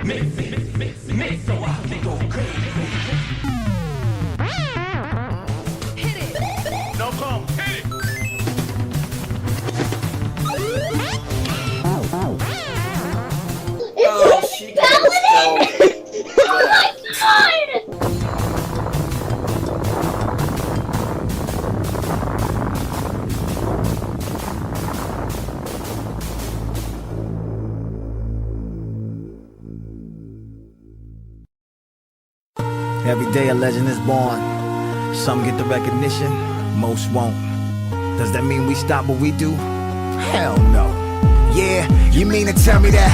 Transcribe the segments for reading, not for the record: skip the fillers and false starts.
Mix so I can go crazy. Hit it. No come. Hit it. Oh, she got so. Oh my god! Every day a legend is born. Some get the recognition, most won't. Does that mean we stop what we do? Hell no. Yeah, you mean to tell me that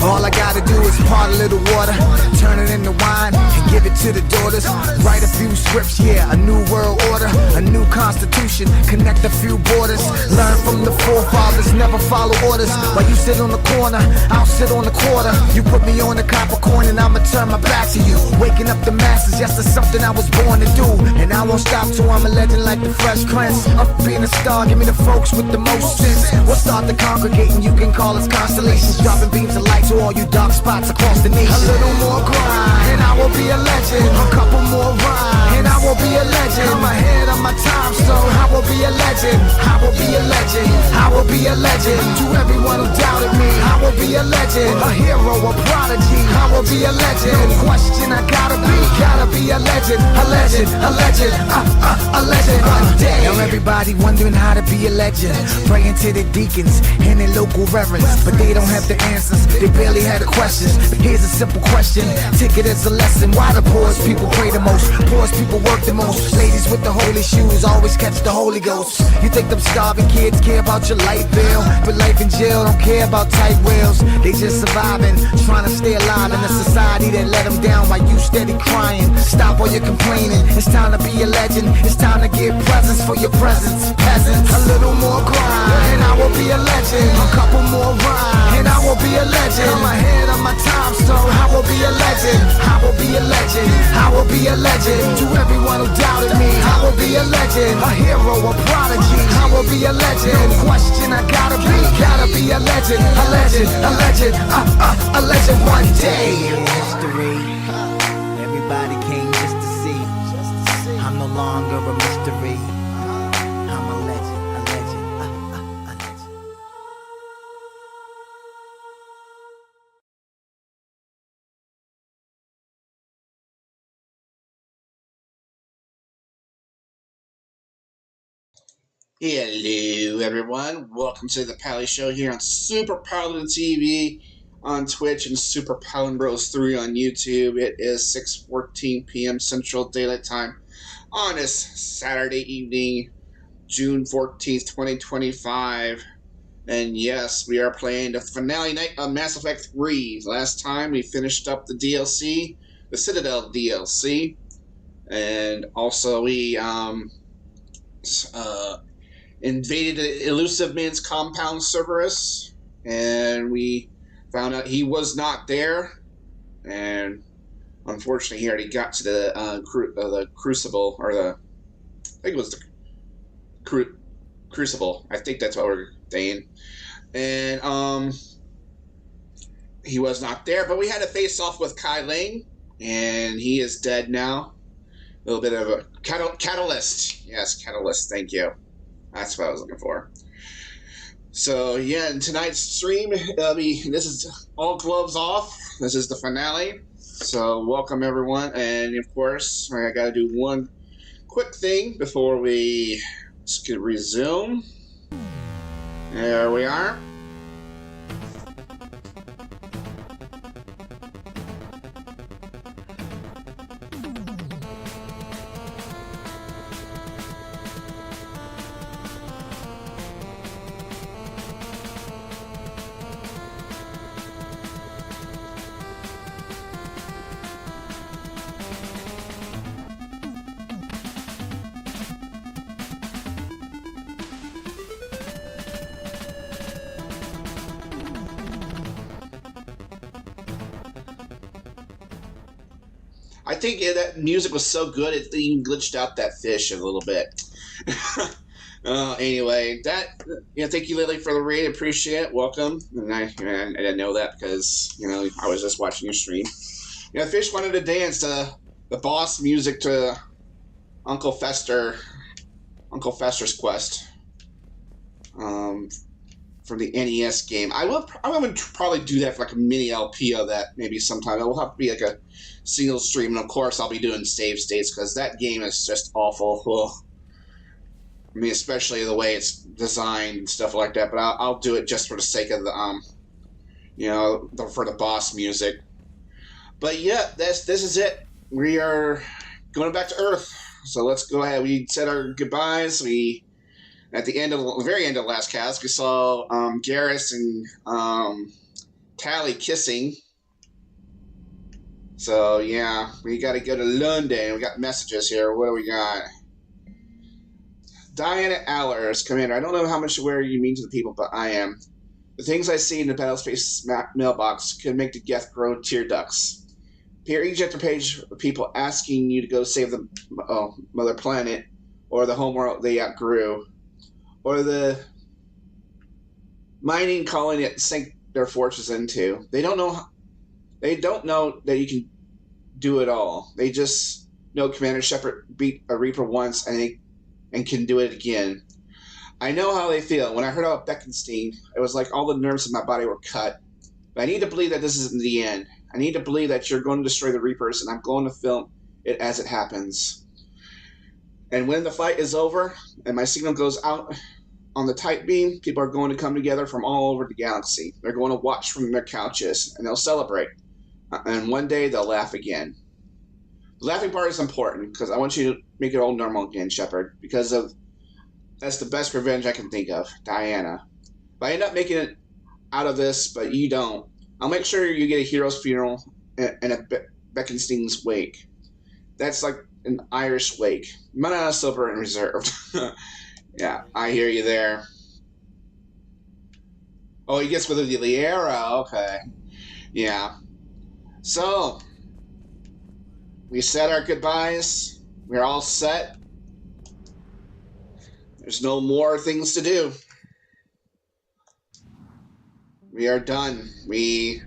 all I gotta do is part a little water, turn it into wine, and give it to the daughters? Write a few scripts, yeah, a new world order, a new constitution, connect a few borders, learn from the forefathers, never follow orders. While you sit on the corner, I'll sit on the quarter. You put me on the copper coin and I'ma turn my back to you. Waking up the masses, yes, that's something I was born to do, and I won't stop till I'm a legend like the Fresh Prince. Up being a star, give me the folks with the most sense. We'll start the congregating, you can call us constellations, dropping beams of light to all you dark spots across the nation. A little more grind, and I will be a legend. A couple more rhymes, and I will be a legend. I'm ahead of my time, so I will be a legend. I will be a legend. I will be a legend. To everyone who doubted me, I will be a legend. A hero, a prodigy. I will be a legend. No question, I gotta be a legend. A legend, a legend, a legend. One day. Now everybody wondering how to be a legend, praying to the deacons and their local reverends, but they don't have the answers. They barely had the questions. But here's a simple question, take it as a lesson. Why the poorest people pray the most? Poorest people work the most. Ladies with the holy shoes always catch the Holy Ghost. You think them starving kids care about your light bill? But life in jail don't care about tight wheels. They just surviving, trying to stay alive in a society that let them down while you steady crying. Stop all your complaining, it's time to be a legend. It's time to give presents for your presents. Peasants, a little more grind, and I will be a legend. A couple more rhymes, and I will be a legend. I'm ahead of my time, so I will be a legend. I will be a legend. I will be a legend. To everyone who doubted me, I will be a legend. A hero, a prodigy. I will be a legend. No question, I gotta be a legend. A legend, a legend, a legend one day. History, everybody came just to see. I'm no longer a mystery. I'm a legend, a legend, a legend. Hello, everyone. Welcome to the Pally Show here on Super Paladin TV on Twitch and Super Paladin Bros 3 on YouTube. It is 6:14 p.m. Central Daylight Time on this Saturday evening, June 14th, 2025. And yes, we are playing the finale night of Mass Effect 3. Last time we finished up the DLC, the Citadel DLC, and also we invaded the Elusive Man's compound Cerberus, and we found out he was not there, and unfortunately he already got to the Crucible, or I think it was the Crucible. I think that's what we're saying. And he was not there, but we had to face off with Kai Ling, and he is dead now. A little bit of a catalyst. Yes, catalyst. Thank you. That's what I was looking for. So yeah, in tonight's stream, this is all gloves off. This is the finale. So welcome everyone, and of course I gotta do one quick thing before we could resume. There we are. I think that music was so good it even glitched out that fish a little bit. Anyway, thank you, Lily, for the raid. Appreciate it. Welcome. And I didn't know that because, I was just watching your stream. Fish wanted to dance to the boss music to Uncle Fester's Quest. For the NES game. I'm going to probably do that for like a mini LP of that maybe sometime. It will have to be like a single stream. And of course, I'll be doing save states because that game is just awful. Well, I mean, especially the way it's designed and stuff like that. But I'll do it just for the sake of the, for the boss music. But yeah, this is it. We are going back to Earth. So let's go ahead. We said our goodbyes. At the very end of the last cast, we saw Garrus and Tally kissing. So yeah, we got to go to London. We got messages here. What do we got? Diana Allers, Commander. I don't know how much aware you mean to the people, but I am. The things I see in the Battlespace mailbox could make the Geth grow tear ducts. Peer ejector page of people asking you to go save the Mother Planet or the homeworld they outgrew. Or the mining colony that sank their fortunes into. They don't know that you can do it all. They just know Commander Shepard beat a Reaper once and can do it again. I know how they feel. When I heard about Beckenstein, it was like all the nerves in my body were cut. But I need to believe that this isn't the end. I need to believe that you're going to destroy the Reapers, and I'm going to film it as it happens. And when the fight is over and my signal goes out on the tight beam, people are going to come together from all over the galaxy. They're going to watch from their couches, and they'll celebrate. And one day, they'll laugh again. The laughing part is important, because I want you to make it all normal again, Shepard, because that's the best revenge I can think of, Diana. If I end up making it out of this, but you don't, I'll make sure you get a hero's funeral and a Beckenstein's wake. That's like an Irish wake. Might not sober and reserved. Yeah, I hear you there. Oh, he gets with the Liera. Okay. Yeah. So, we said our goodbyes. We're all set. There's no more things to do. We are done. We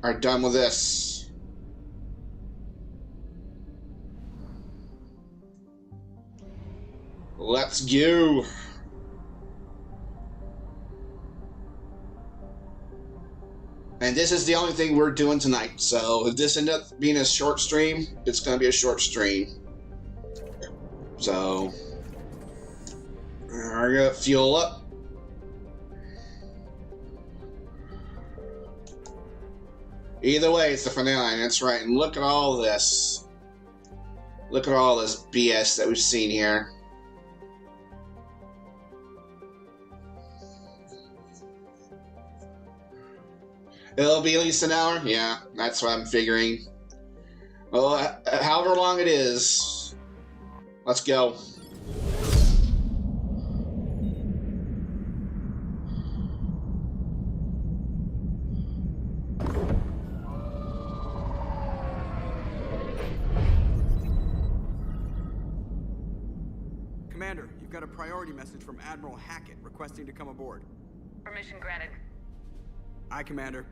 are done with this. Let's go. And this is the only thing we're doing tonight. So if this ends up being a short stream, it's going to be a short stream. So we're going to fuel up. Either way, it's the finale. That's right. And look at all this. Look at all this BS that we've seen here. It'll be at least an hour? Yeah, that's what I'm figuring. Well, however long it is, let's go. Commander, you've got a priority message from Admiral Hackett requesting to come aboard. Permission granted. Aye, Commander.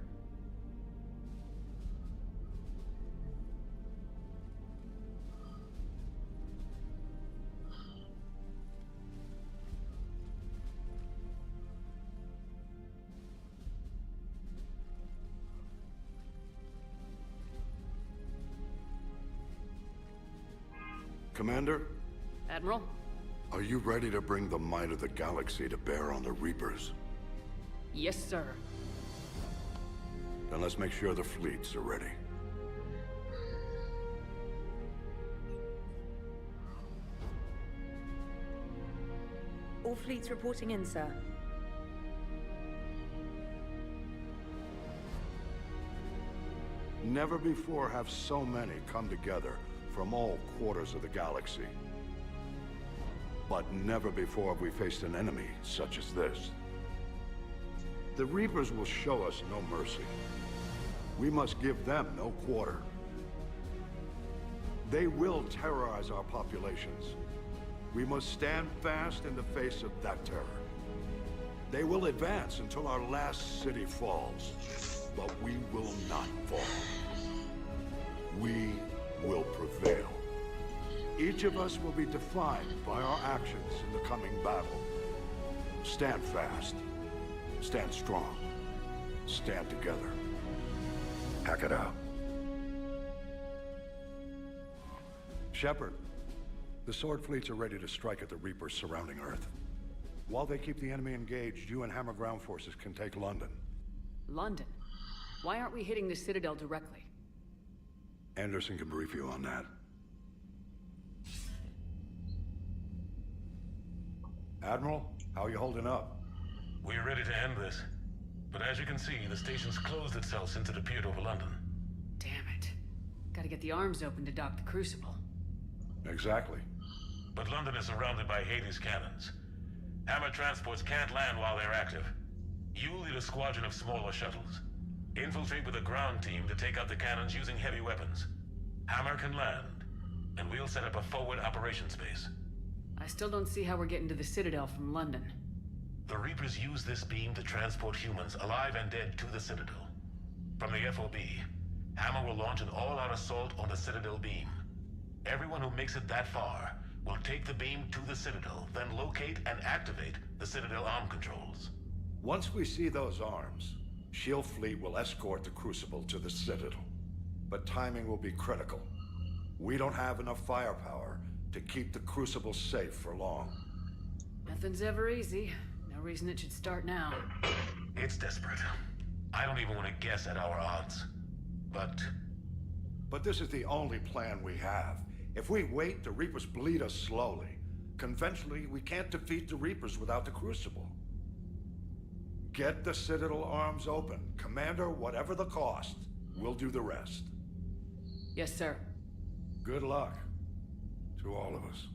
Commander? Admiral? Are you ready to bring the might of the galaxy to bear on the Reapers? Yes, sir. Then let's make sure the fleets are ready. All fleets reporting in, sir. Never before have so many come together from all quarters of the galaxy. But never before have we faced an enemy such as this. The Reapers will show us no mercy. We must give them no quarter. They will terrorize our populations. We must stand fast in the face of that terror. They will advance until our last city falls, but we will not fall. We will prevail. Each of us will be defined by our actions in the coming battle. Stand fast. Stand strong. Stand together. Hack it out. Shepard, the Sword fleets are ready to strike at the Reapers surrounding Earth. While they keep the enemy engaged, you and Hammer ground forces can take London. London? Why aren't we hitting the Citadel directly? Anderson can brief you on that. Admiral, how are you holding up? We're ready to end this. But as you can see, the station's closed itself since it appeared over London. Damn it. Gotta get the arms open to dock the Crucible. Exactly. But London is surrounded by Hades cannons. Hammer transports can't land while they're active. You lead a squadron of smaller shuttles. Infiltrate with a ground team to take out the cannons using heavy weapons. Hammer can land, and we'll set up a forward operations base. I still don't see how we're getting to the Citadel from London. The Reapers use this beam to transport humans, alive and dead, to the Citadel. From the FOB, Hammer will launch an all-out assault on the Citadel beam. Everyone who makes it that far will take the beam to the Citadel, then locate and activate the Citadel arm controls. Once we see those arms, SHIELD fleet will escort the Crucible to the Citadel. But timing will be critical. We don't have enough firepower to keep the Crucible safe for long. Nothing's ever easy. No reason it should start now. It's desperate. I don't even want to guess at our odds. But this is the only plan we have. If we wait, the Reapers bleed us slowly. Conventionally, we can't defeat the Reapers without the Crucible. Get the Citadel arms open. Commander, whatever the cost, we'll do the rest. Yes, sir. Good luck to all of us.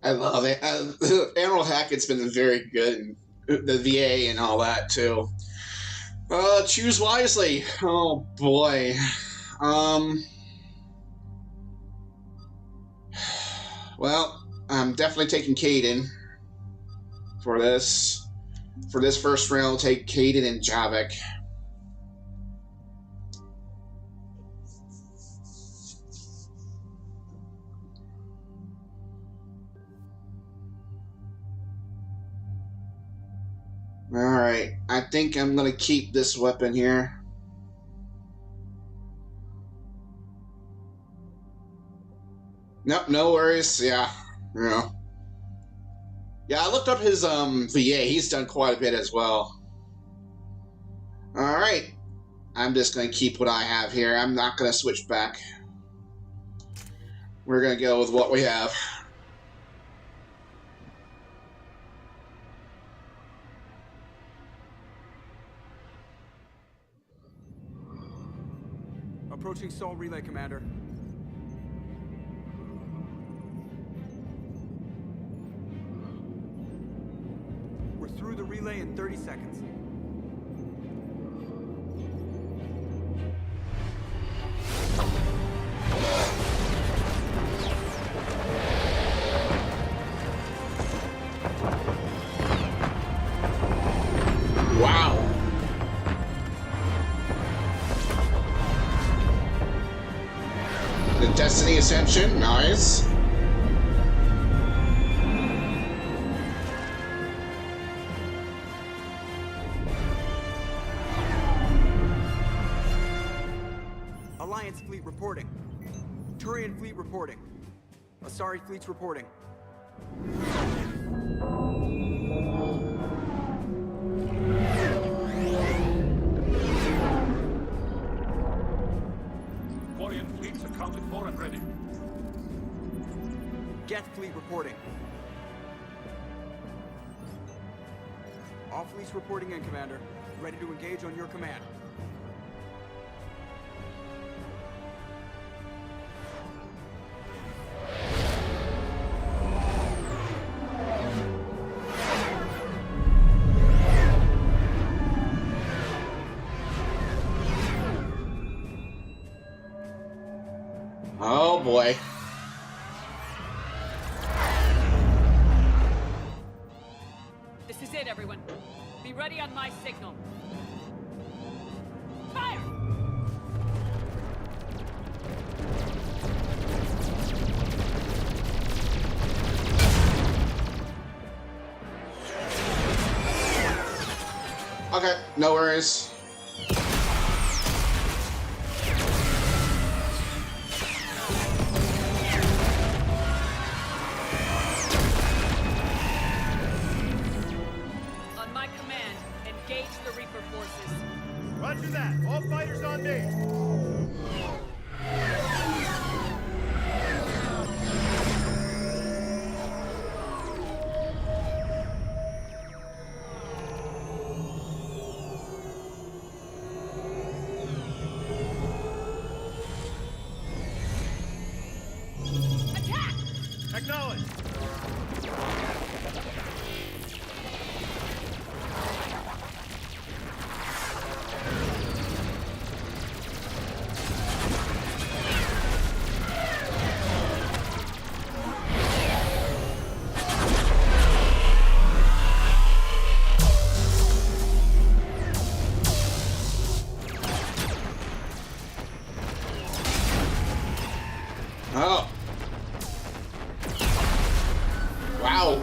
I love it. Admiral Hackett's been very good in the VA and all that, too. Choose wisely. Oh, boy. Well, I'm definitely taking Kaidan for this. For this first round, I'll take Kaidan and Javik. Alright, I think I'm gonna keep this weapon here. Nope, no worries. Yeah. Yeah, I looked up his VA. He's done quite a bit as well. Alright. I'm just gonna keep what I have here. I'm not gonna switch back. We're gonna go with what we have. Approaching Sol Relay, Commander. We're through the relay in 30 seconds. Wow. The Destiny Ascension, nice. Alliance fleet reporting. Turian fleet reporting. Asari fleets reporting. Quarian fleets accounted for and ready. Geth fleet reporting. All fleets reporting in, Commander. Ready to engage on your command. Oh boy. signal. Fire! Okay, no worries. On my command, engage the Reaper forces. Roger that. All fighters on me. Attack! Acknowledge. Oh. Wow.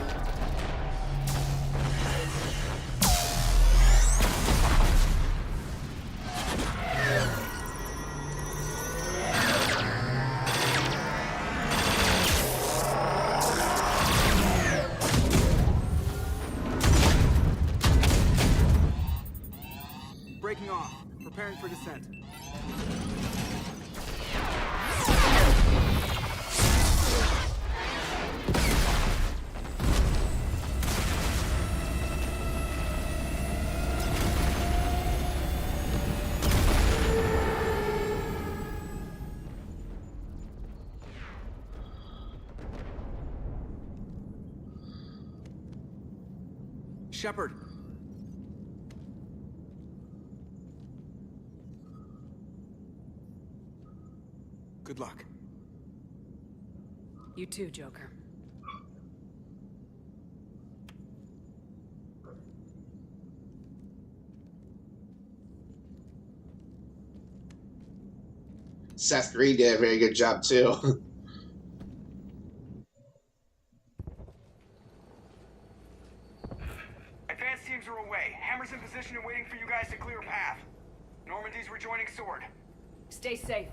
Breaking off. Preparing for descent. Shepard. Good luck. You too, Joker. Seth Green did a very good job too. Advanced teams are away. Hammer's in position and waiting for you guys to clear a path. Normandy's rejoining Sword. Stay safe.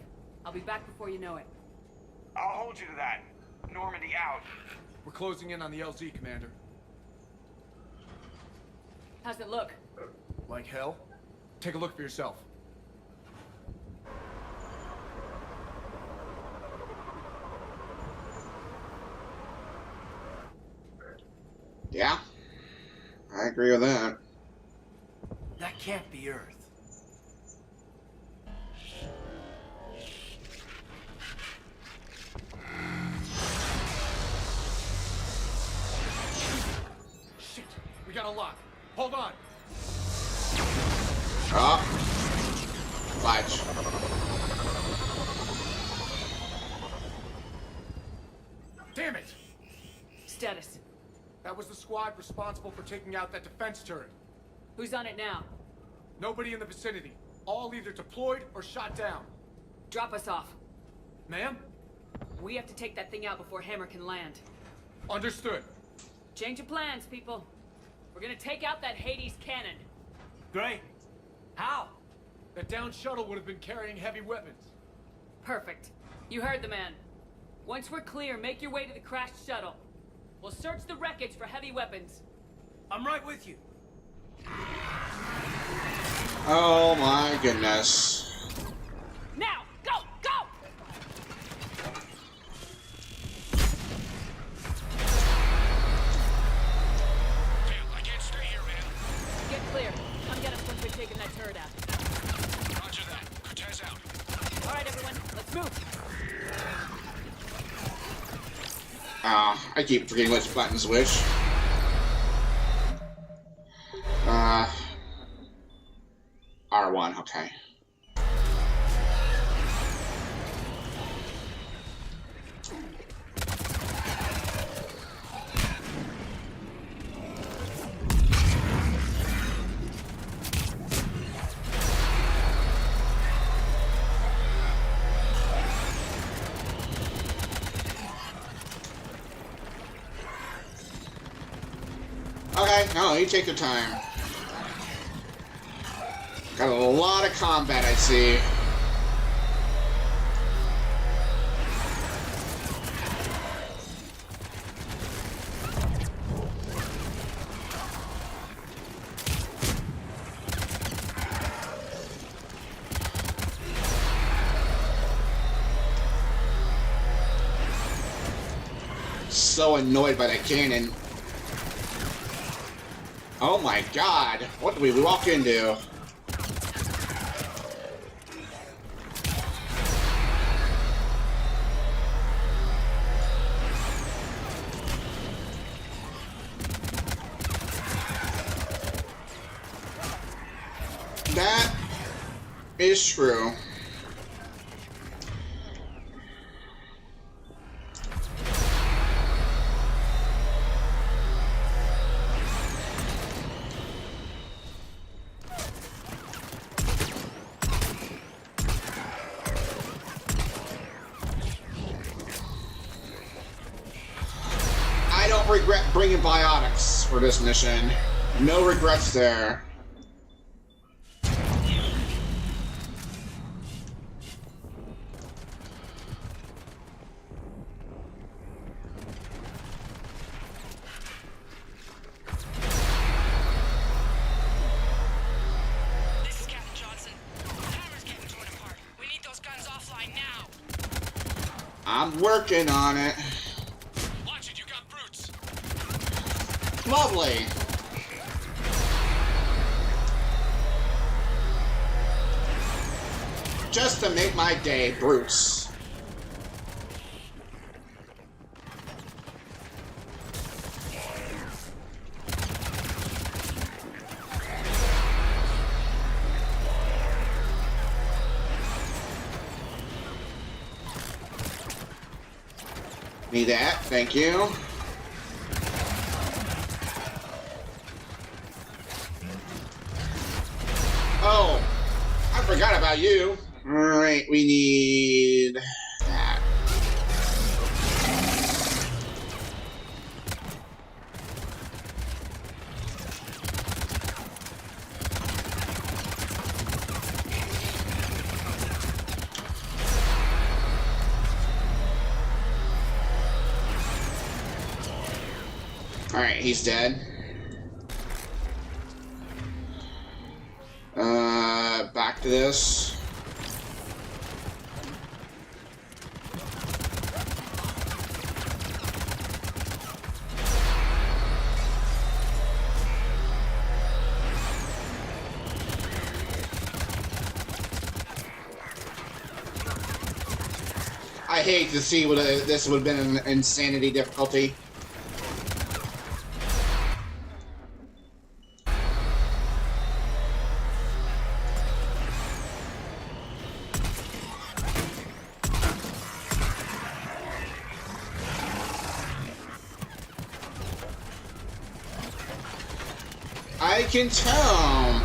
I'll be back before you know it. I'll hold you to that. Normandy out. We're closing in on the LZ, Commander. How's it look? Like hell? Take a look for yourself. Yeah, I agree with that. That can't be Earth. Shit, we got a lock. Hold on. Oh. Fudge. Damn it! Status. That was the squad responsible for taking out that defense turret. Who's on it now? Nobody in the vicinity. All either deployed or shot down. Drop us off. Ma'am? We have to take that thing out before Hammer can land. Understood. Change of plans, people. We're gonna take out that Hades cannon. Great. How? That downed shuttle would have been carrying heavy weapons. Perfect. You heard the man. Once we're clear, make your way to the crashed shuttle. We'll search the wreckage for heavy weapons. I'm right with you. Oh my goodness. Now, go, go! I can't stay here, man. Get clear. Come get us once we've taken that turret out. Roger that. Cortez out. All right, everyone, let's move. I keep forgetting which buttons which. R1, okay. Okay, no, you take your time. Got a lot of combat, I see. So annoyed by that cannon. Oh my god, what did we walk into? That is true. I don't regret bringing biotics for this mission. No regrets there. This is Captain Johnson. Hammer's getting torn apart. We need those guns offline now. I'm working on it. Watch it, you got brutes. Lovely. Just to make my day, brutes. Need that, thank you. Oh, I forgot about you. Alright, we need that. Alright, he's dead. Back to this. I hate to see what this would have been an insanity difficulty. I can tell.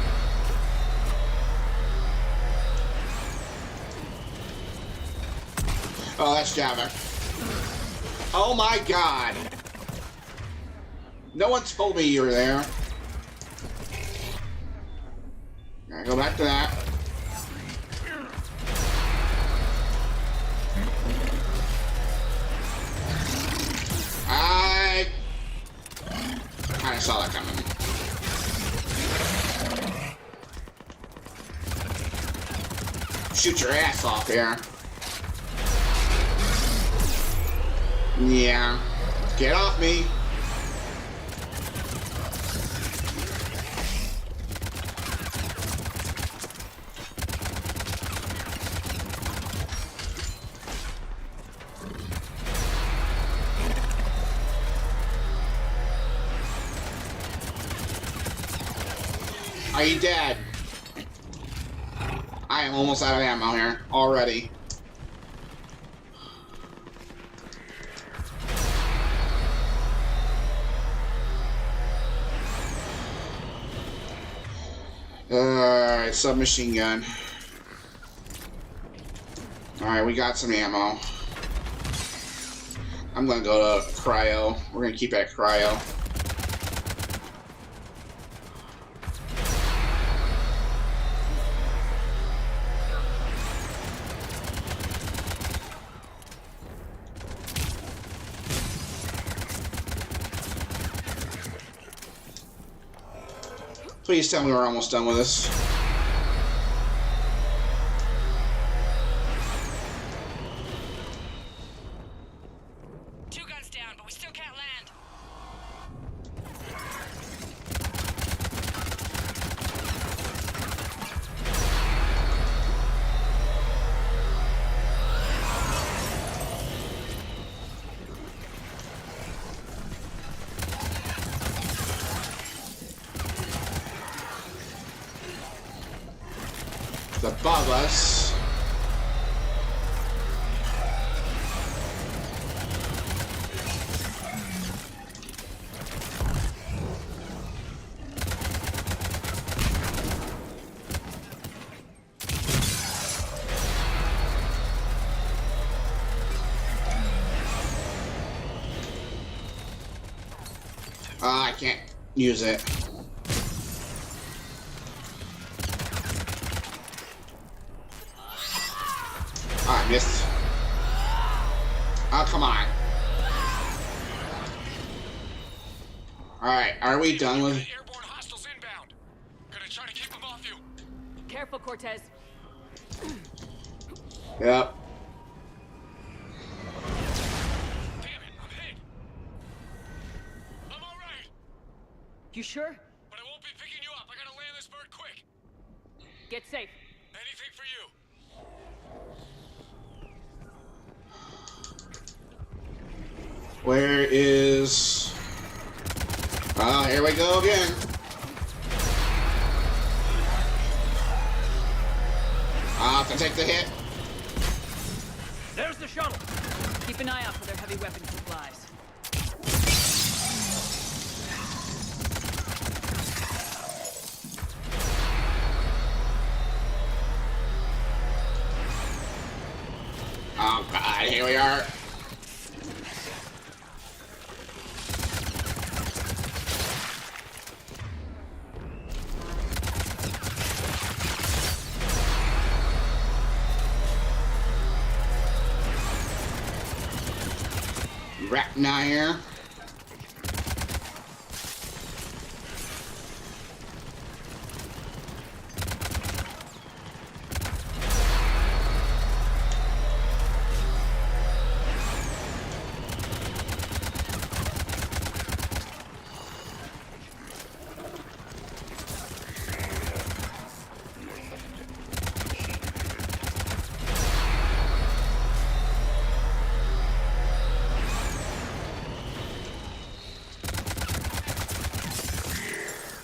Oh, that's Java. Oh my god. No one told me you were there. Gotta go back to that. I kinda saw that coming. Shoot your ass off here. Yeah. Get off me. Are you dead? I am almost out of ammo here already. Alright, submachine gun. Alright, we got some ammo. I'm gonna go to cryo. We're gonna keep it at cryo. Please tell me we're almost done with this. Two guns down, but we still can't land. Above us. I can't use it. I missed. Oh, come on. Alright, are we done with... Airborne hostiles inbound. Gonna try to keep them off you. Careful, Cortez. Yep. Damn it, I'm hit. I'm alright, You sure? but I won't be picking you up. I gotta land this bird quick. Get safe. Anything for you. Where is... Ah, here we go again. I'll have to take the hit. There's the shuttle. Keep an eye out for their heavy weapon supplies. Oh god, here we are. Rapnire.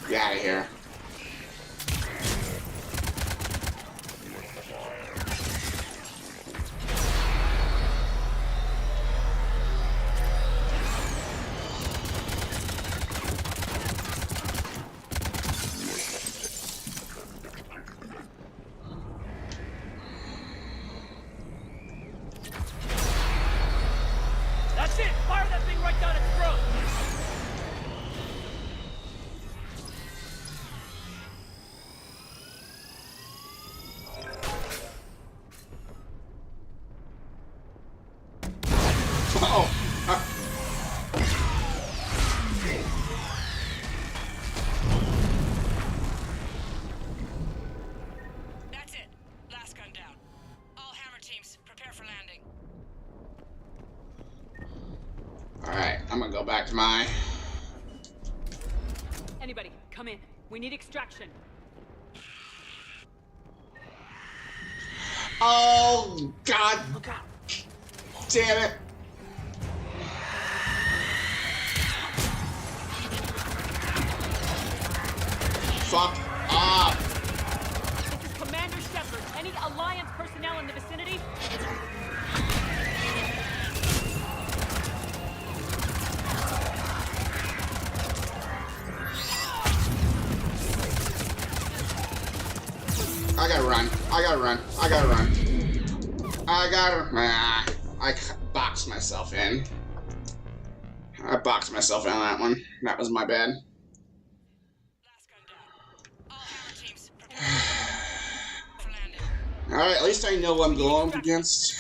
Get out of here. That's it. Fire that thing right down its throat. Oh! That's it. Last gun down. All hammer teams, prepare for landing. Alright, I'm gonna go back to my... Anybody, come in. We need extraction. Oh, god damn it. Fuck off. This is Commander Shepard. Any Alliance personnel in the vicinity? I gotta run. I gotta run. I gotta run. I gotta... I boxed myself in. I boxed myself in on that one. That was my bad. Last gun down. All hammer teams, prepare for landing. Alright, at least I know what I'm going up against.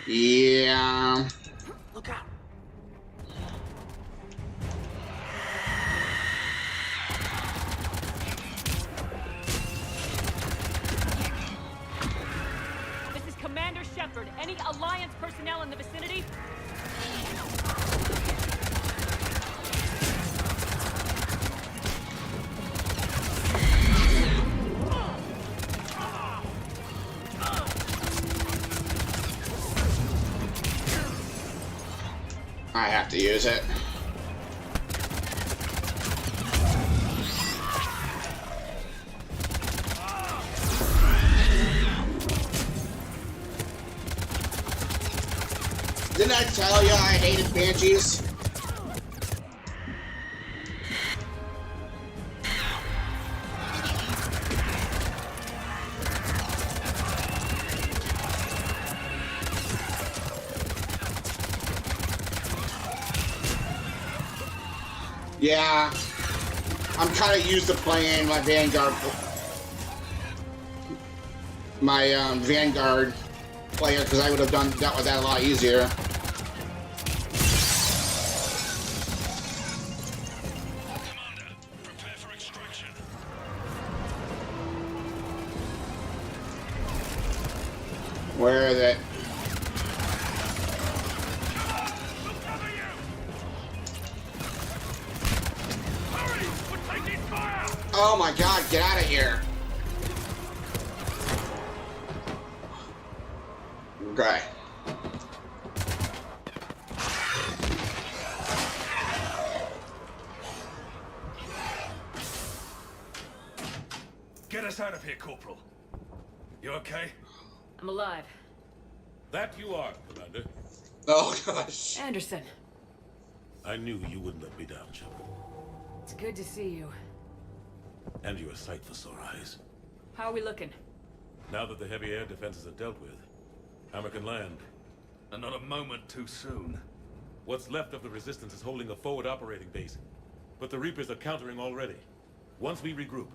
Yeah. Look out. I have to use it. Didn't I tell you I hated Banshees? Yeah, I'm kind of used to playing my Vanguard player because I would have dealt with that a lot easier. Commander, prepare for extraction. Where is it? Oh my god, get out of here. Okay. Get us out of here, Corporal. You okay? I'm alive. That you are, Commander. Oh gosh. Anderson, I knew you wouldn't let me down, Shepard. it's good to see you. And you're a sight for sore eyes. How are we looking? Now that the heavy air defenses are dealt with, Hammer can land. And not a moment too soon. What's left of the Resistance is holding a forward operating base. But the Reapers are countering already. Once we regroup,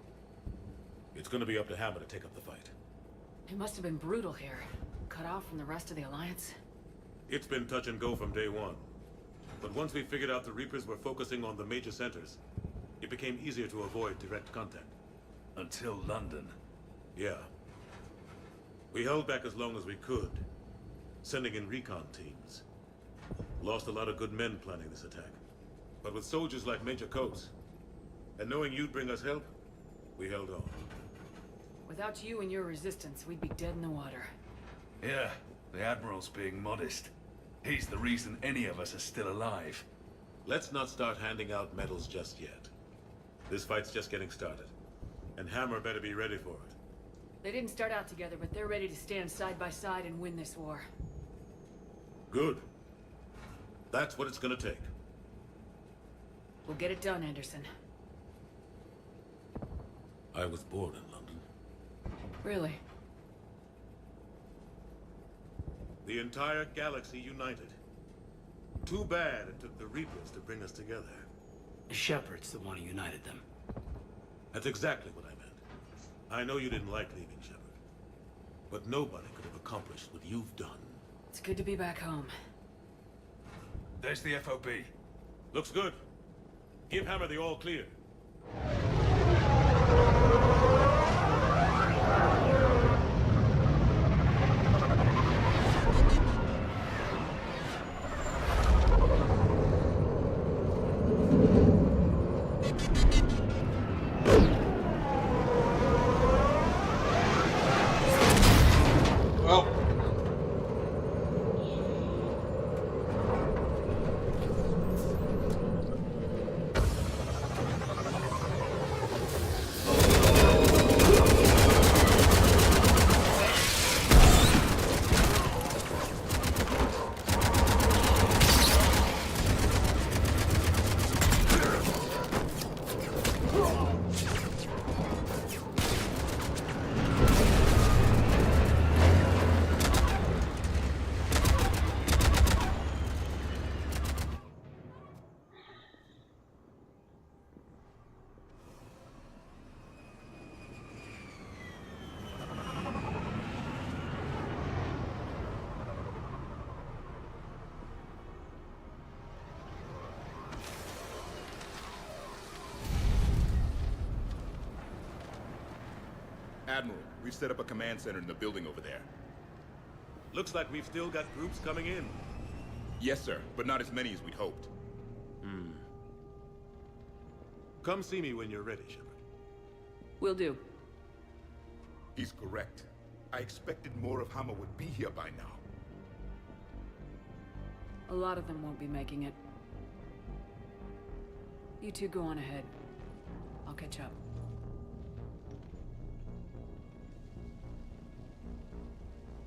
it's gonna be up to Hammer to take up the fight. It must have been brutal here. Cut off from the rest of the Alliance. It's been touch and go from day one. But once we figured out the Reapers were focusing on the major centers, it became easier to avoid direct contact. Until London. Yeah. We held back as long as we could, sending in recon teams. Lost a lot of good men planning this attack. But with soldiers like Major Coates, and knowing you'd bring us help, we held on. Without you and your resistance, we'd be dead in the water. Yeah, the Admiral's being modest. He's the reason any of us are still alive. Let's not start handing out medals just yet. This fight's just getting started, and Hammer better be ready for it. They didn't start out together, but they're ready to stand side by side and win this war. Good. That's what it's gonna take. We'll get it done, Anderson. I was born in London. Really? The entire galaxy united. Too bad it took the Reapers to bring us together. Shepard's the one who united them. That's exactly what I meant. I know you didn't like leaving Shepard, but nobody could have accomplished what you've done. It's good to be back home. There's the FOB. Looks good. Give Hammer the all clear. Admiral, we've set up a command center in the building over there. Looks like we've still got groups coming in. Yes, sir, but not as many as we'd hoped. Come see me when you're ready, Shepard. Will do. He's correct. I expected more of Hammer would be here by now. A lot of them won't be making it. You two go on ahead. I'll catch up.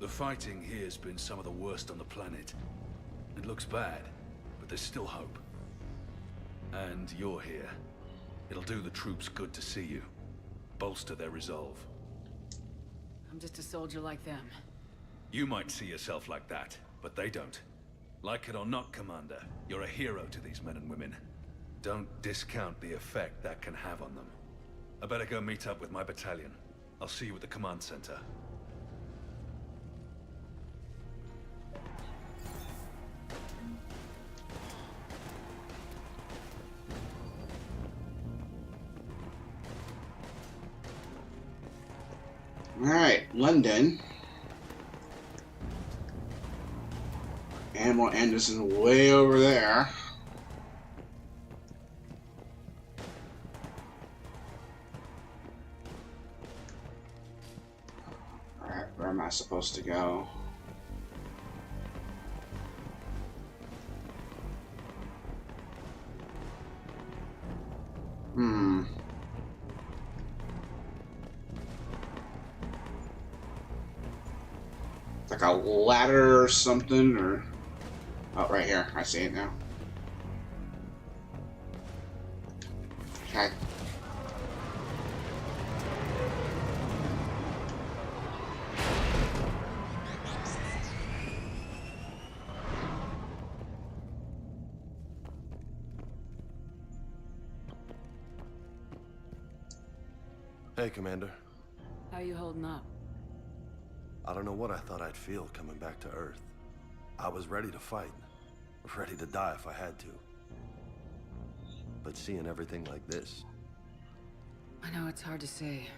The fighting here's been some of the worst on the planet. It looks bad, but there's still hope. And you're here. It'll do the troops good to see you. Bolster their resolve. I'm just a soldier like them. You might see yourself like that, but they don't. Like it or not, Commander, you're a hero to these men and women. Don't discount the effect that can have on them. I better go meet up with my battalion. I'll see you at the command center. Alright, London. Admiral Anderson way over there. Alright, where am I supposed to go? Like a ladder or something, or... Oh, right here. I see it now. Okay. Hey, Commander. How you holding up? I don't know what I thought I'd feel coming back to Earth. I was ready to fight. Ready to die if I had to. But seeing everything like this... I know it's hard to say.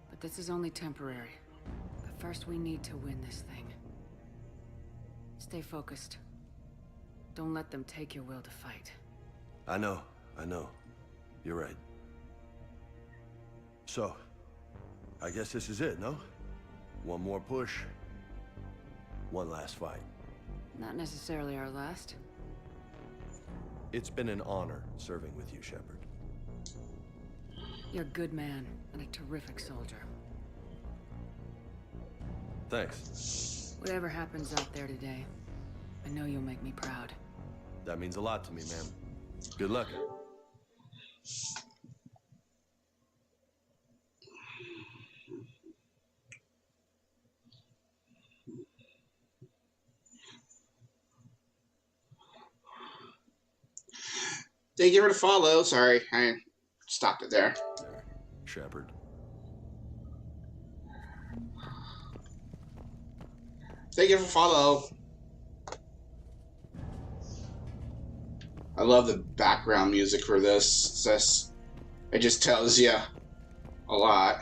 But this is only temporary. But first we need to win this thing. Stay focused. Don't let them take your will to fight. I know. You're right. So, I guess this is it, no? One more push. One last fight. Not necessarily our last. It's been an honor serving with you, Shepard. You're a good man and a terrific soldier. Thanks. Whatever happens out there today, I know you'll make me proud. That means a lot to me, ma'am. Good luck. Thank you for the follow. Sorry, I stopped it there. Shepard. Thank you for follow. I love the background music for this. It just tells you a lot.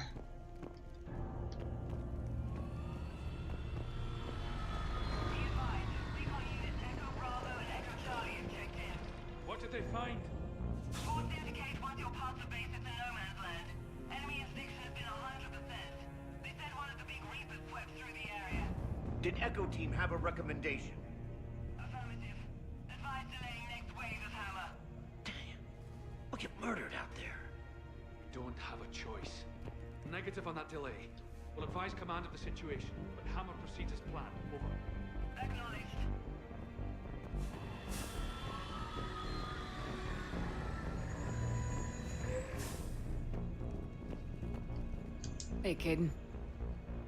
What did they find? Reports indicate once you're past the base, it's a no man's land. Enemy inspection has been 100%. They said one of the big Reapers swept through the area. Did Echo Team have a recommendation? Affirmative. Advise delaying next wave of Hammer. Damn. We'll get murdered out there. We don't have a choice. Negative on that delay. We'll advise command of the situation, but Hammer proceeds as planned. Over. Acknowledged. Hey, Caden.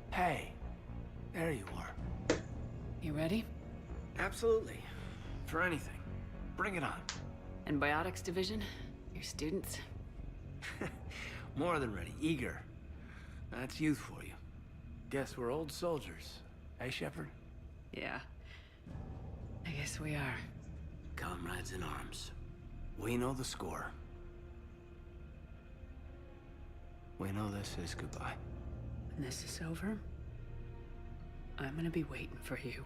Hey, there you are. You ready? Absolutely. For anything. Bring it on. Antibiotics division? Your students? More than ready. Eager. That's youth for you. Guess we're old soldiers. Hey, Shepard? Yeah. I guess we are. Comrades in arms. We know the score. We know this is goodbye. When this is over, I'm gonna be waiting for you.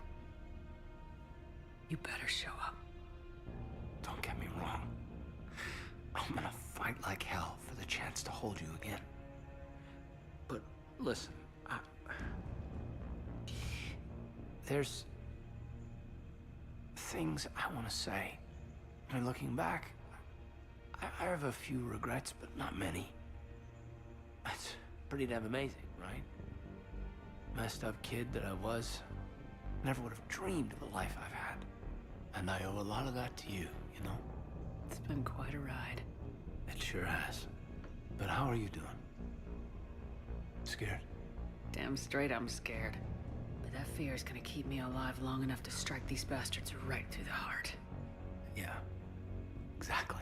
You better show up. Don't get me wrong. I'm gonna fight like hell for the chance to hold you again. But listen, things I want to say. And looking back, I have a few regrets, but not many. That's pretty damn amazing, right? Messed up kid that I was, never would have dreamed of the life I've had. And I owe a lot of that to you, you know? It's been quite a ride. It sure has. But how are you doing? Scared? Damn straight I'm scared. But that fear is gonna keep me alive long enough to strike these bastards right through the heart. Yeah, exactly.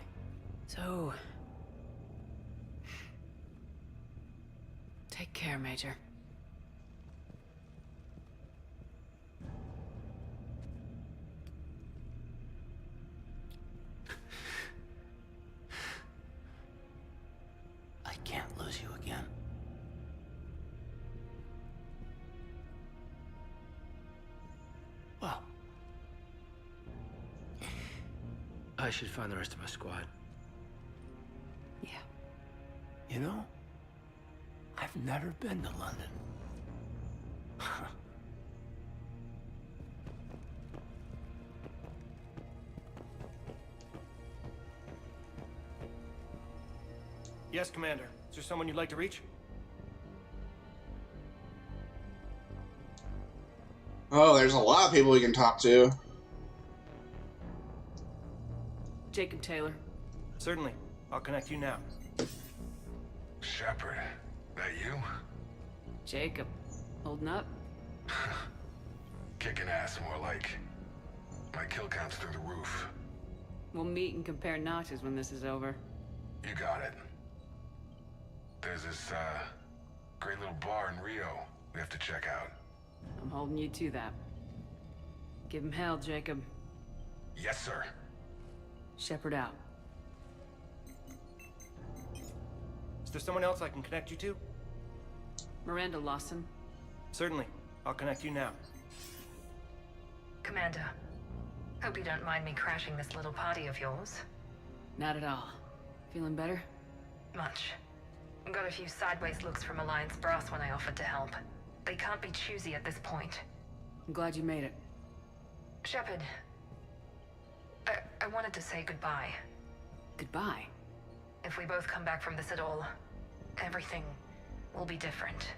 So... take care, Major. I can't lose you again. Well, I should find the rest of my squad. Yeah. You know, I've never been to London. Yes, Commander. Is there someone you'd like to reach? Oh, there's a lot of people we can talk to. Jacob Taylor. Certainly. I'll connect you now. Shepard, that you? Jacob. Holding up? Kicking ass, more like. My kill count's through the roof. We'll meet and compare notches when this is over. You got it. There's this, great little bar in Rio we have to check out. I'm holding you to that. Give him hell, Jacob. Yes, sir. Shepard out. Is there someone else I can connect you to? Miranda Lawson. Certainly. I'll connect you now. Commander, hope you don't mind me crashing this little party of yours. Not at all. Feeling better? Much. Got a few sideways looks from Alliance brass when I offered to help. They can't be choosy at this point. I'm glad you made it. Shepard, I wanted to say goodbye. Goodbye? If we both come back from this at all, everything will be different.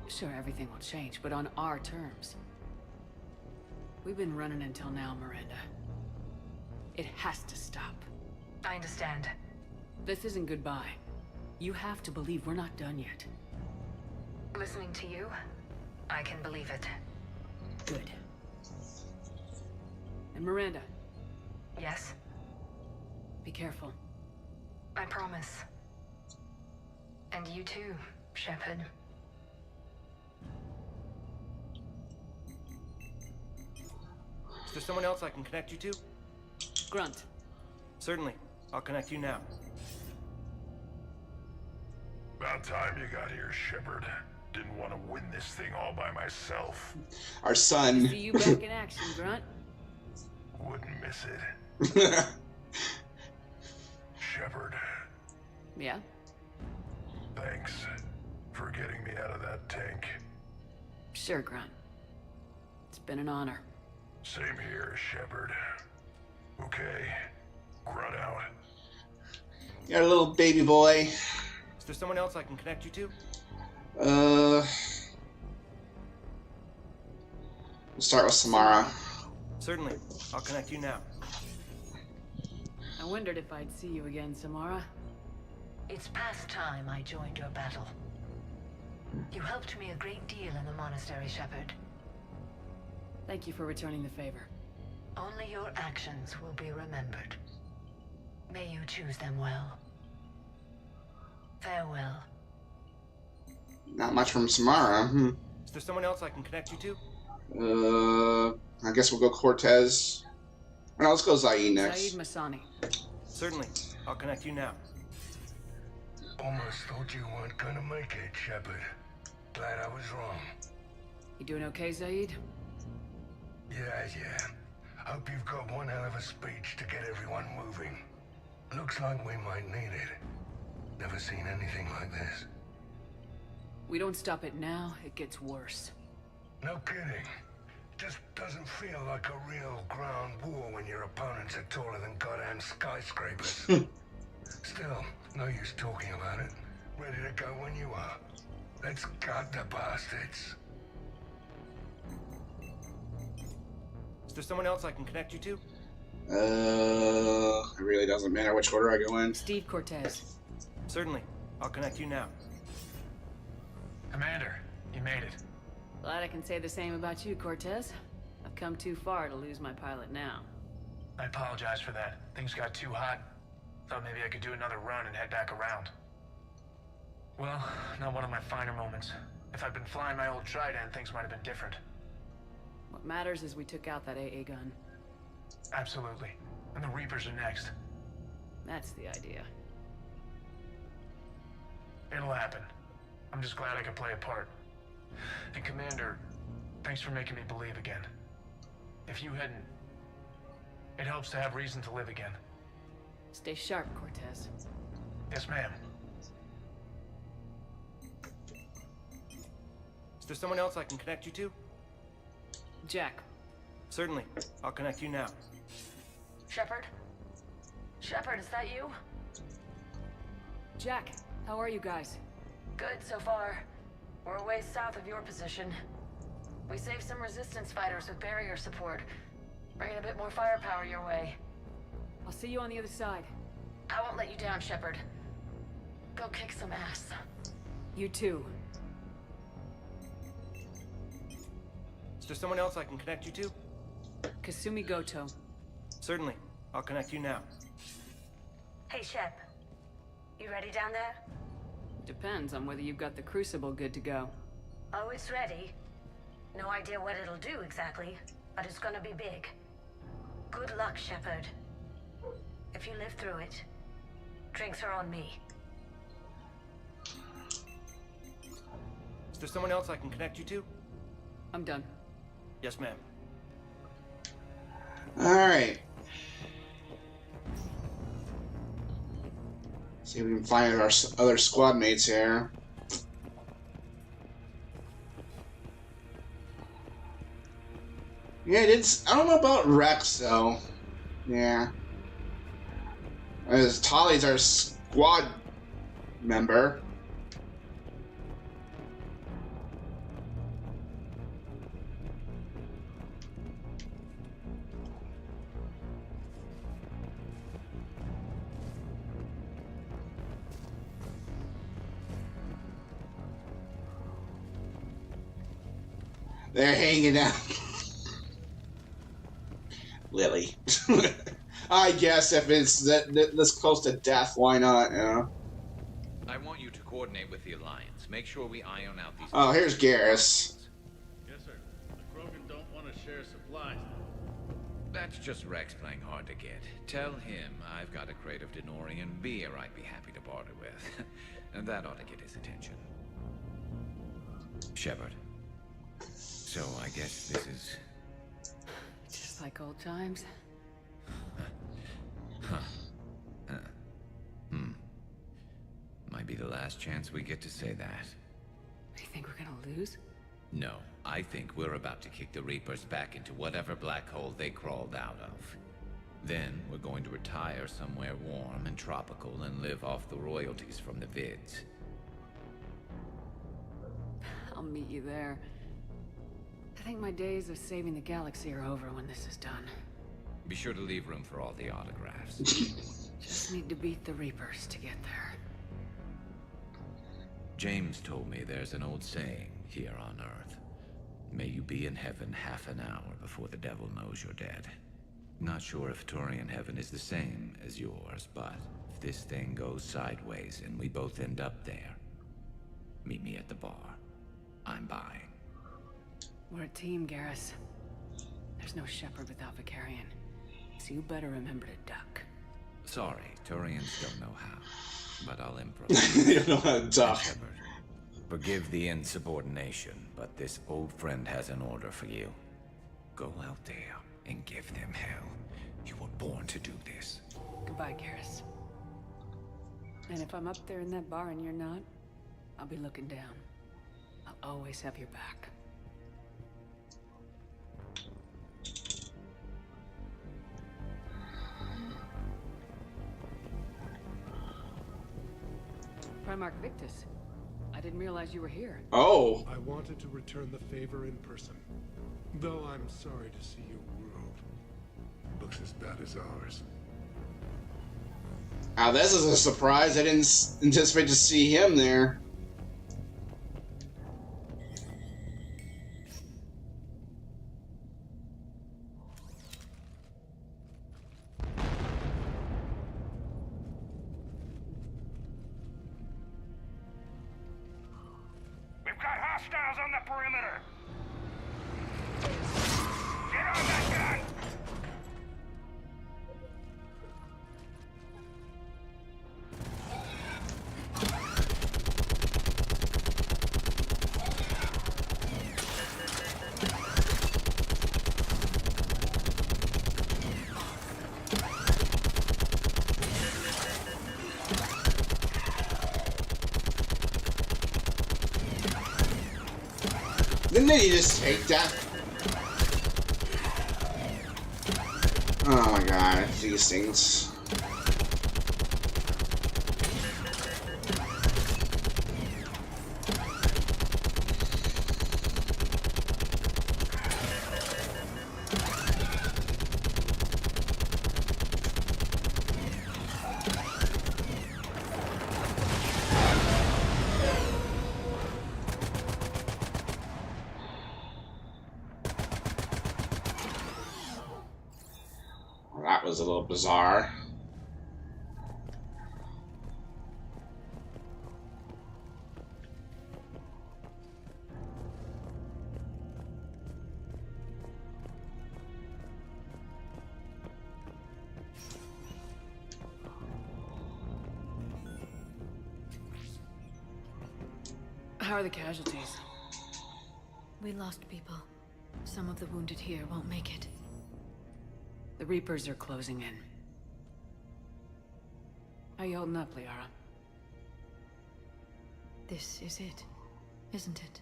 Sure, everything will change, but on our terms. We've been running until now, Miranda. It has to stop. I understand. This isn't goodbye. You have to believe we're not done yet. Listening to you, I can believe it. Good. And Miranda. Yes? Be careful. I promise. And you too, Shepard. Is there someone else I can connect you to? Grunt. Certainly. I'll connect you now. About time you got here, Shepard. Didn't want to win this thing all by myself. Our son. See you back in action, Grunt. Wouldn't miss it. Shepard. Yeah? Thanks for getting me out of that tank. Sure, Grunt. It's been an honor. Same here, Shepard. Okay. Grunt out. Got a little baby boy. Is there someone else I can connect you to? We'll start with Samara. Certainly. I'll connect you now. I wondered if I'd see you again, Samara. It's past time I joined your battle. You helped me a great deal in the monastery, Shepard. Thank you for returning the favor. Only your actions will be remembered. May you choose them well. Farewell. Not much from Samara. Is there someone else I can connect you to? I guess we'll go Cortez. No, let's go Zaid next. Zaid Masani. Certainly. I'll connect you now. Almost thought you weren't gonna make it, Shepard. Glad I was wrong. You doing okay, Zaid? Yeah. Hope you've got one hell of a speech to get everyone moving. Looks like we might need it. Never seen anything like this. We don't stop it now, it gets worse. No kidding. Just doesn't feel like a real ground war when your opponents are taller than goddamn skyscrapers. Still, no use talking about it. Ready to go when you are. Let's gut the bastards. Is there someone else I can connect you to? It really doesn't matter which order I go in. Steve Cortez. Certainly. I'll connect you now. Commander, you made it. Glad I can say the same about you, Cortez. I've come too far to lose my pilot now. I apologize for that. Things got too hot. Thought maybe I could do another run and head back around. Well, not one of my finer moments. If I'd been flying my old Trident, things might have been different. What matters is we took out that AA gun. Absolutely. And the Reapers are next. That's the idea. It'll happen. I'm just glad I could play a part. And Commander, thanks for making me believe again. If you hadn't, it helps to have reason to live again. Stay sharp, Cortez. Yes, ma'am. Is there someone else I can connect you to? Jack. Certainly. I'll connect you now. Shepard? Shepard, is that you? Jack, how are you guys? Good so far. We're a ways south of your position. We saved some resistance fighters with barrier support. Bringing a bit more firepower your way. I'll see you on the other side. I won't let you down, Shepard. Go kick some ass. You too. Is there someone else I can connect you to? Kasumi Goto. Certainly. I'll connect you now. Hey, Shep. You ready down there? Depends on whether you've got the Crucible good to go. Oh, it's ready. No idea what it'll do exactly, but it's gonna be big. Good luck, Shepard. If you live through it, drinks are on me. Is there someone else I can connect you to? I'm done. Yes, ma'am. Alright. See if we can find our other squad mates here. Yeah, I don't know about Rex, though. Yeah. As Tali's our squad member. They're hanging out. Lily. I guess if it's this close to death, why not? You know? I want you to coordinate with the Alliance. Make sure we iron out these... Oh, here's Garrus. Yes, sir. The Krogan don't want to share supplies. That's just Rex playing hard to get. Tell him I've got a crate of Denorian beer I'd be happy to barter with. And that ought to get his attention. Shepard. So I guess this is... Just like old times. Might be the last chance we get to say that. You think we're gonna lose? No, I think we're about to kick the Reapers back into whatever black hole they crawled out of. Then we're going to retire somewhere warm and tropical and live off the royalties from the vids. I'll meet you there. I think my days of saving the galaxy are over when this is done. Be sure to leave room for all the autographs. Just need to beat the Reapers to get there. James told me there's an old saying here on Earth. May you be in heaven half an hour before the devil knows you're dead. Not sure if Turian heaven is the same as yours, but if this thing goes sideways and we both end up there, meet me at the bar. I'm buying. We're a team, Garrus. There's no Shepard without Vicarion. So you better remember to duck. Sorry, Turians don't know how. But I'll improvise. You don't know how to duck. Shepard, forgive the insubordination, but this old friend has an order for you. Go out there and give them hell. You were born to do this. Goodbye, Garrus. And if I'm up there in that bar and you're not, I'll be looking down. I'll always have your back. Primarch Victus. I didn't realize you were here. Oh. I wanted to return the favor in person. Though I'm sorry to see your world looks as bad as ours. Ah, this is a surprise. I didn't anticipate to see him there. We've got hostiles on the perimeter. Get on that gun! Didn't he just take that? Oh my god, these things. That was a little bizarre. How are the casualties? We lost people. Some of the wounded here won't make it. The Reapers are closing in. How you holding up, Liara? This is it, isn't it?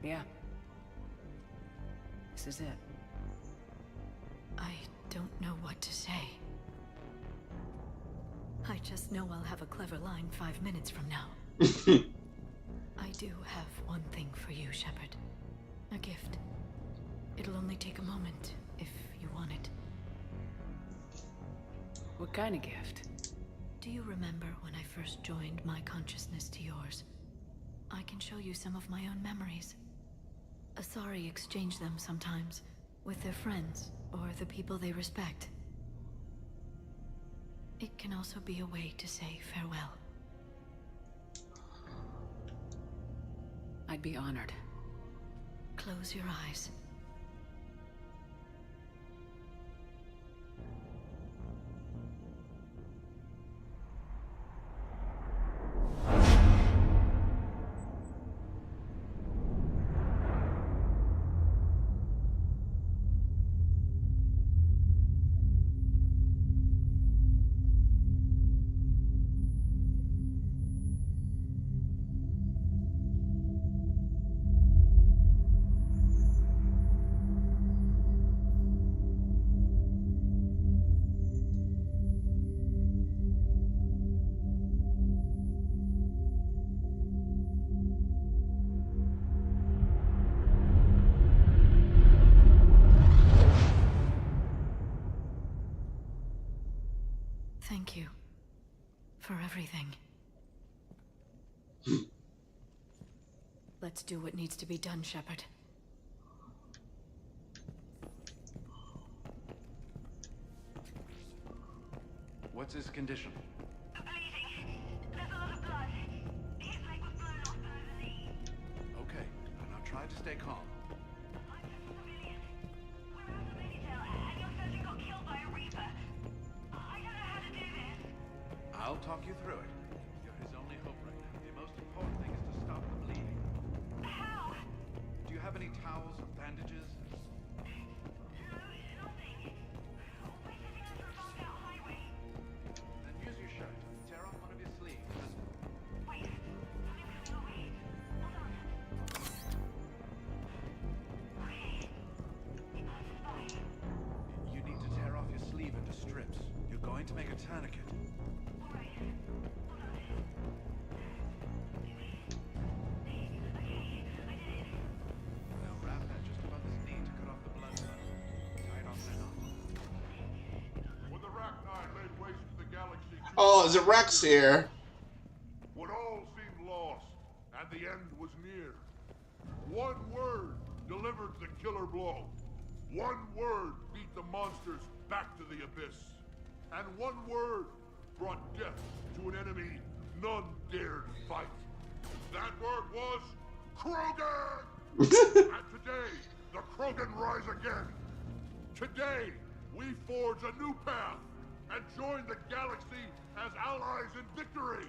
Yeah. This is it. I don't know what to say. I just know I'll have a clever line 5 minutes from now. I do have one thing for you, Shepard. A gift. It'll only take a moment, if you want it. What kind of gift? Do you remember when I first joined my consciousness to yours? I can show you some of my own memories. Asari exchange them sometimes, with their friends, or the people they respect. It can also be a way to say farewell. I'd be honored. Close your eyes. Thank you for everything. Let's do what needs to be done, Shepard. What's his condition? Bleeding. There's a lot of blood. His leg was blown off below the knee. Okay, now try to stay calm. I'm just a civilian. We're out of Intel, and your surgeon got killed by a Reaper. I don't know how to do this. I'll talk you through it. You're his only hope right now. The most important thing is to stop the bleeding. How? Do you have any towels or bandages? No, nothing. We're sitting under a bombed out highway. Then use your shirt. Tear off one of your sleeves. Wait, something's coming our way. Hold on. Okay. It passes by. You need to tear off your sleeve into strips. You're going to make a tourniquet. Alright. Hold on. Oh, is it Rex here? When all seemed lost and the end was near, one word delivered the killer blow. One word beat the monsters back to the abyss. And one word brought death to an enemy none dared fight. That word was Krogan! And today, the Krogan rise again. Today, we forge a new path and join the galaxy as allies in victory.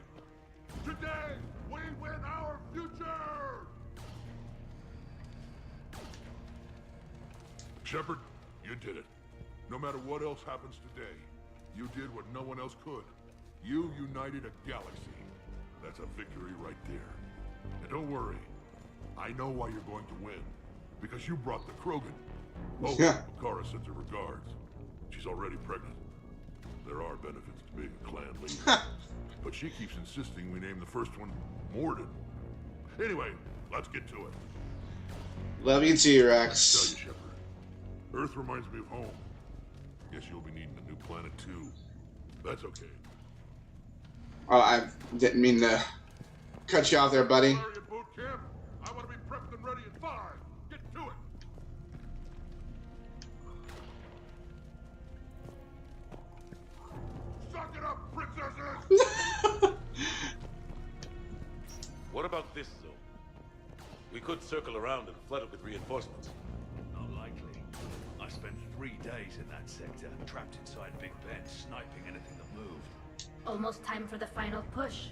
Today, we win our future! Shepard, you did it. No matter what else happens today, you did what no one else could. You united a galaxy. That's a victory right there. And don't worry, I know why you're going to win. Because you brought the Krogan. Oh, Kara sends her regards. She's already pregnant. There are benefits to being a clan leader. But she keeps insisting we name the first one Mordin. Anyway, let's get to it. Love you too, Tell Rex. you, Shepard. Earth reminds me of home. Guess you'll be needing a new planet too. That's okay. Oh, I didn't mean to cut you off there, buddy. Solarian boot camp. I want to be prepped and ready in 5. Get to it. Suck it up, princesses! What about this zone? We could circle around and flood it with reinforcements. Not likely. I spent 3 days in that sector, trapped inside Big Ben, sniping anything that moved. Almost time for the final push.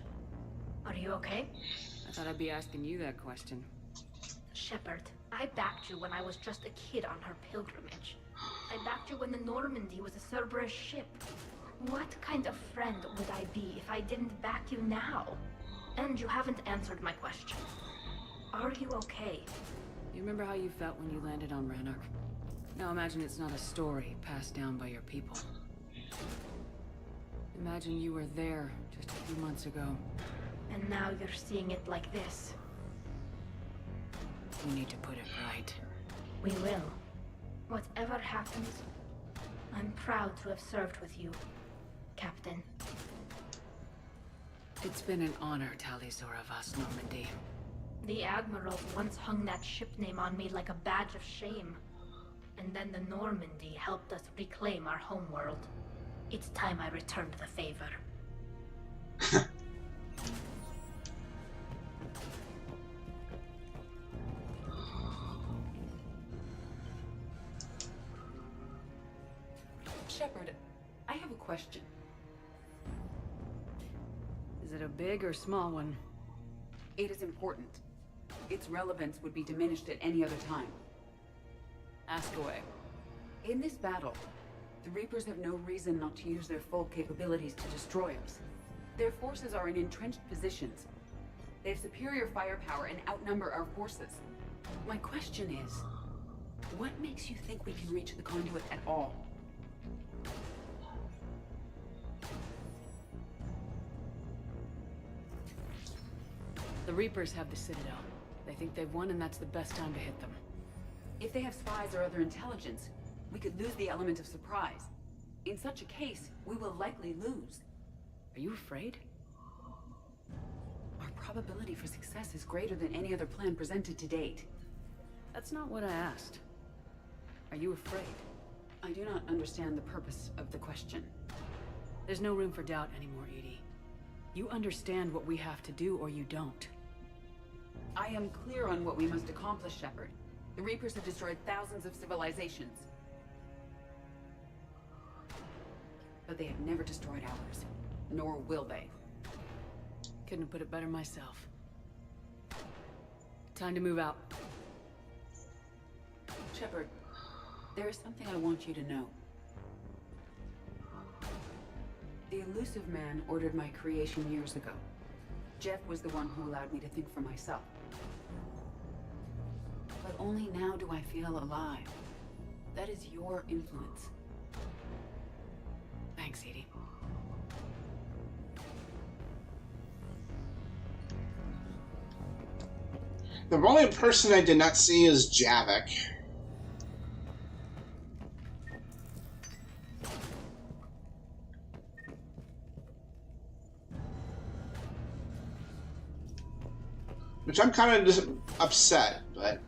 Are you okay? I thought I'd be asking you that question. Shepard, I backed you when I was just a kid on her pilgrimage. I backed you when the Normandy was a Cerberus ship. What kind of friend would I be if I didn't back you now? And you haven't answered my question. Are you okay? You remember how you felt when you landed on Ranark? Now imagine it's not a story passed down by your people. Imagine you were there just a few months ago. And now you're seeing it like this. We need to put it right. We will. Whatever happens, I'm proud to have served with you, Captain. It's been an honor, Tali'Zorah Vast Normandy. The Admirals once hung that ship name on me like a badge of shame. And then the Normandy helped us reclaim our homeworld. It's time I returned the favor. Shepard, I have a question. Is it a big or small one? It is important. Its relevance would be diminished at any other time. Ask away. In this battle, the Reapers have no reason not to use their full capabilities to destroy us. Their forces are in entrenched positions. They have superior firepower and outnumber our forces. My question is, what makes you think we can reach the conduit at all? The Reapers have the Citadel. They think they've won and that's the best time to hit them. If they have spies or other intelligence, we could lose the element of surprise. In such a case, we will likely lose. Are you afraid? Our probability for success is greater than any other plan presented to date. That's not what I asked. Are you afraid? I do not understand the purpose of the question. There's no room for doubt anymore, Edie. You understand what we have to do or you don't. I am clear on what we must accomplish, Shepard. The Reapers have destroyed thousands of civilizations. But they have never destroyed ours. Nor will they. Couldn't have put it better myself. Time to move out. Shepard, there is something I want you to know. The Illusive Man ordered my creation years ago. Jeff was the one who allowed me to think for myself. But only now do I feel alive. That is your influence. Thanks, Edie. The only person I did not see is Javik. which I'm kind of just upset, but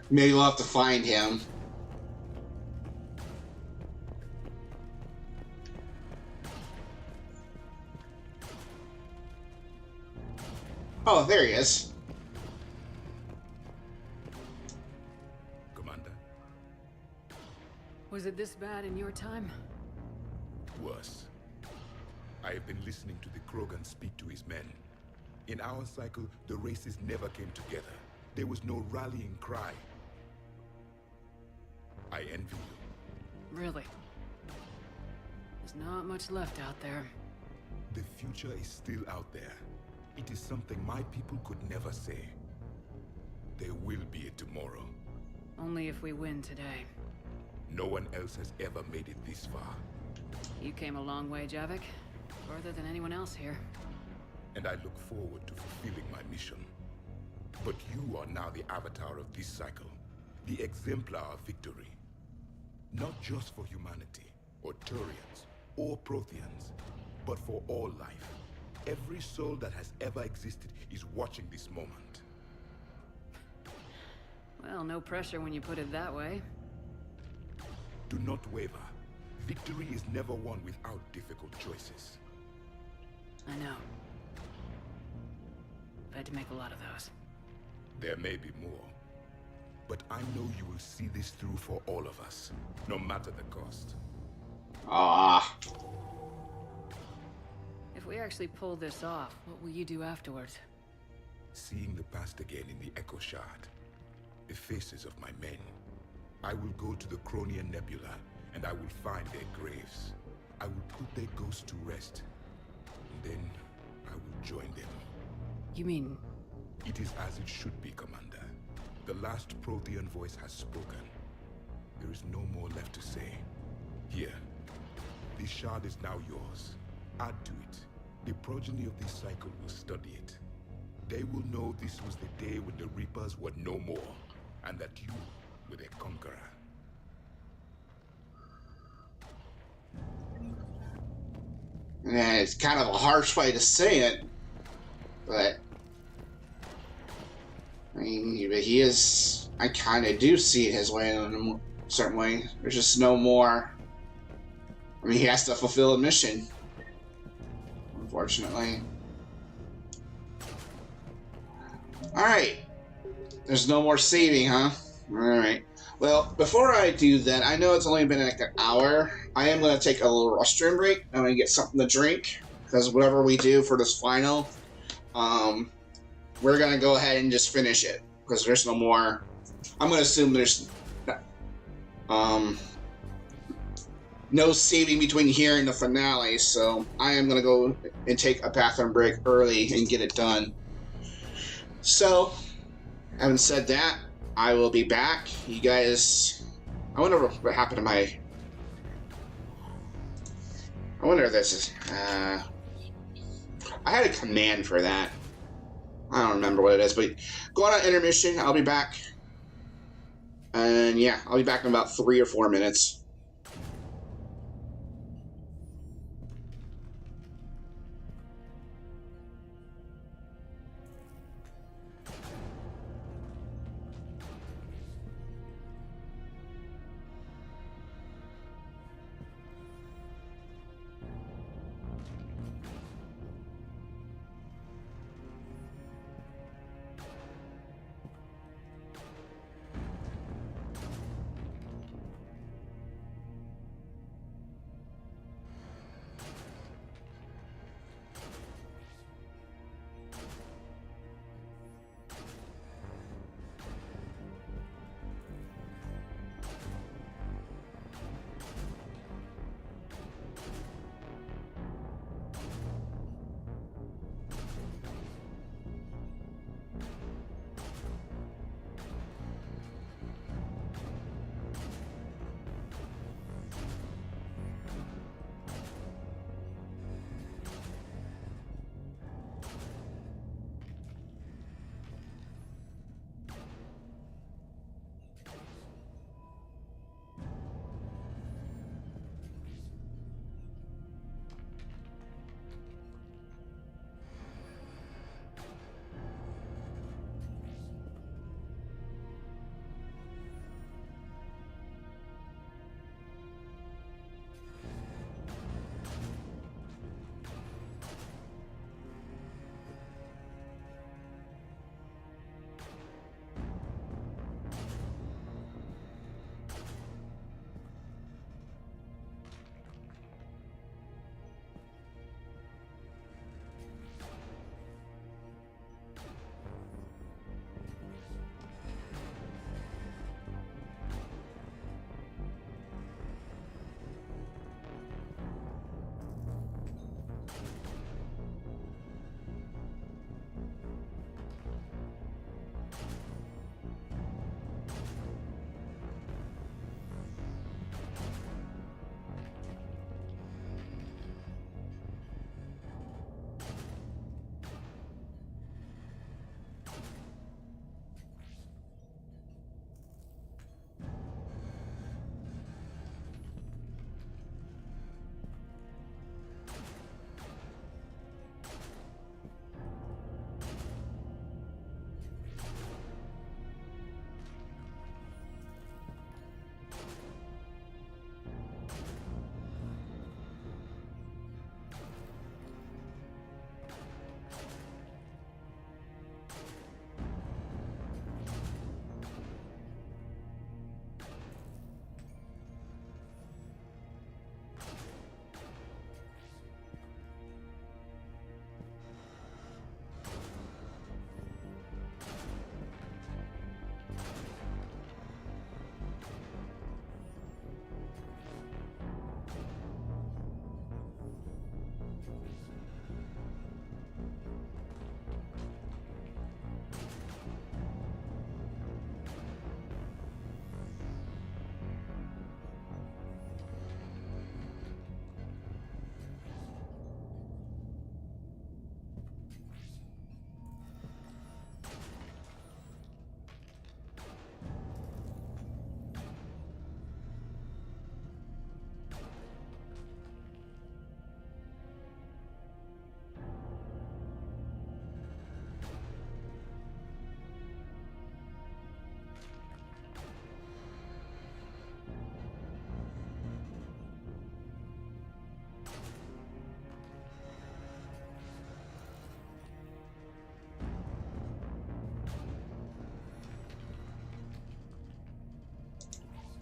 maybe we'll have to find him. Oh, there he is. Commander. Was it this bad in your time? Worse. I have been listening to the Krogan speak to his men. In our cycle, the races never came together. There was no rallying cry. I envy you. Really? There's not much left out there. The future is still out there. It is something my people could never say. There will be a tomorrow. Only if we win today. No one else has ever made it this far. You came a long way, Javik. Further than anyone else here. And I look forward to fulfilling my mission. But you are now the avatar of this cycle. The exemplar of victory. Not just for humanity, or Turians, or Protheans, but for all life. Every soul that has ever existed is watching this moment. Well, no pressure when you put it that way. Do not waver. Victory is never won without difficult choices. I know. I've had to make a lot of those. There may be more. But I know you will see this through for all of us, no matter the cost. Ah. If we actually pull this off, what will you do afterwards? Seeing the past again in the Echo Shard, the faces of my men, I will go to the Cronian Nebula, and I will find their graves. I will put their ghosts to rest, and then I will join them. You mean... It is as it should be, Commander. The last Prothean voice has spoken. There is no more left to say. Here, this shard is now yours. Add to it. The progeny of this cycle will study it. They will know this was the day when the Reapers were no more, and that you were their conqueror. Yeah, it's kind of a harsh way to say it, but I mean, he is. I kind of do see it his way in a certain way. There's just no more. I mean, he has to fulfill a mission, unfortunately. Alright. There's no more saving, huh? Alright. Well, before I do that, I know it's only been like an hour. I am going to take a little restroom break. I'm going to get something to drink. Because whatever we do for this final, we're going to go ahead and just finish it. Because there's no more. I'm going to assume there's no saving between here and the finale. So I am going to go and take a bathroom break early and get it done. So, having said that, I will be back. You guys... I wonder what happened to my... I wonder if this is... I had a command for that. I don't remember what it is, but go on intermission. I'll be back. And yeah, I'll be back in about 3 or 4 minutes.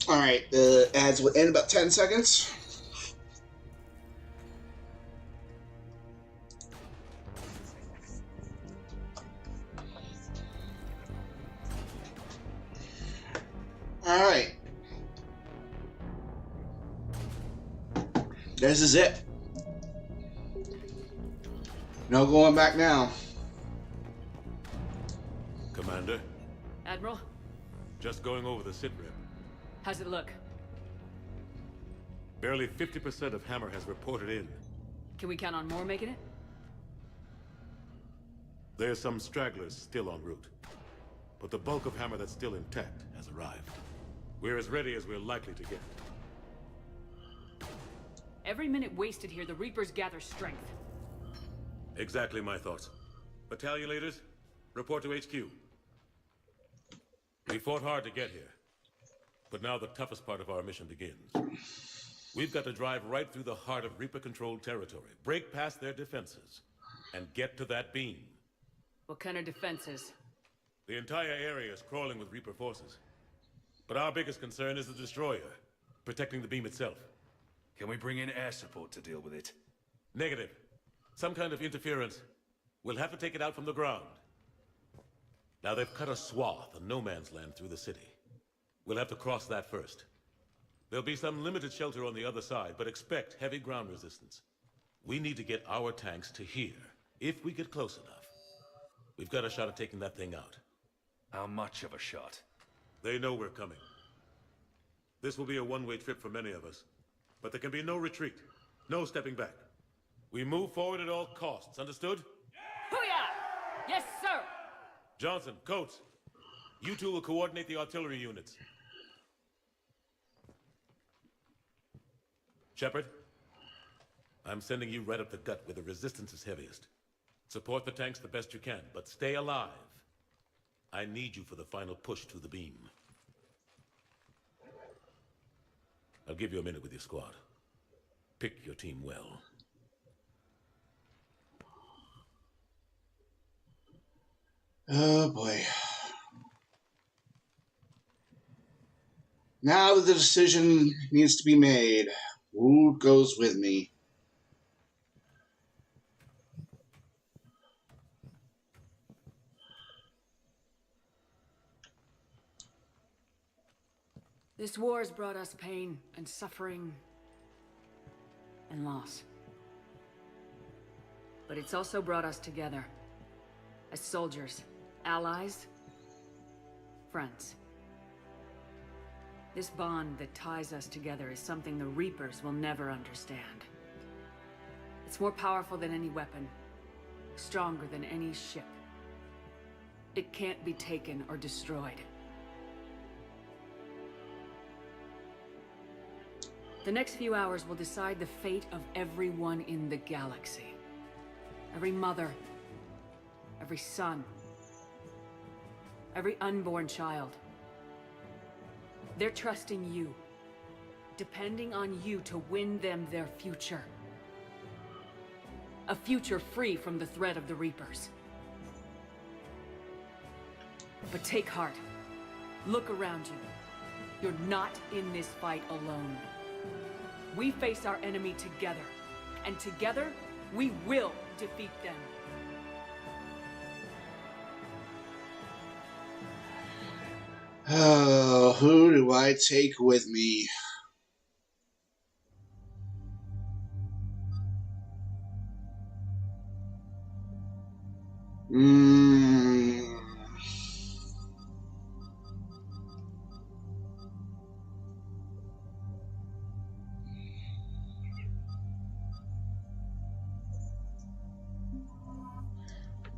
Alright, the ads will end about 10 seconds. Alright. This is it. No going back now. Commander, Admiral, just going over the sit rep. how's it look? Barely 50% of Hammer has reported in. Can we count on more making it? There's some stragglers still en route. But the bulk of Hammer that's still intact has arrived. We're as ready as we're likely to get. Every minute wasted here, the Reapers gather strength. Exactly my thoughts. Battalion leaders, report to HQ. We fought hard to get here. But now the toughest part of our mission begins. We've got to drive right through the heart of Reaper-controlled territory, break past their defenses, and get to that beam. What kind of defenses? The entire area is crawling with Reaper forces. But our biggest concern is the destroyer, protecting the beam itself. Can we bring in air support to deal with it? Negative. Some kind of interference. We'll have to take it out from the ground. Now they've cut a swath of no man's land through the city. We'll have to cross that first. There'll be some limited shelter on the other side, but expect heavy ground resistance. We need to get our tanks to here, if we get close enough. We've got a shot at taking that thing out. How much of a shot? They know we're coming. This will be a one-way trip for many of us. But there can be no retreat. No stepping back. We move forward at all costs, understood? Hoo-yah! Yes, sir! Johnson, Coates, you two will coordinate the artillery units. Shepard, I'm sending you right up the gut where the resistance is heaviest. Support the tanks the best you can, but stay alive. I need you for the final push to the beam. I'll give you a minute with your squad. Pick your team well. Oh boy. Now the decision needs to be made. Who goes with me? This war has brought us pain and suffering and loss. But it's also brought us together as soldiers, allies, friends. This bond that ties us together is something the Reapers will never understand. It's more powerful than any weapon, stronger than any ship. It can't be taken or destroyed. The next few hours will decide the fate of everyone in the galaxy. Every mother, every son, every unborn child. They're trusting you, depending on you to win them their future. A future free from the threat of the Reapers. But take heart. Look around you. You're not in this fight alone. We face our enemy together, and together, we will defeat them. Oh, who do I take with me?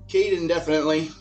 Kaidan, definitely.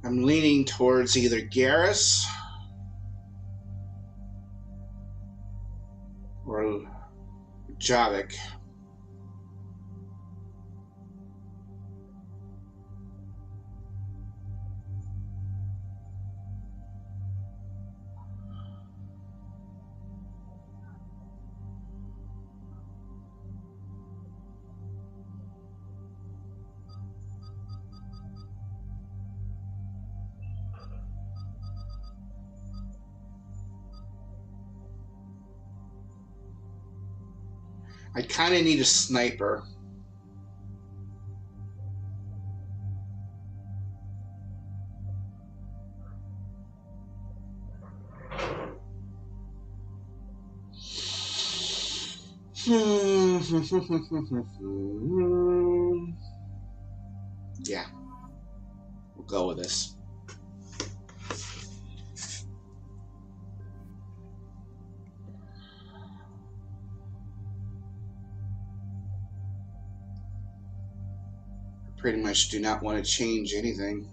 I'm leaning towards either Garrus Javik. I kind of need a sniper. Yeah. We'll go with this. Pretty much do not want to change anything.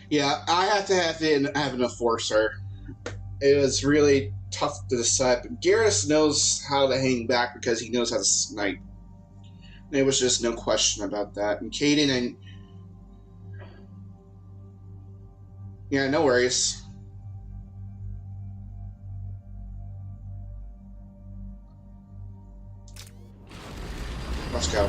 Yeah, I have to have an enforcer. It was really tough to decide, but Garrus knows how to hang back because he knows how to snipe. There was just no question about that. And Kaidan and... Yeah, no worries. Let's go.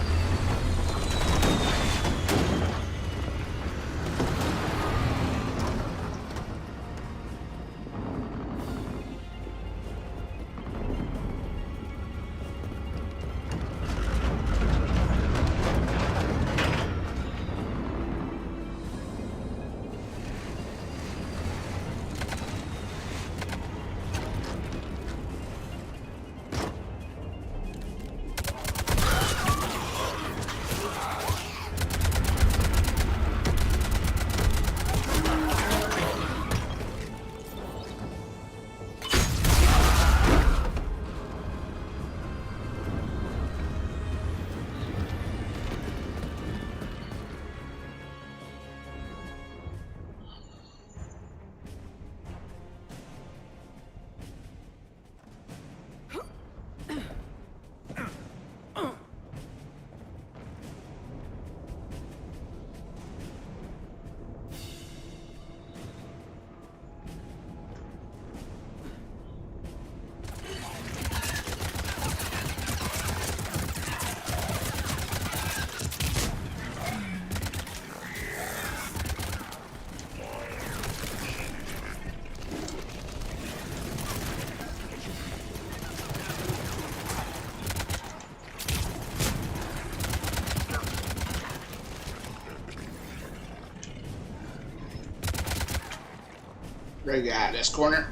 Right, yeah, this corner.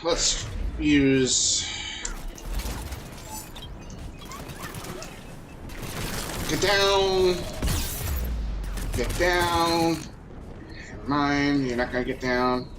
Let's use... Get down. Get down. Never mind, you're not gonna get down.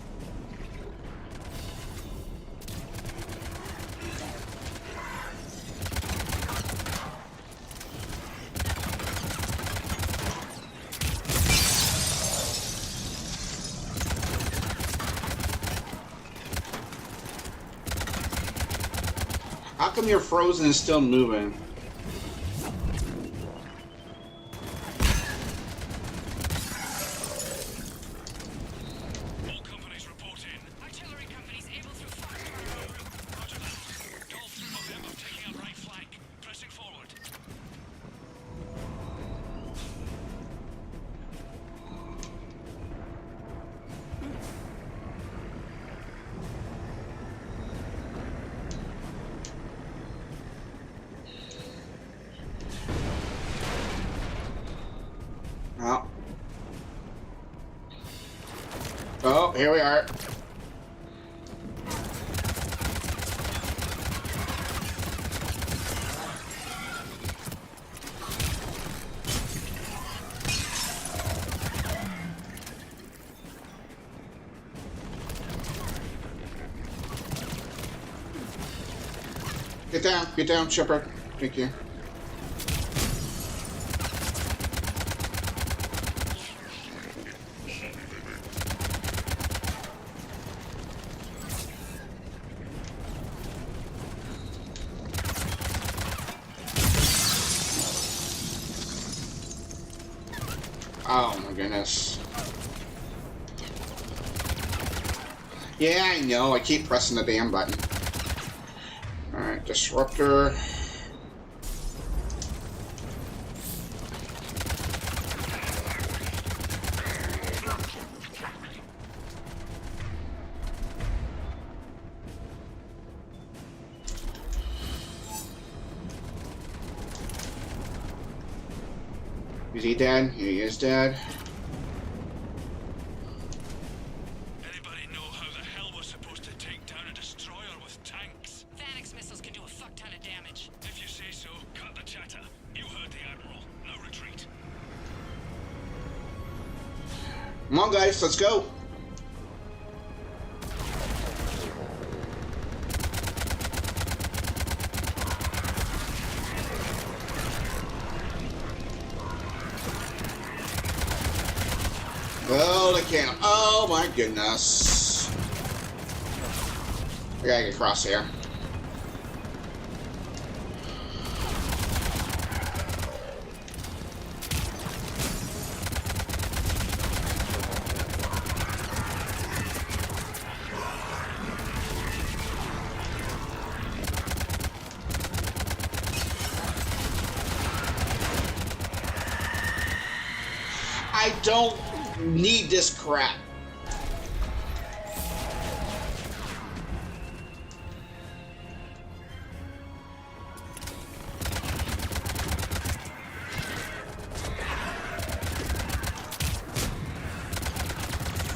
How come you're frozen and still moving? Oh, here we are. Get down, Shepard. Thank you. Oh my goodness. Yeah, I know. I keep pressing the damn button. Alright, disruptor. Is he dead? He is dead. Anybody know how the hell we're supposed to take down a destroyer with tanks? Phalanx missiles can do a fuck ton of damage. If you say so, cut the chatter. You heard the Admiral. No retreat. Come on, guys, let's go. Oh, the camp. Oh my goodness. I gotta get across here. I don't need this crap.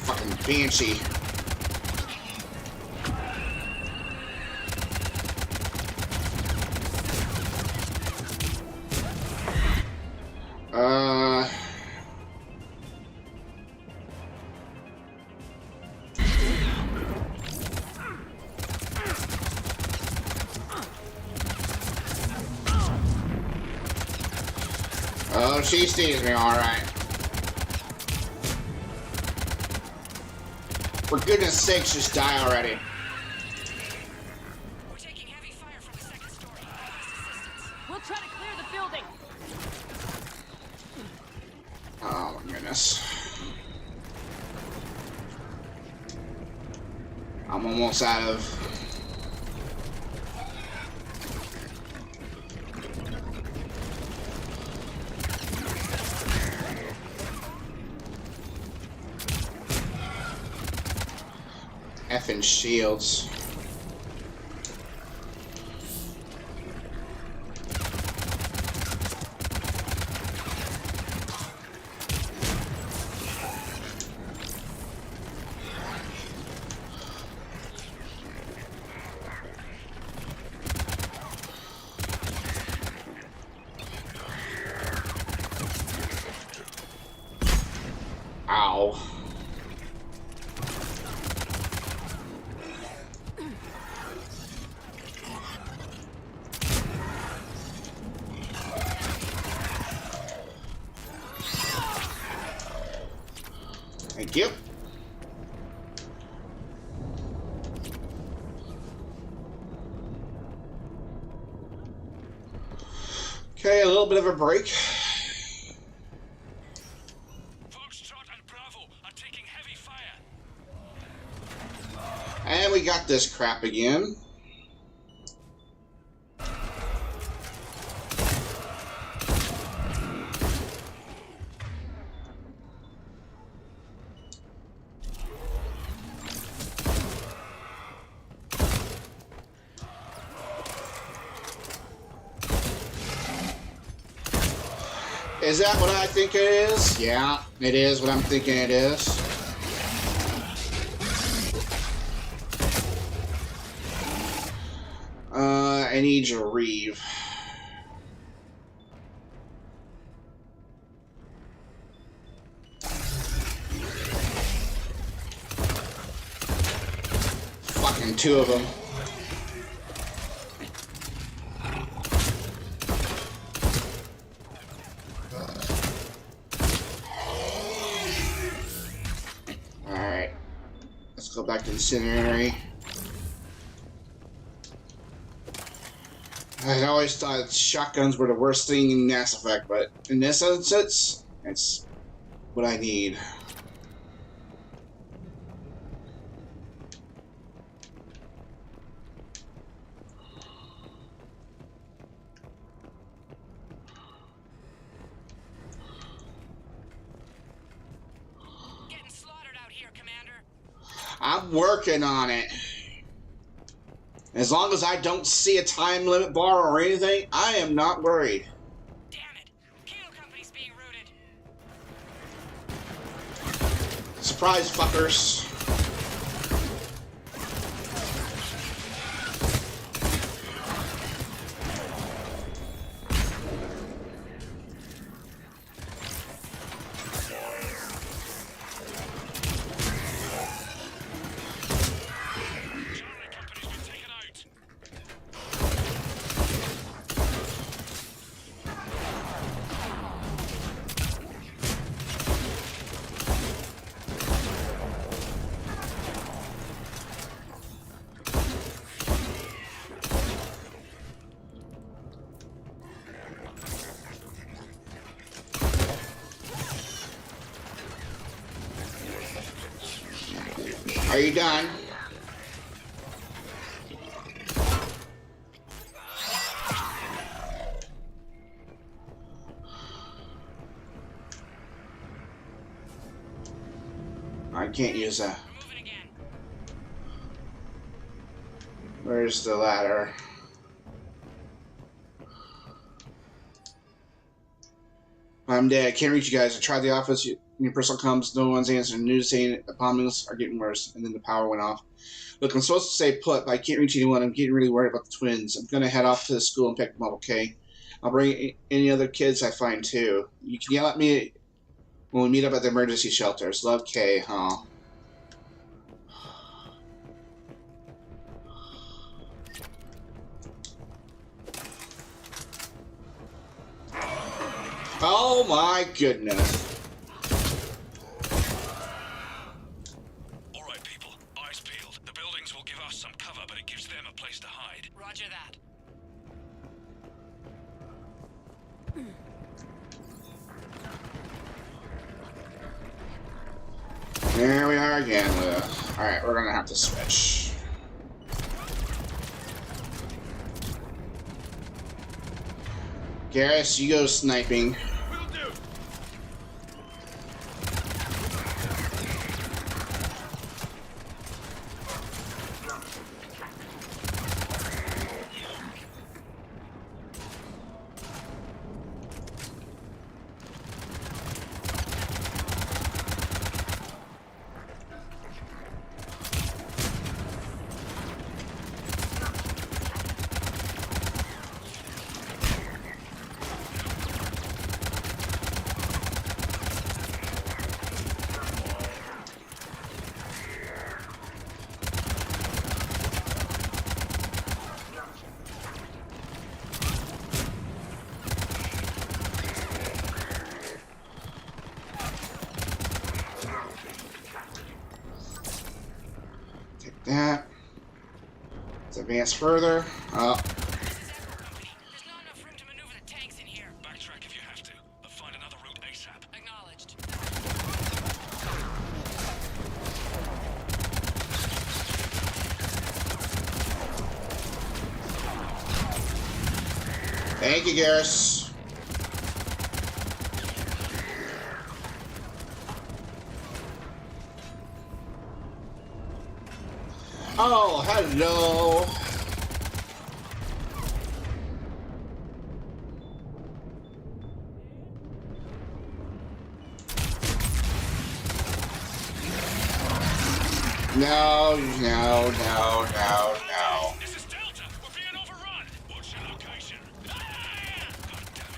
Fucking Banshee. Oh, she sees me, alright. For goodness sakes, just die already. We're taking heavy fire from the second story. We'll try to clear the building. Oh my goodness. I'm almost out of... effing shields. Ow. Thank you. Okay, a little bit of a break. Foxtrot and Bravo are taking heavy fire. And we got this crap again. Is that what I think it is? Yeah, it is what I'm thinking it is. I need you to reeve. Fucking two of them. Alright. Let's go back to the incendiary. I always thought shotguns were the worst thing in Mass Effect, but in this instance, it's what I need. Getting slaughtered out here, Commander. I'm working on it. As long as I don't see a time limit bar or anything, I am not worried. Damn it! Kilo Company's being routed. Surprise, fuckers. Are you done? I can't use that. Where's the ladder? I'm dead. I can't reach you guys. I tried the office. Your personal comms, no one's answering. News saying the bombings are getting worse, and then the power went off. Look, I'm supposed to stay put, but I can't reach anyone. I'm getting really worried about the twins. I'm gonna head off to the school and pick them up, okay? I'll bring any other kids I find too. You can yell at me when we meet up at the emergency shelters. Love, Kay, huh? Oh my goodness. Alright, people. Eyes peeled. The buildings will give us some cover, but it gives them a place to hide. Roger that. There we are again. Alright, we're gonna have to switch. Garrus, you go sniping. That. Let's advance further. Oh. Backtrack if you have to, but find another route ASAP. Acknowledged. Thank you, Garrus. Oh, hello. No, no, no, no, no. This is Delta. We're being overrun. What's your location? God damn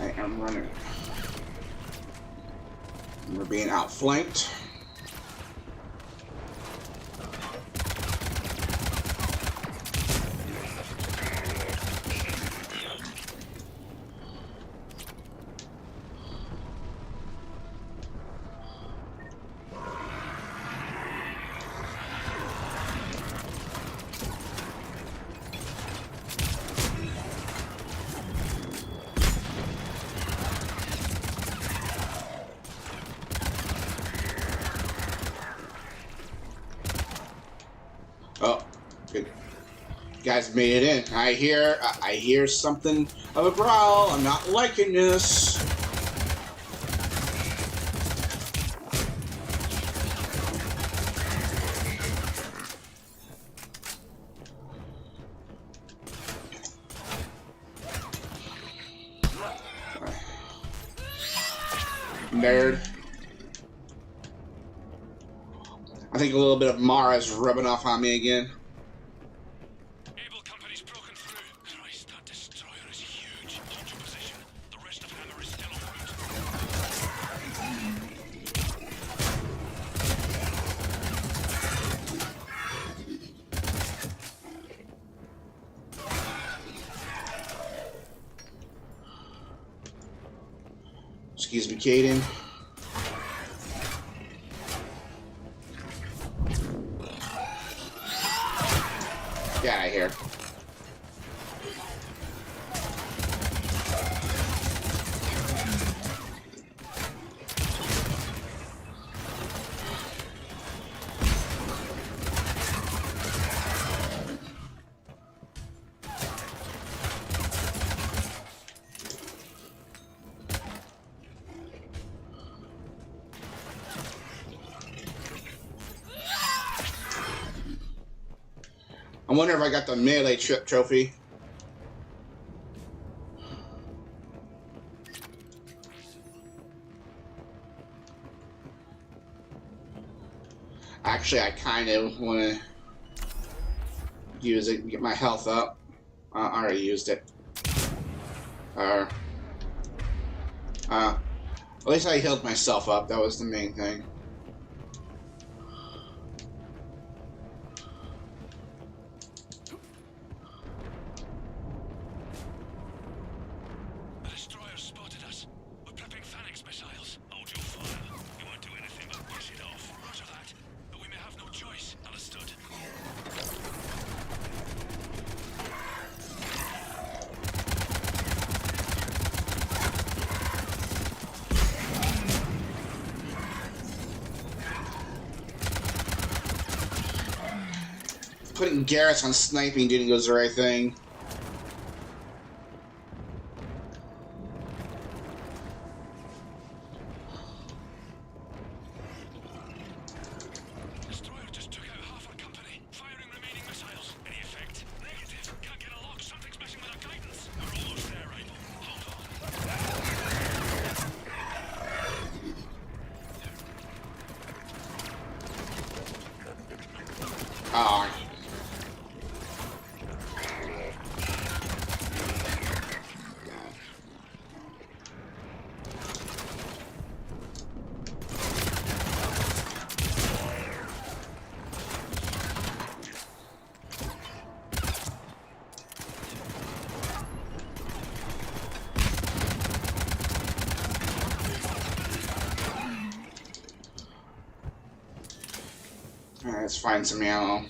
it. I am running. We're being outflanked. Good. You guys made it in. I hear something of a growl. I'm not liking this. Nerd. I think a little bit of Mara's rubbing off on me again. Able Company's broken through. Christ, that destroyer is huge. Hold your position. The rest of Hammer is still en route. Excuse me, Caden. Get out of here. I wonder if I got the melee trophy. Actually, I kind of want to use it, get my health up. I already used it. At least I healed myself up. That was the main thing. Putting Garrus on sniping didn't go the right thing. Destroyer just took out half our company. Firing remaining missiles. Any effect? Negative. Can't get a lock. Something's messing with our guidance. We're almost there, Abel. Hold on. Oh. Alright, let's find some ammo.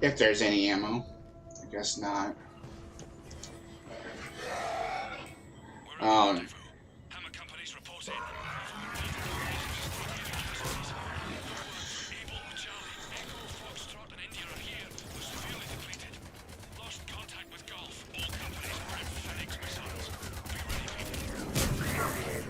If there's any ammo. I guess not. Hammer Company's reporting. Able, Charlie, Echo, Foxtrot, and India are here. We're severely depleted. Lost contact with Golf. All companies are at Phoenix missiles. Be ready,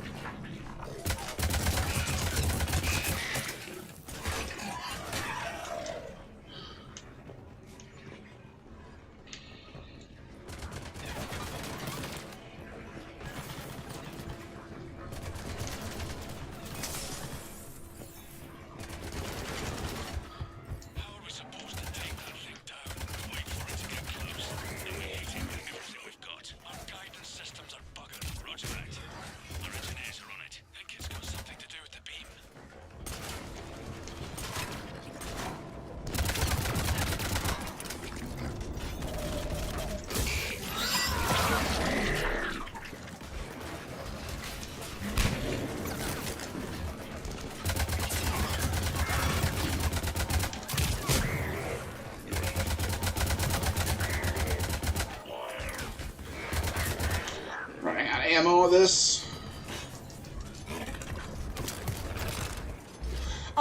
Running out of ammo with this.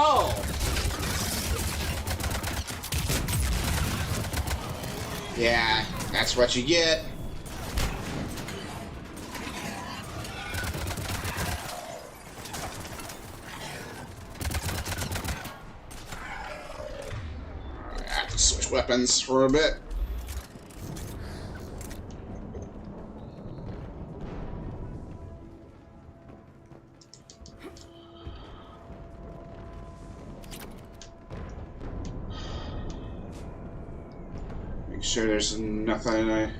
Oh! Yeah, that's what you get. I have to switch weapons for a bit. Make sure there's nothing I...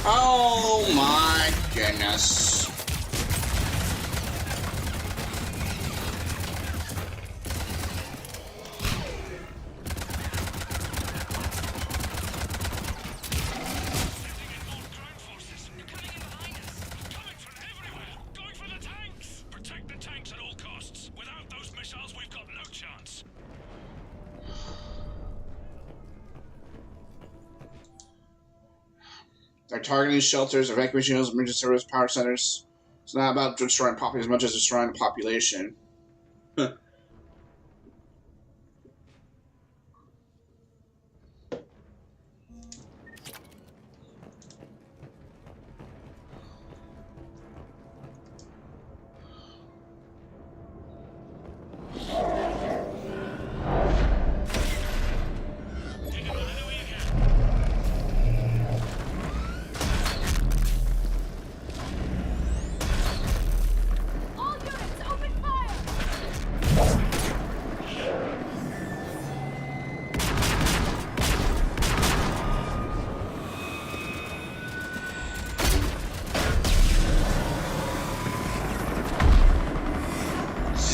Oh my goodness. Protect the tanks at all costs. Without those missiles, we've got no chance. They're targeting shelters, evacuation units, emergency service, power centers. It's not about destroying property as much as destroying the population. All units, open fire!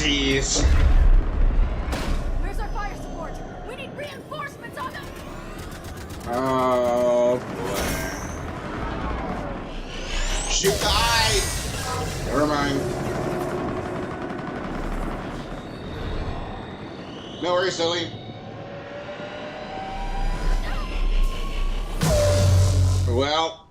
Jeez. Where's our fire support? We need reinforcements on them! Oh boy. Shoot the eye! Never mind. No worries, silly. Well.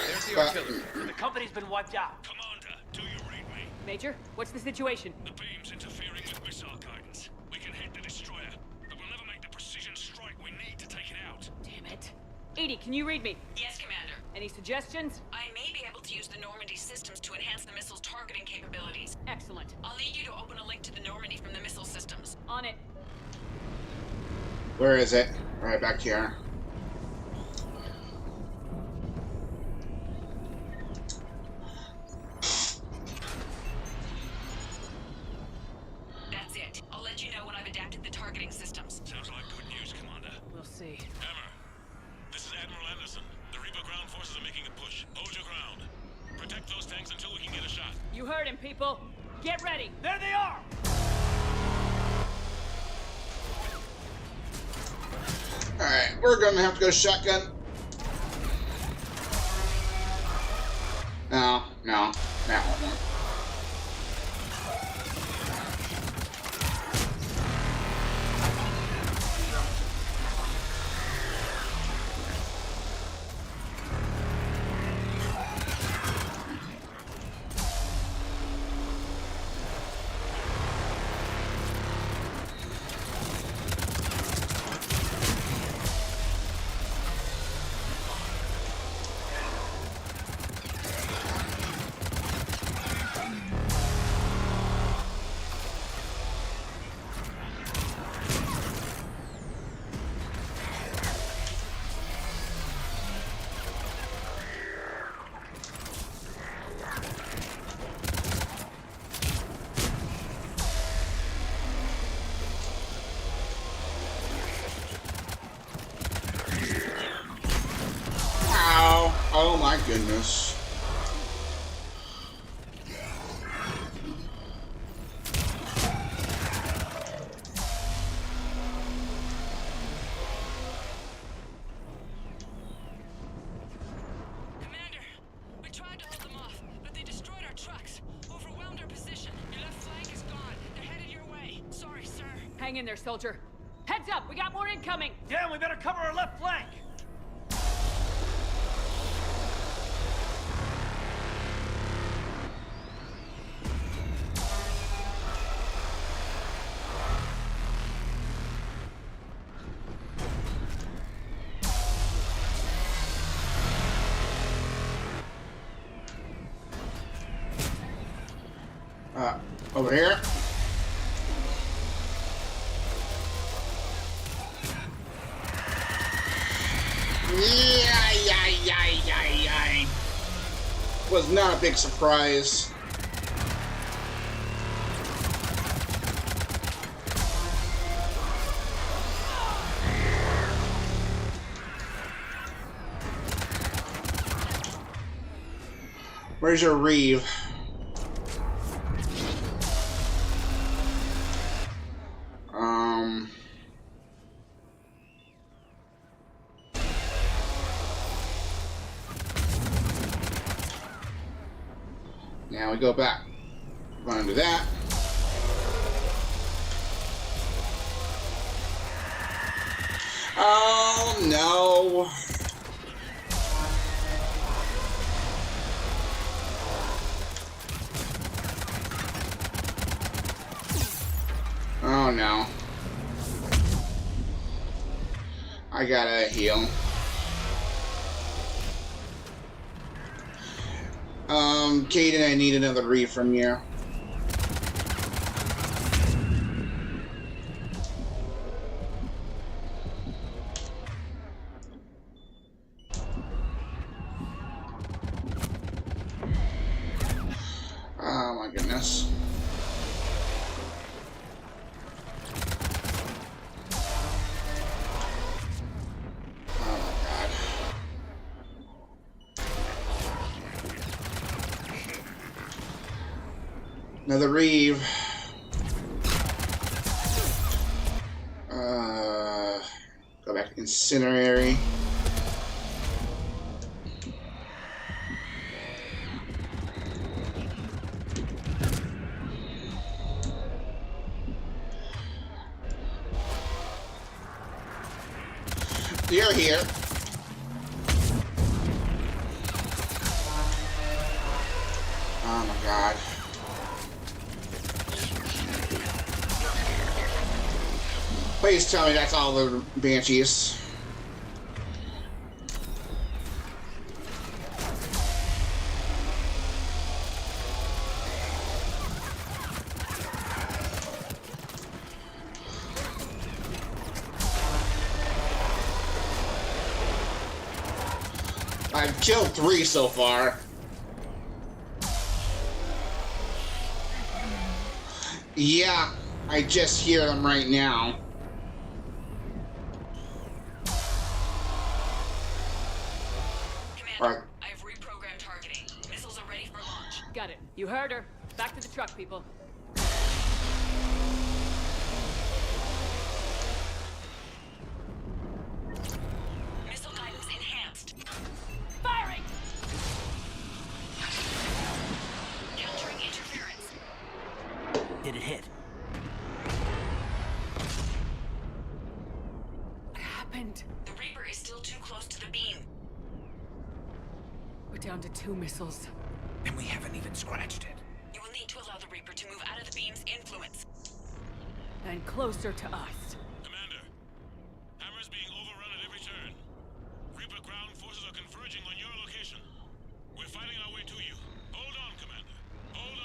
There's the artillery. The company's been wiped out. Commander, do you read me? Major, what's the situation? The beam's interfering with missile guidance. We can hit the destroyer, but we'll never make the precision strike we need to take it out. Damn it. Edie, can you read me? Yes, Commander. Any suggestions? I may be able to use the Normandy systems to enhance the missile's targeting capabilities. Excellent. I'll need you to open a link to the Normandy from the missile systems. On it. Where is it? Right back here. That's it. I'll let you know when I've adapted the targeting systems. Sounds like good news, Commander. We'll see. Hammer, this is Admiral Anderson. The Reaper ground forces are making a push. Hold your ground. Protect those tanks until we can get a shot. You heard him, people. Get ready. There they are! Alright, we're gonna have to go shotgun. No, no, that one. goodness. We tried to hold them off, but they destroyed our trucks. Overwhelmed our position. Your left flank is gone. They're headed your way. Sorry, sir. Hang in there, soldier. Heads up, we got more incoming! Damn, we better cover our left flank! Over here. Yeah. Was not a big surprise. Where's your Reeve? Now we go back. Run into that. Oh no. Oh no. I gotta heal. Caden, I need another read from you. Oh my goodness. Another Reeve. Go back to Incinerary. You're here. Oh my god. Please tell me that's all the Banshees. I've killed 3 so far. Yeah, I just hear them right now. Commander, I have reprogrammed targeting. Missiles are ready for launch. Got it. You heard her. Back to the truck, people. Missile guidance enhanced. Firing! Countering interference. Did it hit? What happened? The Reaper is still too close to the beam. We're down to 2 missiles. And we haven't even scratched it. You will need to allow the Reaper to move out of the beam's influence. And closer to us. Commander, Hammer's being overrun at every turn. Reaper ground forces are converging on your location. We're fighting our way to you. Hold on, Commander. Hold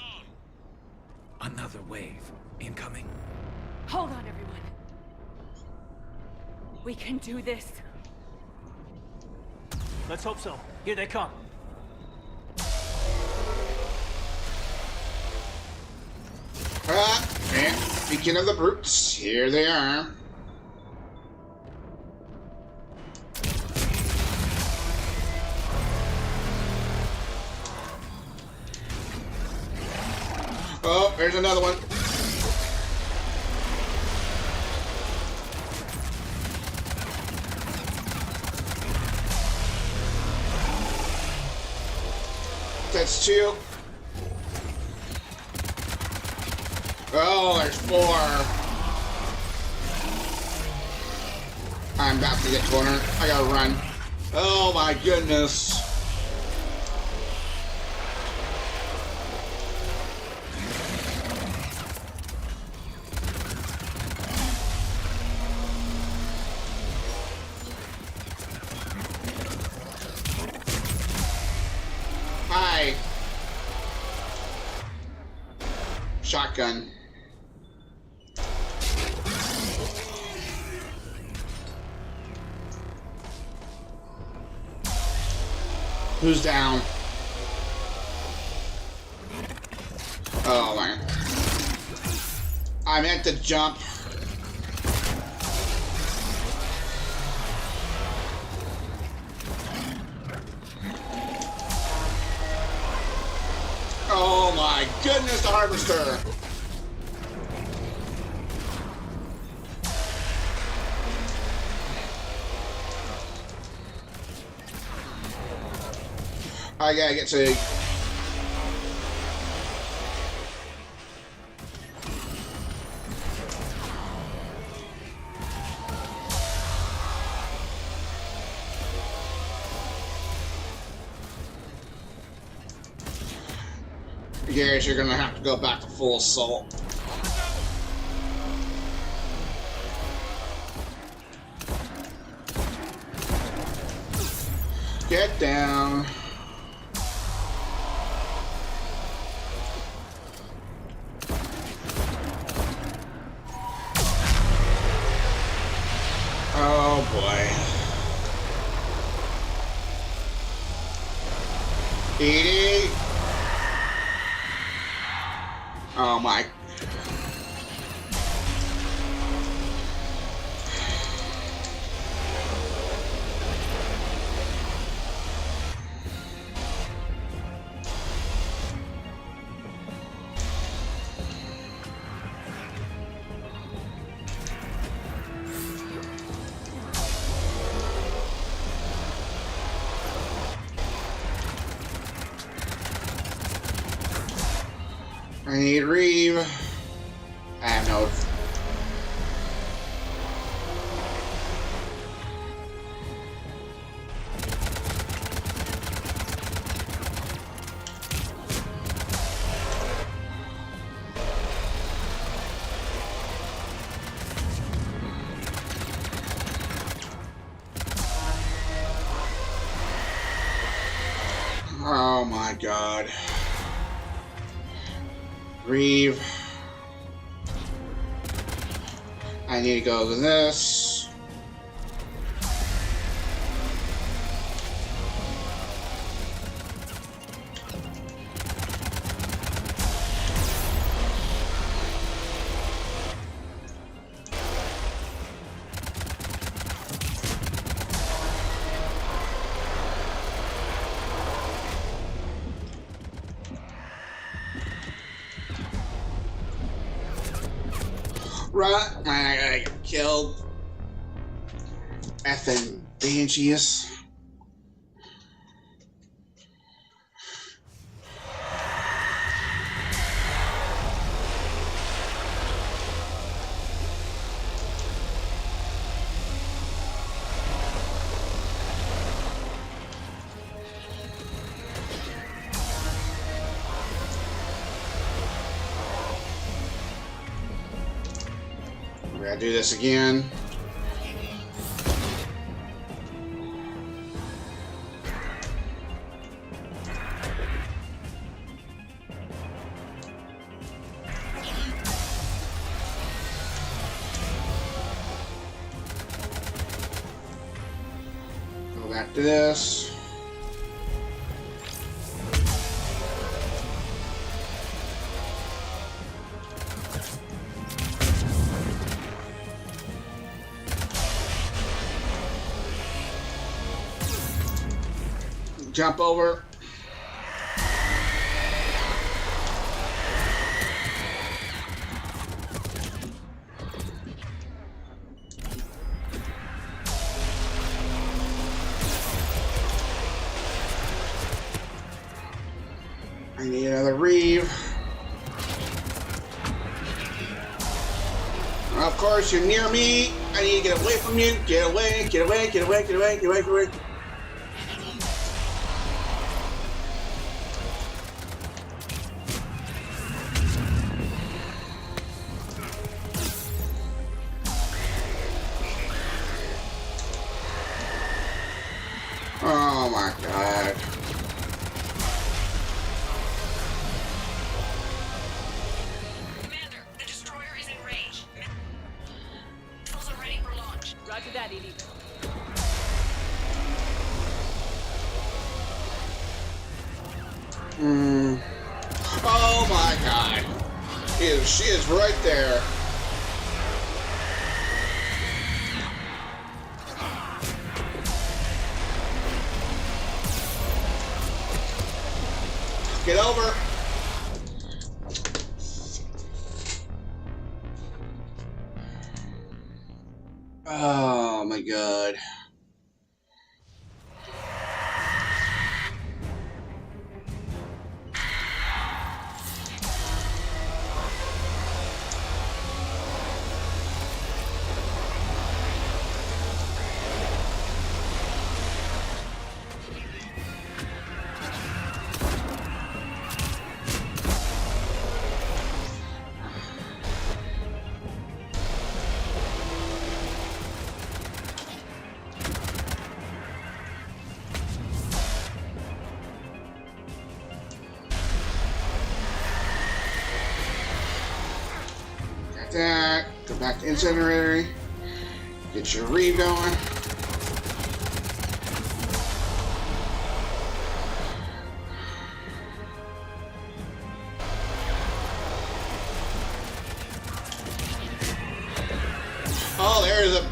on. Another wave. Incoming. Hold on, everyone. We can do this. Let's hope so. Here they come. And speaking of the brutes, here they are. Oh, there's another one. That's 2. Oh, there's 4. I'm about to get cornered. I gotta run. Oh my goodness. Hi. Shotgun. Who's down? Oh my. I meant to jump. Oh my goodness, the harvester! I gotta get to... Garrett, you're gonna have to go back to full assault. Get down. Oh boy. Edie. Oh my. I need Reeve. I have no. Oh my god. Reeve. I need to go to this. Right, I gotta get killed. Effing banshees. We gotta do this again. Go back to this. Jump over. Another Reeve. Of course, you're near me. I need to get away from you. Get away, get away, get away, get away, get away, get away. Oh my god. Commander, the destroyer is in range. Missiles are ready for launch. Roger that, Edie. Oh my god. She is right there. Get over. Oh my god. That. Go back to incinerator. Get your Reeve going. Oh, there's a.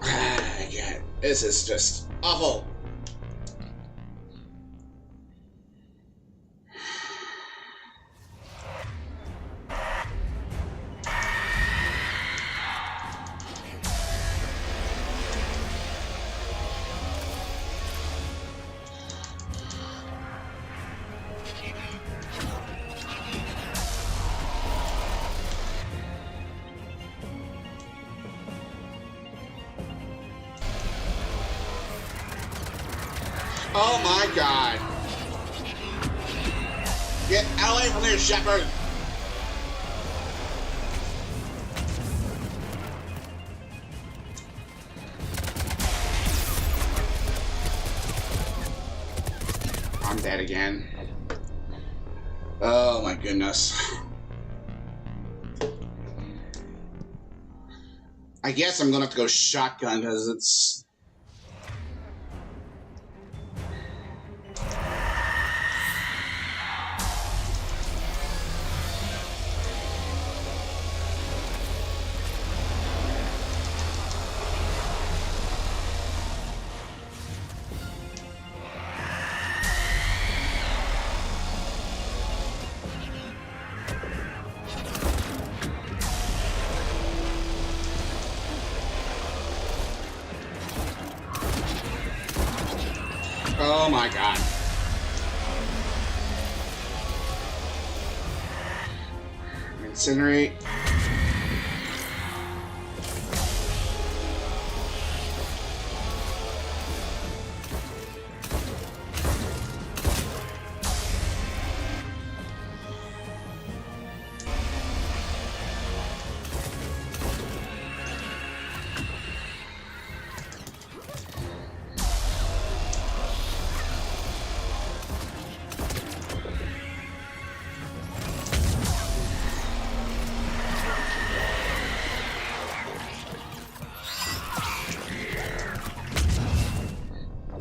God, this is just awful. Oh my god. Get away from here, Shepard. I'm dead again. Oh my goodness. I guess I'm gonna have to go shotgun because it's. Oh my god. Incinerate.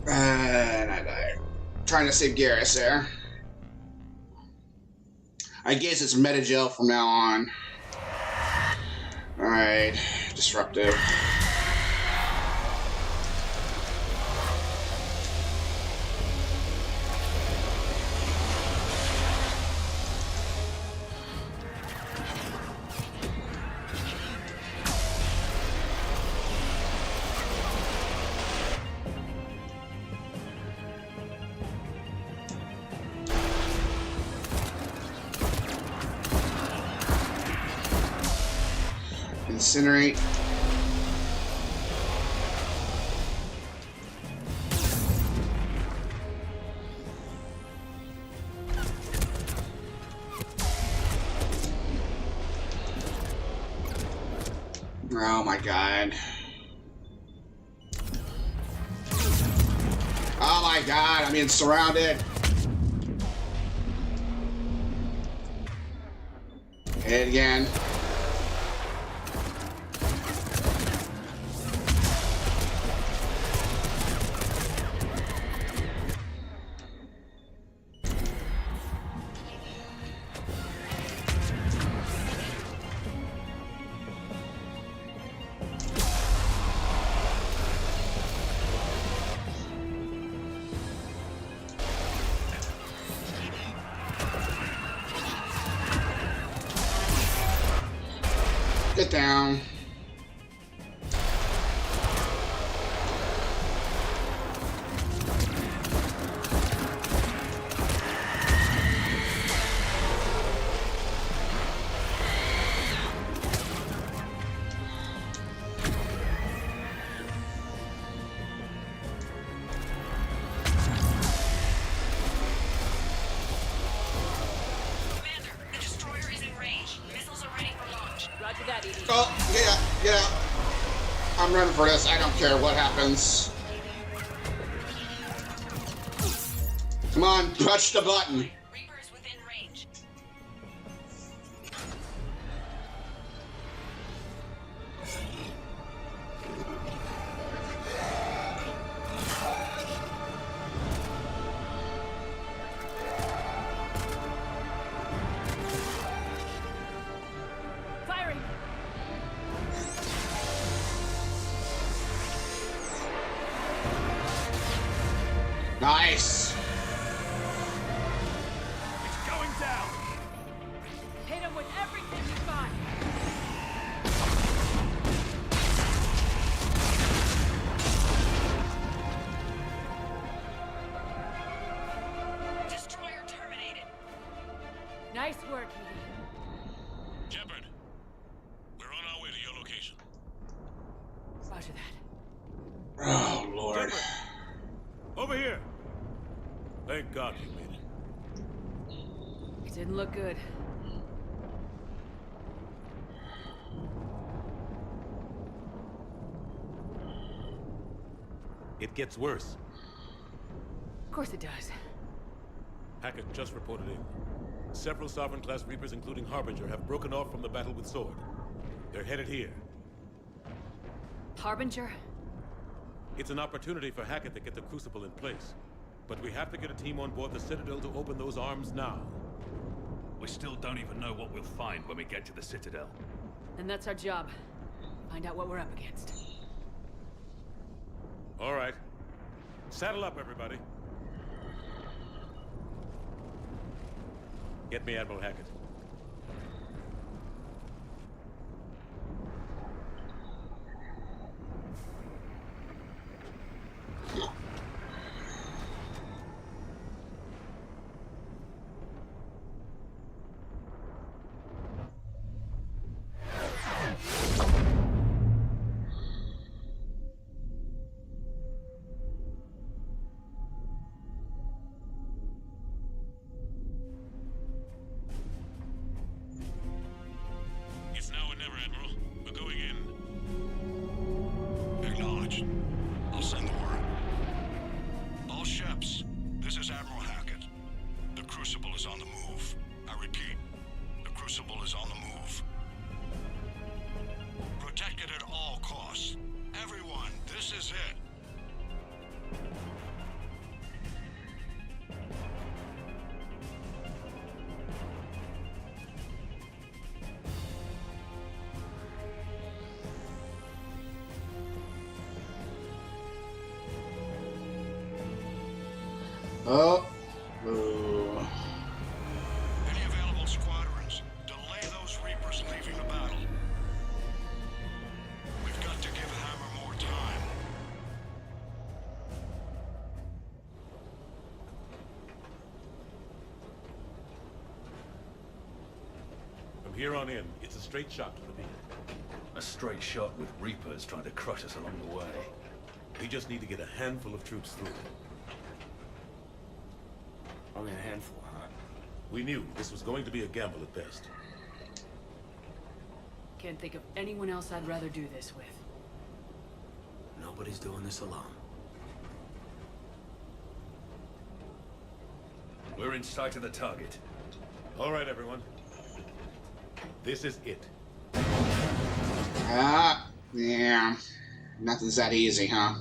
And I died. Trying to save Garrus there. I guess it's Metagel from now on. Alright. Disruptive. incinerate. Oh my god. Oh my god, I'm being surrounded. Hit again. Get down. Oh, yeah. I'm running for this. I don't care what happens. Come on, push the button. Nice. It's going down. Hit him with everything you got. Destroyer terminated. Nice work, Edie. Shepard, we're on our way to your location. Roger that. Oh, Lord. Shepard, over here. Thank God you made it. It didn't look good. It gets worse. Of course it does. Hackett just reported in. Several Sovereign-class Reapers, including Harbinger, have broken off from the battle with Sword. They're headed here. Harbinger? It's an opportunity for Hackett to get the Crucible in place. But we have to get a team on board the Citadel to open those arms now. We still don't even know what we'll find when we get to the Citadel. Then that's our job. Find out what we're up against. All right. Saddle up, everybody. Get me Admiral Hackett. It's now or never, Admiral. We're going in. Acknowledged. I'll send the word. All ships, this is Admiral Hackett. The Crucible is on the move. I repeat, the Crucible is on the move. Protect it at all costs. Everyone, this is it. Oh. Ooh. Any available squadrons, delay those Reapers leaving the battle. We've got to give Hammer more time. From here on in, it's a straight shot to the beacon. A straight shot with Reapers trying to crush us along the way. We just need to get a handful of troops through. Only a handful, huh? We knew this was going to be a gamble at best. Can't think of anyone else I'd rather do this with. Nobody's doing this alone. We're in sight of the target. All right, everyone. This is it. Yeah. Nothing's that easy, huh?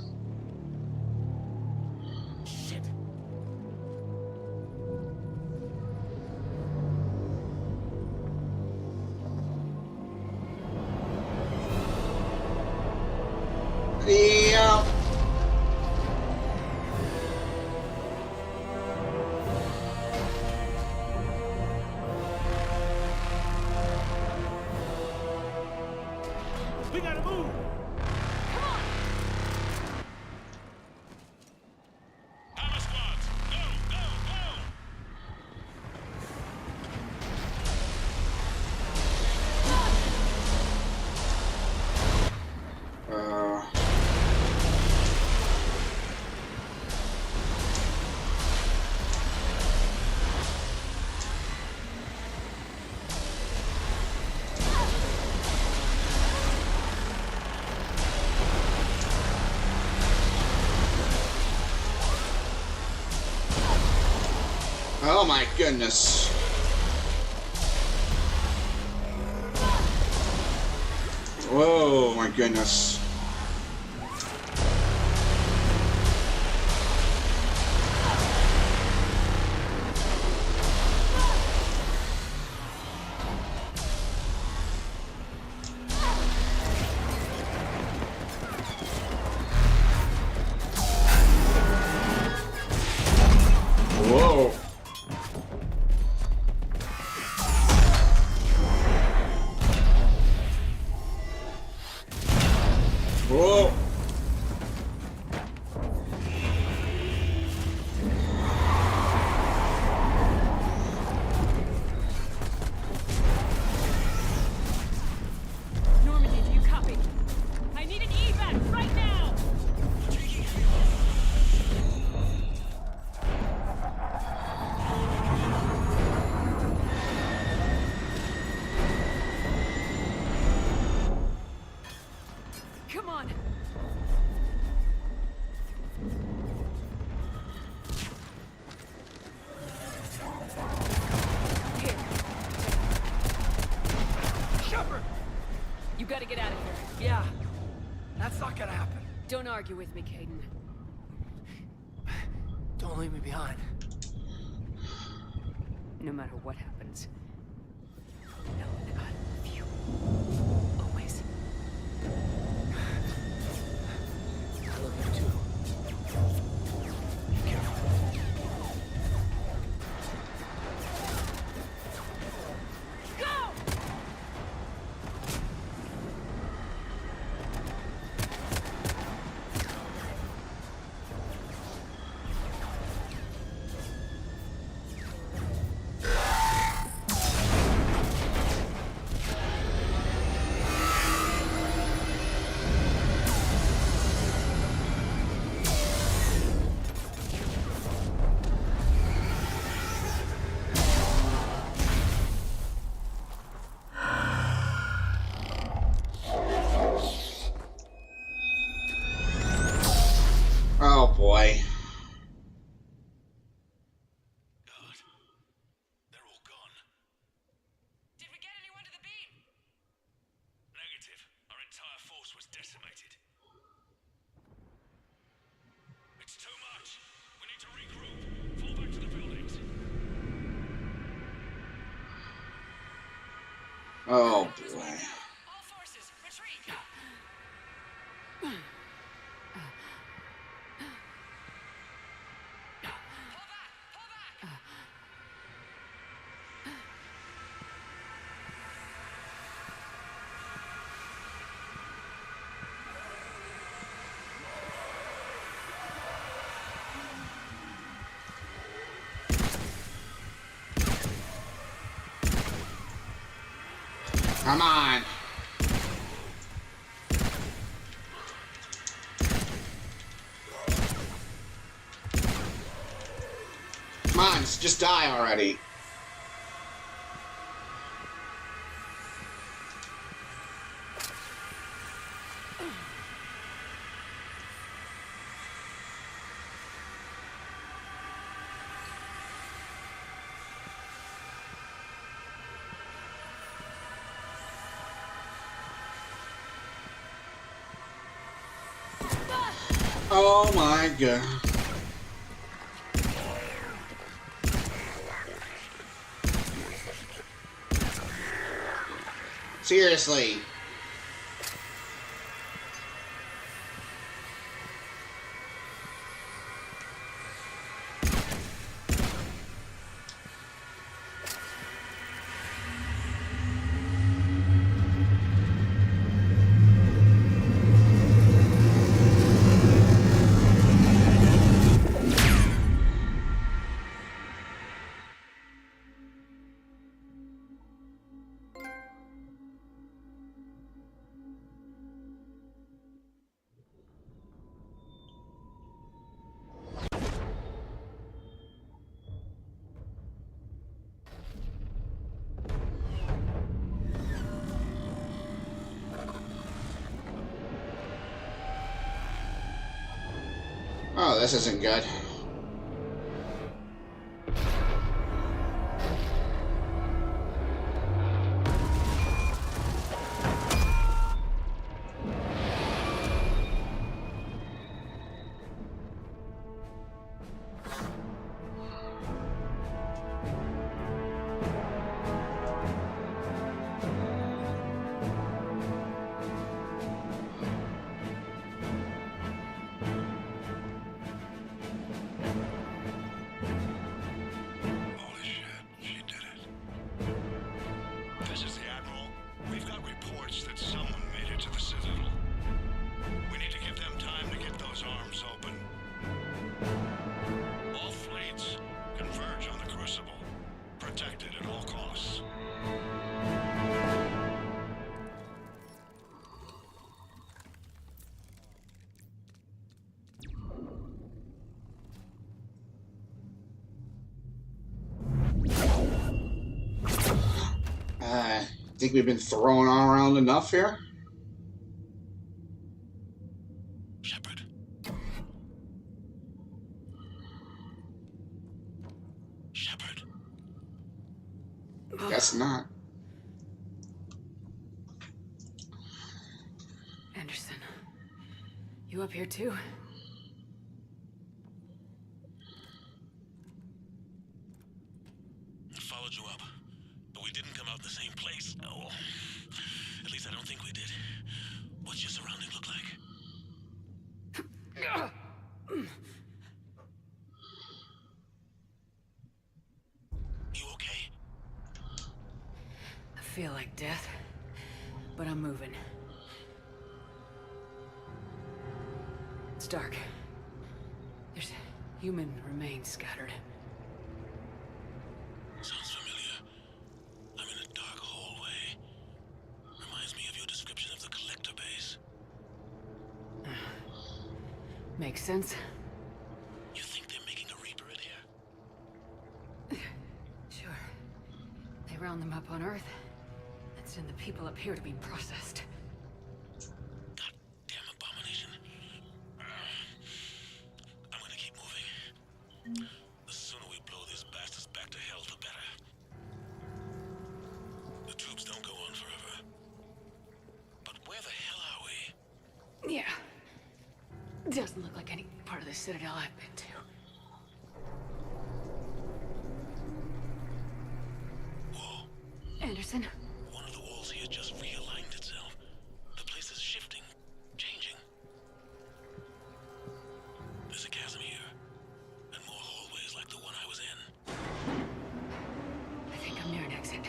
Shit. Yeah. We gotta move! Hammer squads, go, go, Oh my goodness. Whoa, my goodness. Whoa. Whoa. Normandy, do you copy? I need an evac right now! Come on! Here. Shepard! You gotta get out of here. Yeah. That's not gonna happen. Don't argue with me, Caden. Don't leave me behind. No matter what happens, know that I love you. Always. I love you too. Be careful. Go! Oh boy. God. They're all gone. Did we get anyone to the beam? Negative. Our entire force was decimated. It's too much. We need to regroup. Fall back to the buildings. Oh boy. All forces, retreat! Come on. on, just die already. Oh my god. Seriously. Oh, this isn't good. Think we've been throwing around enough here? Shepard. Shepard. Guess not. Anderson, you up here too? I followed you up, but we didn't come out the same place. Oh, at least I don't think we did. What's your surrounding look like? You okay? I feel like death, but I'm moving. It's dark. There's human remains scattered. Sounds familiar. I'm in a dark hallway. Reminds me of your description of the collector base. Makes sense. You think they're making a Reaper in here? Sure. They round them up on Earth and send the people up here to be processed. Goddamn abomination. I'm gonna keep moving. The sooner we blow these bastards back to hell, the better. The troops don't go on forever. But where the hell are we? Yeah. Doesn't look like any part of the Citadel I've been to. Whoa. Anderson? One of the walls here just realigned itself. The place is shifting, changing. There's a chasm here, and more hallways like the one I was in. I think I'm near an exit.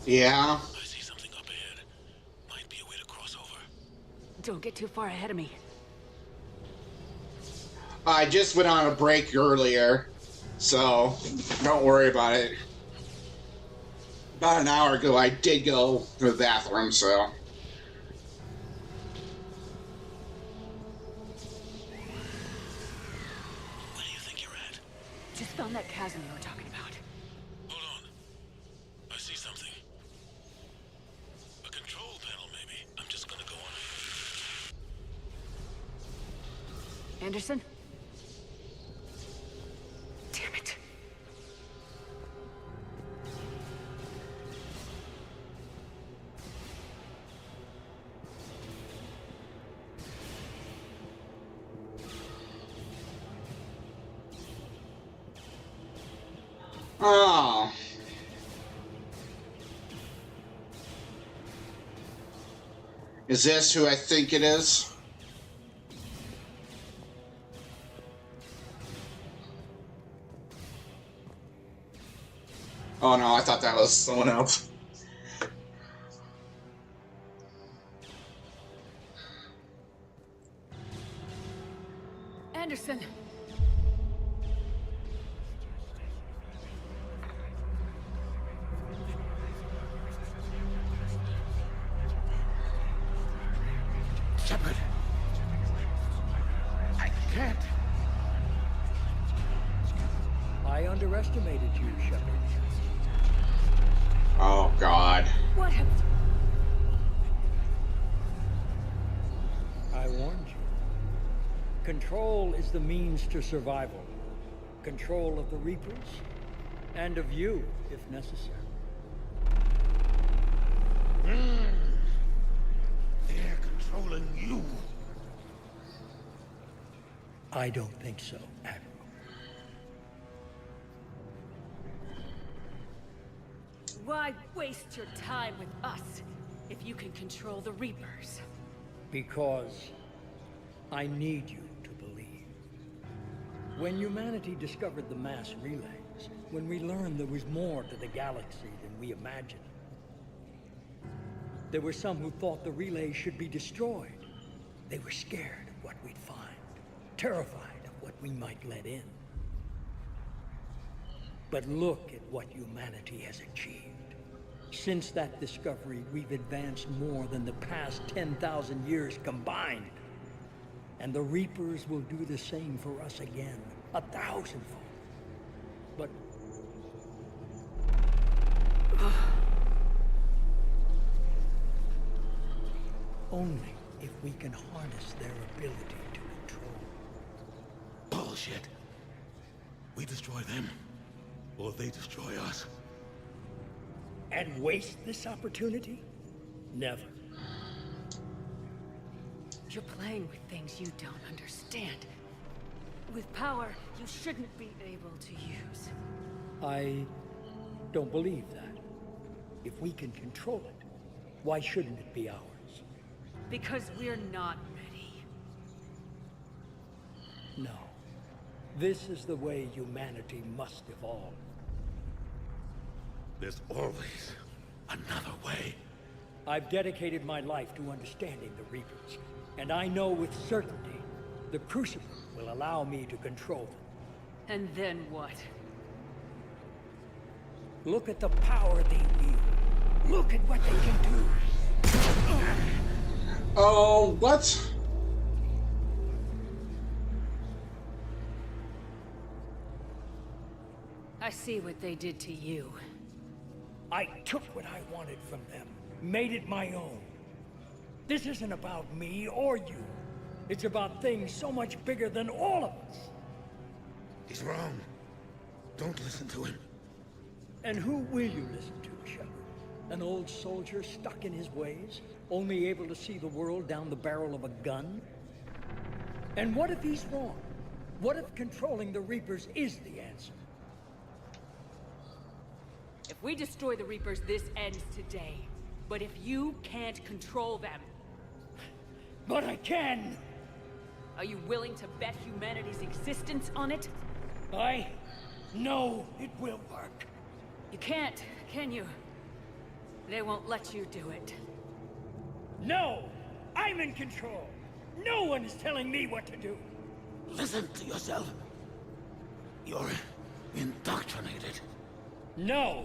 Yeah. I see something up ahead. Might be a way to cross over. Don't get too far ahead of me. I just went on a break earlier, so don't worry about it. About an hour ago, I did go to the bathroom, so. Where do you think you're at? Just found that chasm you were talking about. Hold on. I see something. A control panel, maybe. I'm just gonna go on. Anderson? Damn it. Oh. Is this who I think it is? Oh no, I thought that was someone else. Anderson! Shepard! I can't! I underestimated you, Shepard. Oh God. What have... I warned you. Control is the means to survival. Control of the Reapers, and of you, if necessary. They're controlling you. I don't think so, Admiral. Why waste your time with us if you can control the Reapers? Because I need you to believe. When humanity discovered the mass relays, when we learned there was more to the galaxy than we imagined, there were some who thought the relays should be destroyed. They were scared of what we'd find, terrified of what we might let in. But look at what humanity has achieved. Since that discovery, we've advanced more than the past 10,000 years combined. And the Reapers will do the same for us again, 1,000-fold. But... only if we can harness their ability to control. Bullshit. We destroy them, or they destroy us. And waste this opportunity? Never. You're playing with things you don't understand. With power you shouldn't be able to use. I don't believe that. If we can control it, why shouldn't it be ours? Because we're not ready. No. This is the way humanity must evolve. There's always another way. I've dedicated my life to understanding the Reapers, and I know with certainty the Crucible will allow me to control them. And then what? Look at the power they wield. Look at what they can do. Oh, what? I see what they did to you. I took what I wanted from them, made it my own. This isn't about me or you. It's about things so much bigger than all of us. He's wrong. Don't listen to him. And who will you listen to, Shepard? An old soldier stuck in his ways, only able to see the world down the barrel of a gun? And what if he's wrong? What if controlling the Reapers is the answer? If we destroy the Reapers, this ends today. But if you can't control them... But I can! Are you willing to bet humanity's existence on it? I know it will work. You can't, can you? They won't let you do it. No! I'm in control! No one is telling me what to do! Listen to yourself. You're indoctrinated. No!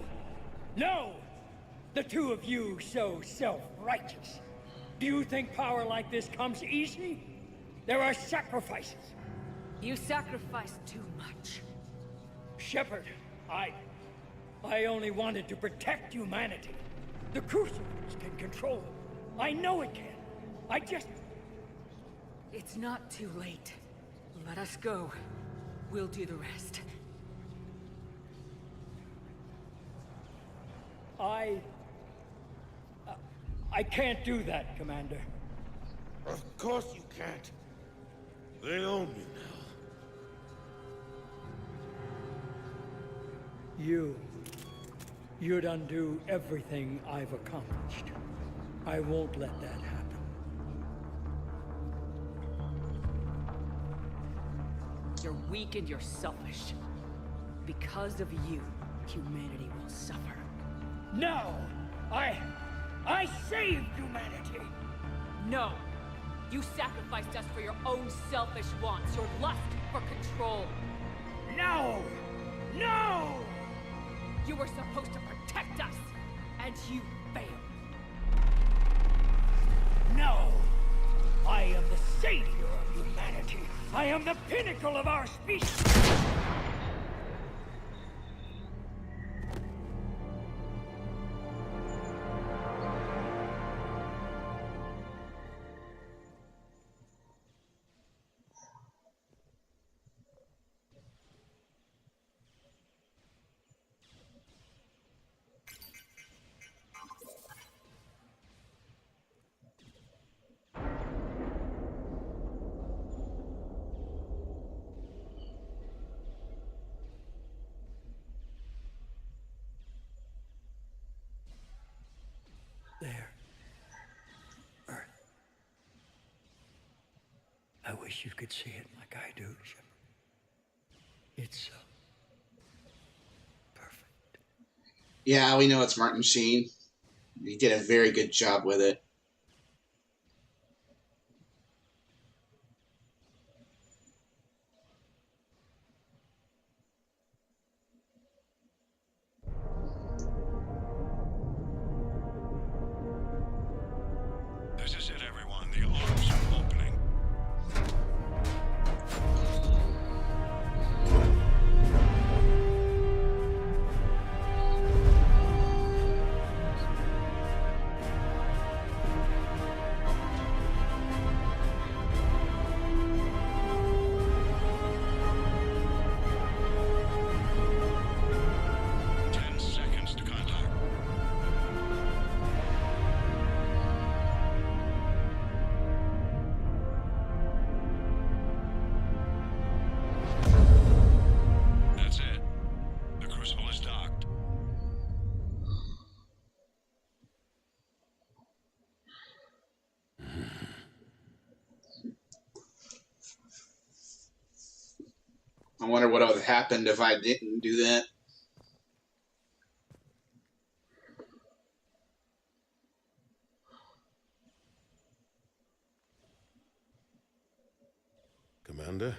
No! The two of you so self-righteous. Do you think power like this comes easy? There are sacrifices. You sacrifice too much. Shepard, I only wanted to protect humanity. The Crucibles can control it. I know it can. I just... It's not too late. Let us go. We'll do the rest. I can't do that, Commander. Of course you can't. They own me now. You'd undo everything I've accomplished. I won't let that happen. You're weak and you're selfish. Because of you, humanity will suffer. No! I saved humanity! No! You sacrificed us for your own selfish wants, your lust for control. No! No! You were supposed to protect us, and you failed. No! I am the savior of humanity. I am the pinnacle of our species. There. Earth. I wish you could see it like I do, Shepard. It's so perfect. Yeah, we know it's Martin Sheen. He did a very good job with it. This is it, everyone. The arms are opening. I wonder what would have happened if I didn't do that. Commander?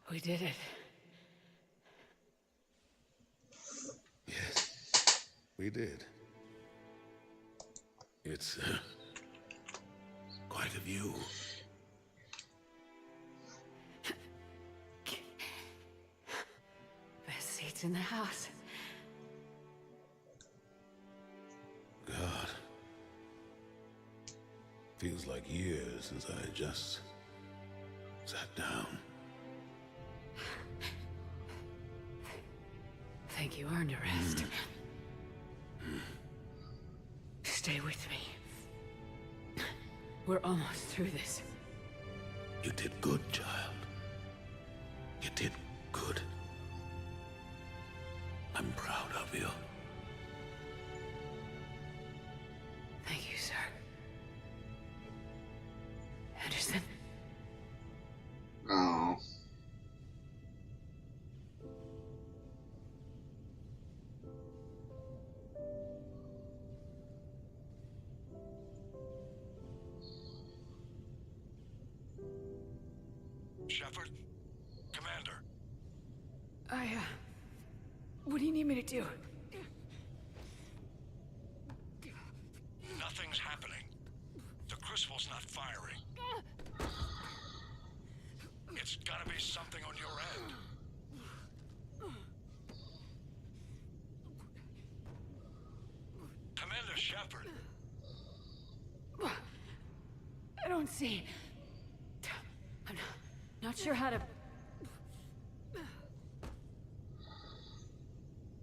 We did it. Yes, we did. It's quite a view. Best seats in the house. God. Feels like years since I just sat down. Think you earned a rest. Stay with me. We're almost through this. You did good, child. You did good. I'm proud of you. Thank you, sir. Anderson? Oh. Shepard? Commander? What do you need me to do? Nothing's happening. The Crucible's not firing. It's gotta be something on your end. Commander Shepard. I don't see. I'm not sure how to...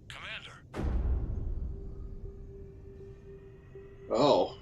Commander. Oh.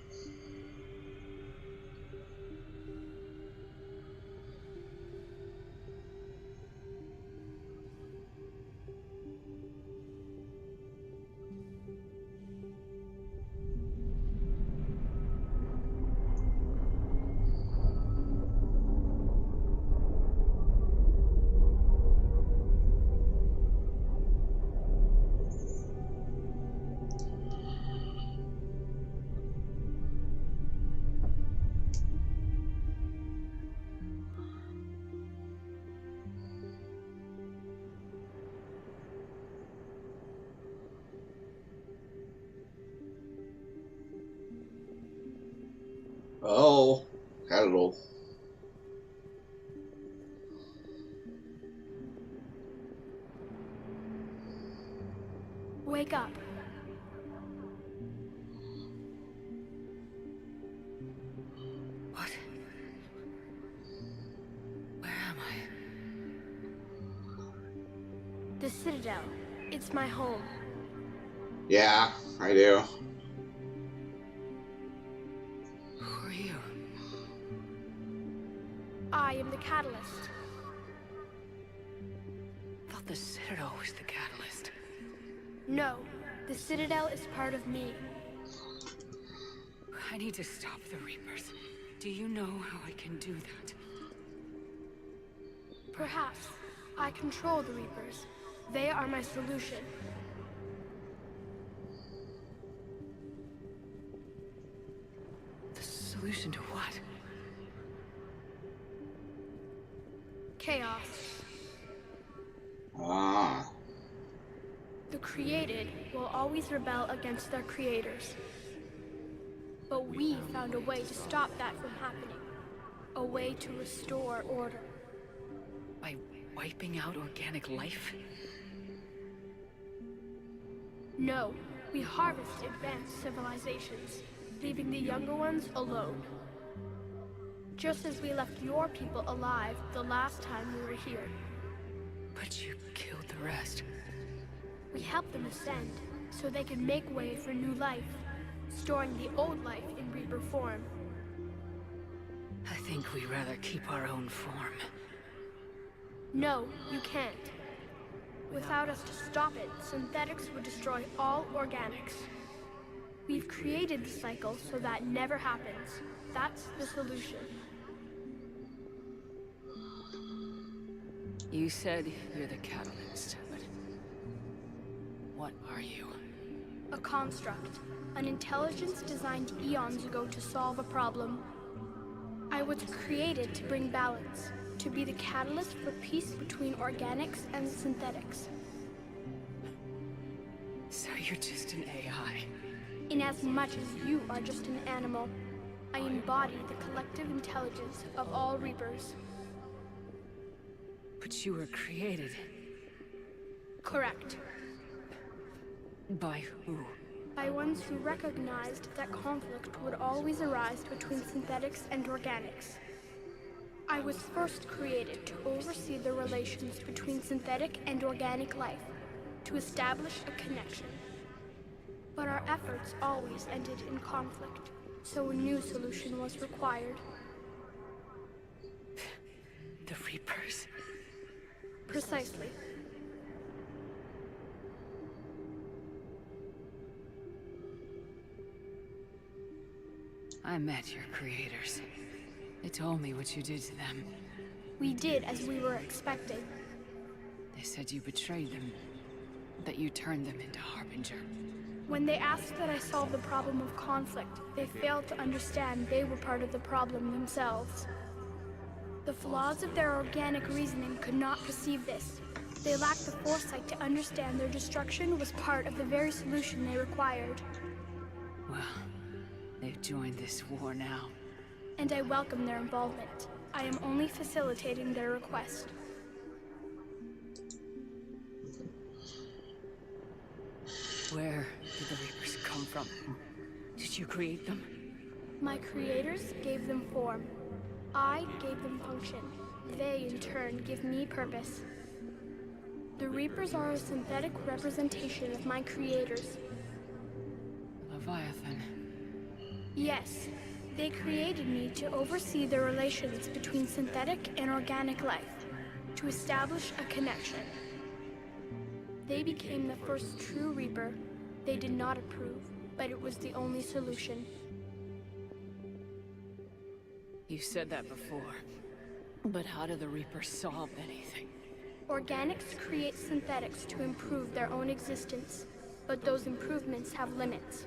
Oh, hello. Wake up. What? Where am I? The Citadel. It's my home. Yeah, I do. Who are you? I am the Catalyst. I thought the Citadel was the catalyst. No, the Citadel is part of me. I need to stop the Reapers. Do you know how I can do that? Perhaps. I control the Reapers. They are my solution. The solution to what? Chaos. Ah. The created will always rebel against their creators. But we found a way to stop that from happening. A way to restore order. By wiping out organic life? No, we harvest advanced civilizations, leaving the younger ones alone. Just as we left your people alive the last time we were here. But you killed the rest. We helped them ascend, so they could make way for new life, storing the old life in Reaper form. I think we'd rather keep our own form. No, you can't. Without us to stop it, synthetics would destroy all organics. We've created the cycle so that never happens. That's the solution. You said you're the catalyst, but what are you? A construct. An intelligence designed eons ago to solve a problem. I was created to bring balance, to be the catalyst for peace between organics and synthetics. So you're just an AI? In as much as you are just an animal, I embody the collective intelligence of all Reapers. But you were created. Correct. By who? By ones who recognized that conflict would always arise between synthetics and organics. I was first created to oversee the relations between synthetic and organic life, to establish a connection. But our efforts always ended in conflict, so a new solution was required. The Reapers? Precisely. I met your creators. They told me what you did to them. We did as we were expecting. They said you betrayed them, that you turned them into Harbinger. When they asked that I solve the problem of conflict, they failed to understand they were part of the problem themselves. The flaws of their organic reasoning could not perceive this. They lacked the foresight to understand their destruction was part of the very solution they required. Well, they've joined this war now. And I welcome their involvement. I am only facilitating their request. Where did the Reapers come from? Did you create them? My creators gave them form. I gave them function. They, in turn, give me purpose. The Reapers are a synthetic representation of my creators. Leviathan. Yes, they created me to oversee the relations between synthetic and organic life, to establish a connection. They became the first true Reaper. They did not approve, but it was the only solution. You said that before. But how do the Reapers solve anything? Organics create synthetics to improve their own existence, but those improvements have limits.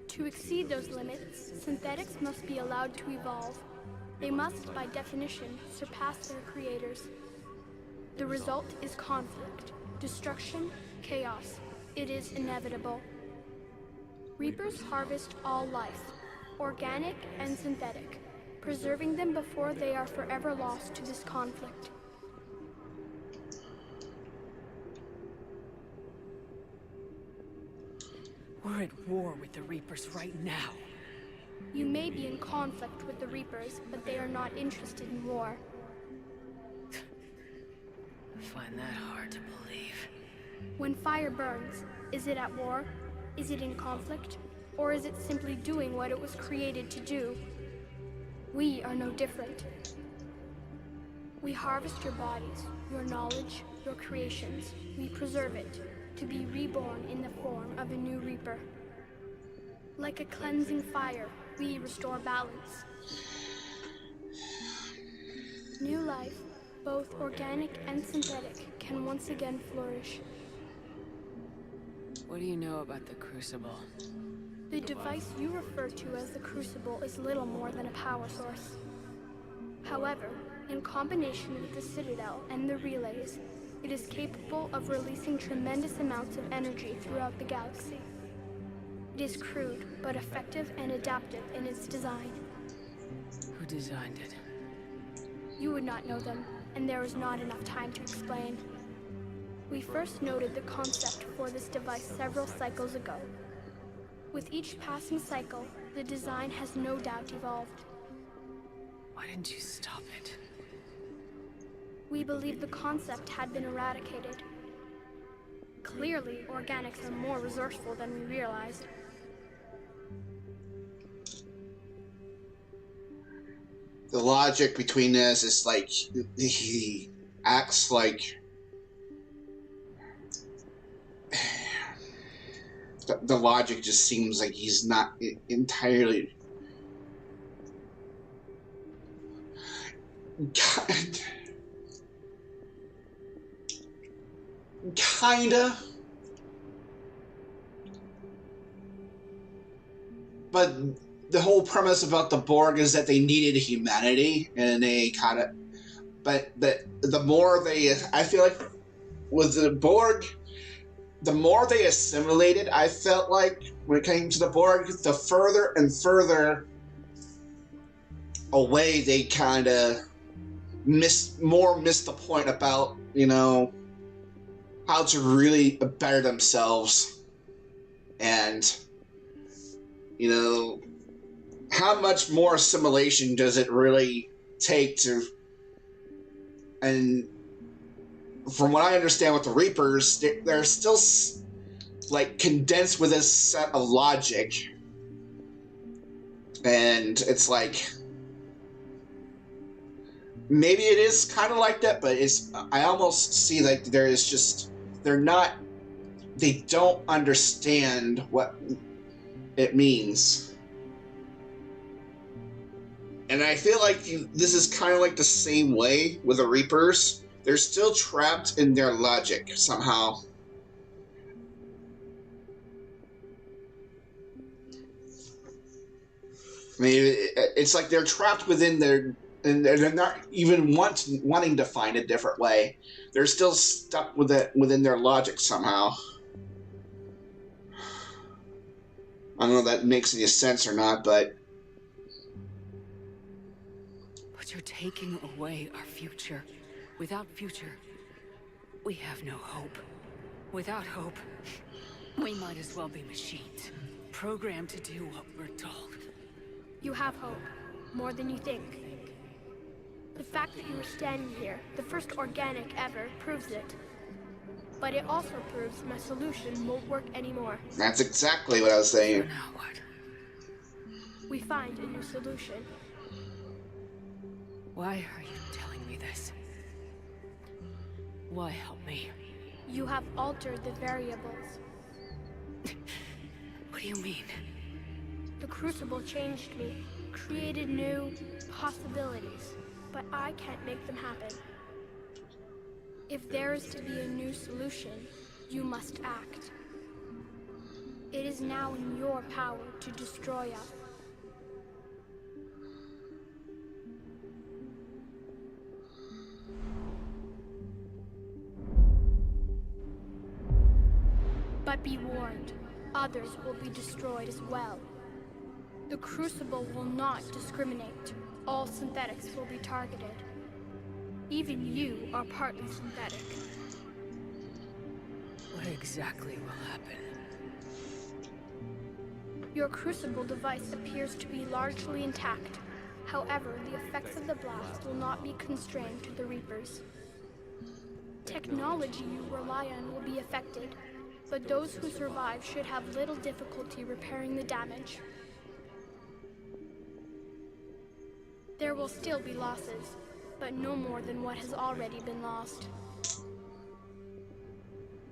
To exceed those limits, synthetics must be allowed to evolve. They must, by definition, surpass their creators. The result is conflict, destruction, chaos. It is inevitable. Reapers harvest all life, organic and synthetic, preserving them before they are forever lost to this conflict. We're at war with the Reapers right now. You may be in conflict with the Reapers, but they are not interested in war. I find that hard to believe. When fire burns, is it at war? Is it in conflict? Or is it simply doing what it was created to do? We are no different. We harvest your bodies, your knowledge, your creations. We preserve it, to be reborn in the form of a new Reaper. Like a cleansing fire, we restore balance. New life, both organic and synthetic, can once again flourish. What do you know about the Crucible? The device you refer to as the Crucible is little more than a power source. However, in combination with the Citadel and the relays, it is capable of releasing tremendous amounts of energy throughout the galaxy. It is crude, but effective and adaptive in its design. Who designed it? You would not know them, and there is not enough time to explain. We first noted the concept for this device several cycles ago. With each passing cycle, the design has no doubt evolved. Why didn't you stop it? We believed the concept had been eradicated. Clearly, organics are more resourceful than we realized. The logic between this is like, he acts like the logic just seems like he's not entirely kinda, but the whole premise about the Borg is that they needed humanity, and they kind of, but the more they, I feel like with the Borg, the more they assimilated, I felt like when it came to the Borg, the further and further away they kind of missed the point about, you know, how to really better themselves, and, you know, how much more assimilation does it really take to, and from what I understand with the Reapers, they're still like condensed with a set of logic, and it's like maybe it is kind of like that, but it's, I almost see like there is just, they don't understand what it means. And I feel like this is kind of like the same way with the Reapers. They're still trapped in their logic somehow. I mean, it's like they're trapped within and they're not even wanting to find a different way. They're still stuck with it within their logic somehow. I don't know if that makes any sense or not, but You're taking away our future. Without future, we have no hope. Without hope, we might as well be machines, programmed to do what we're told. You have hope, more than you think. The fact that you are standing here, the first organic ever, proves it. But it also proves my solution won't work anymore. that's exactly what I was saying. Now what? We find a new solution. Why are you telling me this? Why help me? You have altered the variables. What do you mean? The Crucible changed me, created new possibilities, but I can't make them happen. If there is to be a new solution, you must act. It is now in your power to destroy us. But be warned, others will be destroyed as well. The Crucible will not discriminate. All synthetics will be targeted. Even you are partly synthetic. What exactly will happen? Your Crucible device appears to be largely intact. However, the effects of the blast will not be constrained to the Reapers. Technology you rely on will be affected, but those who survive should have little difficulty repairing the damage. There will still be losses, but no more than what has already been lost.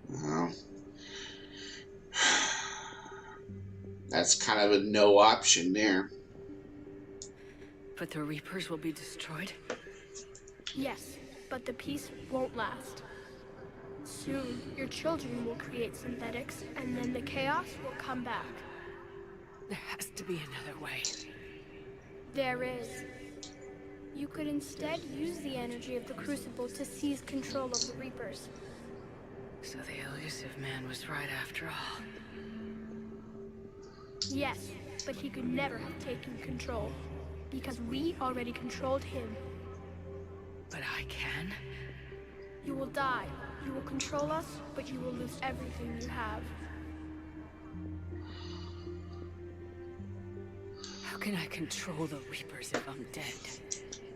Well, that's kind of a no option there. But the Reapers will be destroyed? Yes, but the peace won't last. Soon, your children will create synthetics, and then the chaos will come back. There has to be another way. There is. You could instead use the energy of the Crucible to seize control of the Reapers. So the elusive man was right after all. Yes, but he could never have taken control, because we already controlled him. But I can? You will die. You will control us, but you will lose everything you have. How can I control the Reapers if I'm dead?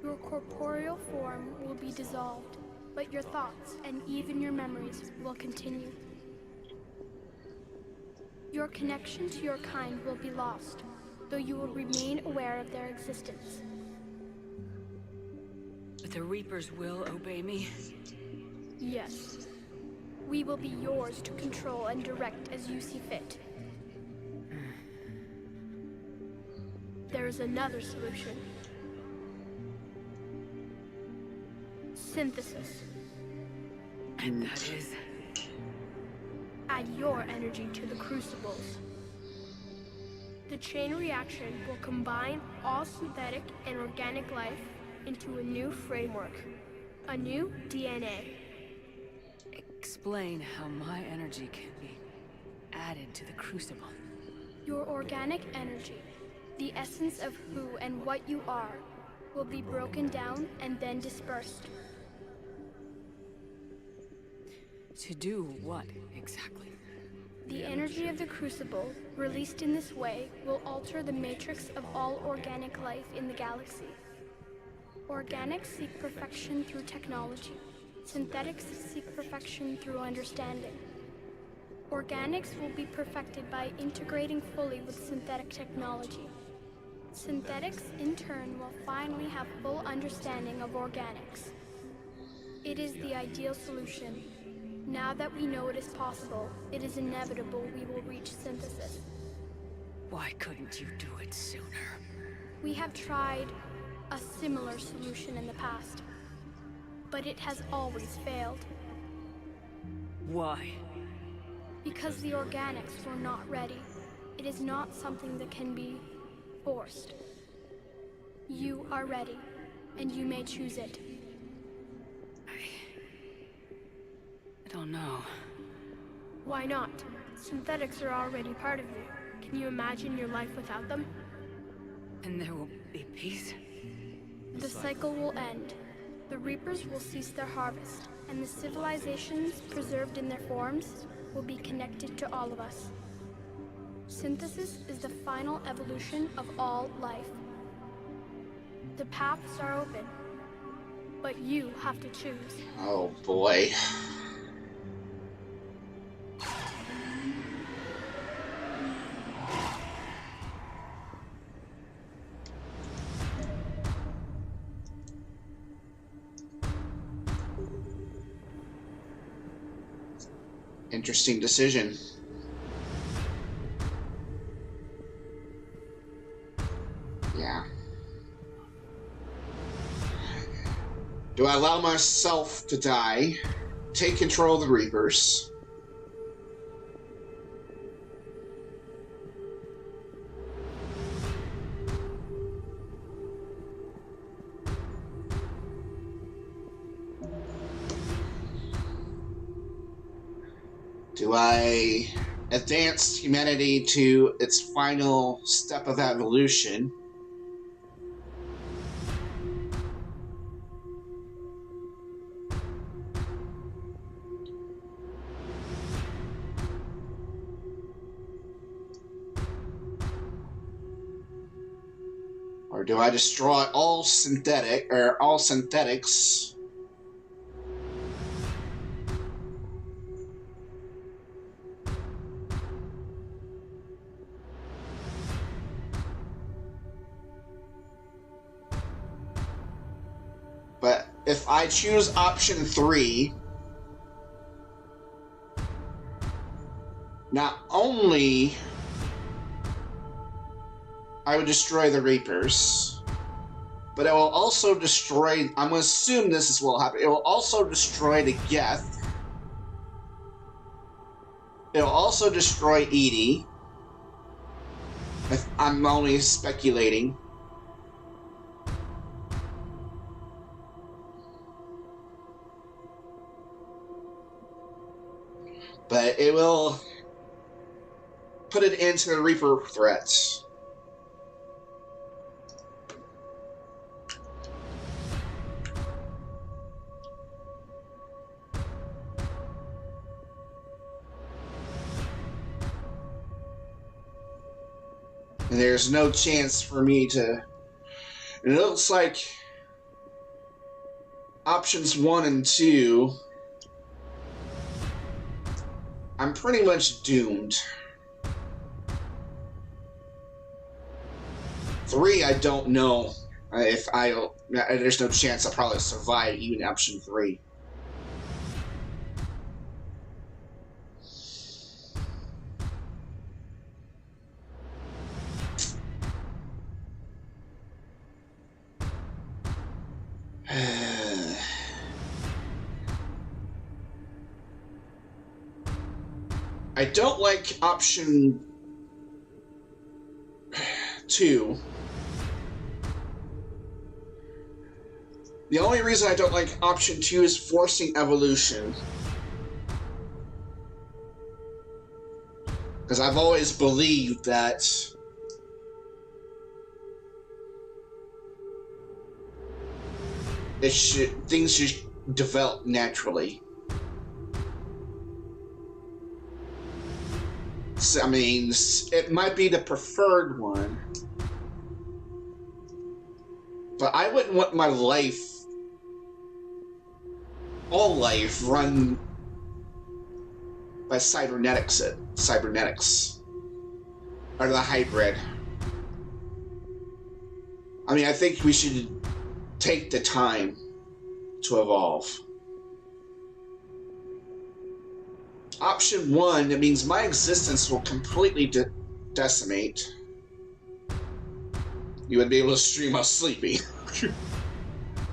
Your corporeal form will be dissolved, but your thoughts and even your memories will continue. Your connection to your kind will be lost, though you will remain aware of their existence. But the Reapers will obey me? Yes. We will be yours to control and direct as you see fit. There is another solution. Synthesis. And that is? Add your energy to the Crucibles. The chain reaction will combine all synthetic and organic life into a new framework. A new DNA. Explain how my energy can be added to the Crucible. Your organic energy, the essence of who and what you are, will be broken down and then dispersed. To do what, exactly? The energy of the Crucible, released in this way, will alter the matrix of all organic life in the galaxy. Organics seek perfection through technology. Synthetics seek perfection through understanding. Organics will be perfected by integrating fully with synthetic technology. Synthetics, in turn, will finally have full understanding of organics. It is the ideal solution. Now that we know it is possible, it is inevitable we will reach synthesis. Why couldn't you do it sooner? We have tried a similar solution in the past, but it has always failed. Why? Because the organics were not ready. It is not something that can be forced. You are ready, and you may choose it. I don't know. Why not? Synthetics are already part of you. Can you imagine your life without them? And there will be peace? The cycle will end. The Reapers will cease their harvest, and the civilizations preserved in their forms will be connected to all of us. Synthesis is the final evolution of all life. The paths are open, but you have to choose. Oh boy. Interesting decision. Yeah. Do I allow myself to die, take control of the Reapers, do I advance humanity to its final step of evolution? Or do I destroy all synthetics? But if I choose option 3, not only I would destroy the Reapers, but it will also destroy, I'm going to assume this is what will happen, it will also destroy the Geth. It will also destroy Edie. I'm only speculating. But it will put it into the Reaper threats. And there's no chance for me to... And it looks like options 1 and 2... I'm pretty much doomed. 3, I don't know if there's no chance I'll probably survive even option 3. I don't like option 2. The only reason I don't like option 2 is forcing evolution. Because I've always believed that things should develop naturally. I mean, it might be the preferred one, but I wouldn't want my life, all life, run by cybernetics, or the hybrid. I mean, I think we should take the time to evolve. Option 1, it means my existence will completely decimate. You would be able to stream while sleeping.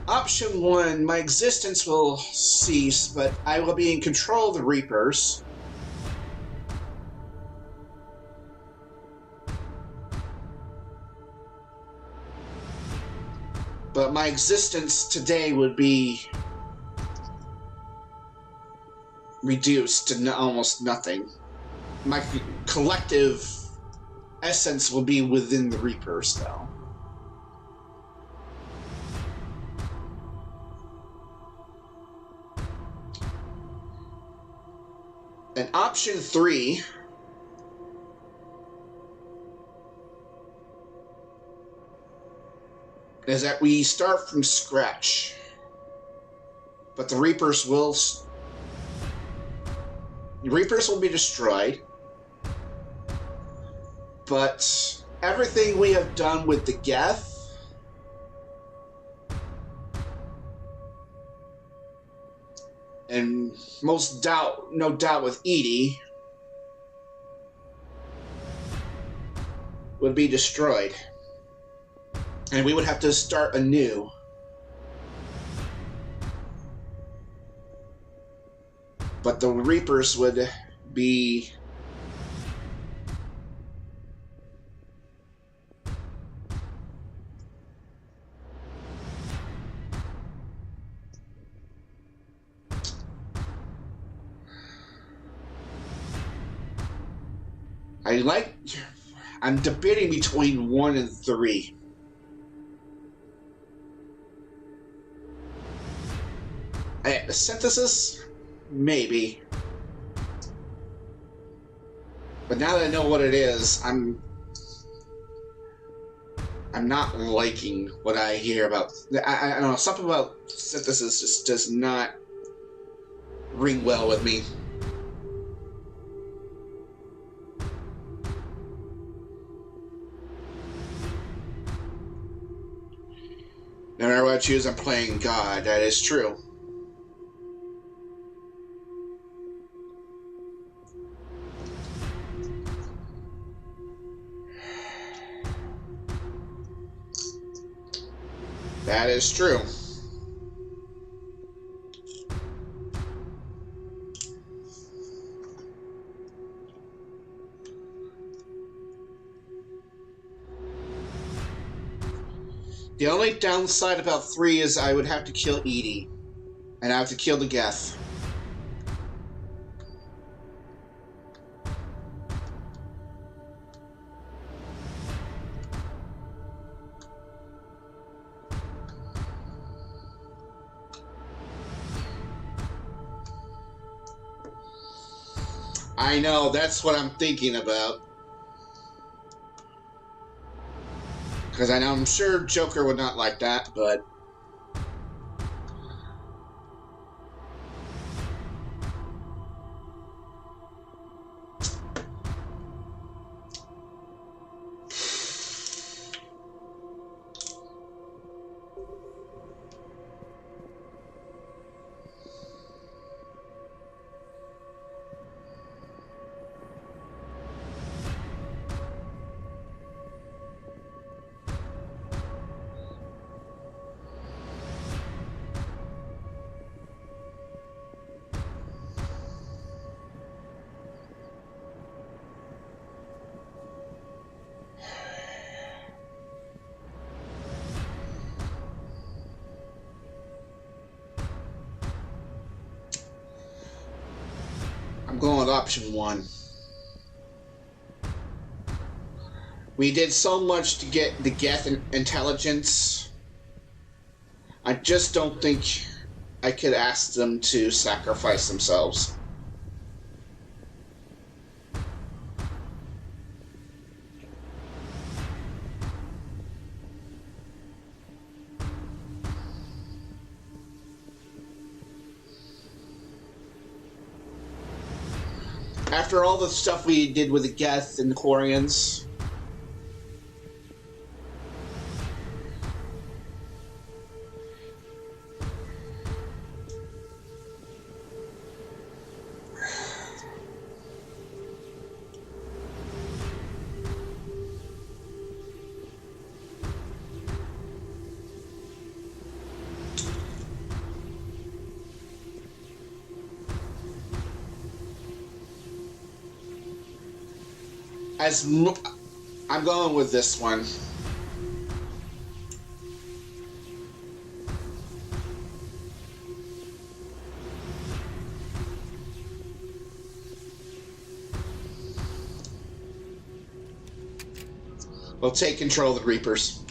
Option 1, my existence will cease, but I will be in control of the Reapers. but my existence today would be reduced to almost nothing. My collective essence will be within the Reapers, though. And option 3 is that we start from scratch, but the Reapers will be destroyed, but everything we have done with the Geth and no doubt with Edie would be destroyed. And we would have to start anew. But the Reapers would be I'm debating between 1 and 3. Synthesis? Maybe. But now that I know what it is, I'm not liking what I hear about. I don't know, something about synthesis just does not ring well with me. No matter what I choose, I'm playing God. That is true. That is true. The only downside about 3 is I would have to kill Edie. And I have to kill the Geth. I know, that's what I'm thinking about. Because I know I'm sure Joker would not like that, but... I'm going with option 1. We did so much to get the Geth intelligence. I just don't think I could ask them to sacrifice themselves. After all the stuff we did with the Geth and the Quarians, I'm going with this one. We'll take control of the Reapers.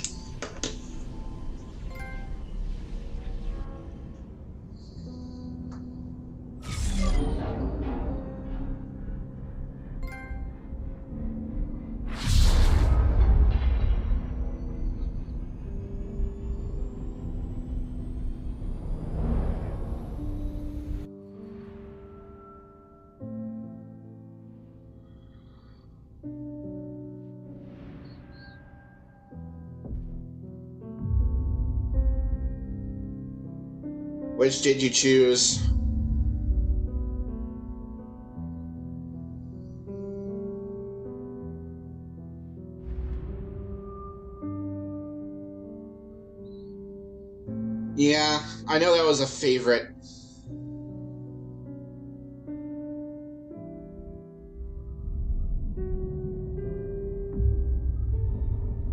Which did you choose? Yeah, I know that was a favorite.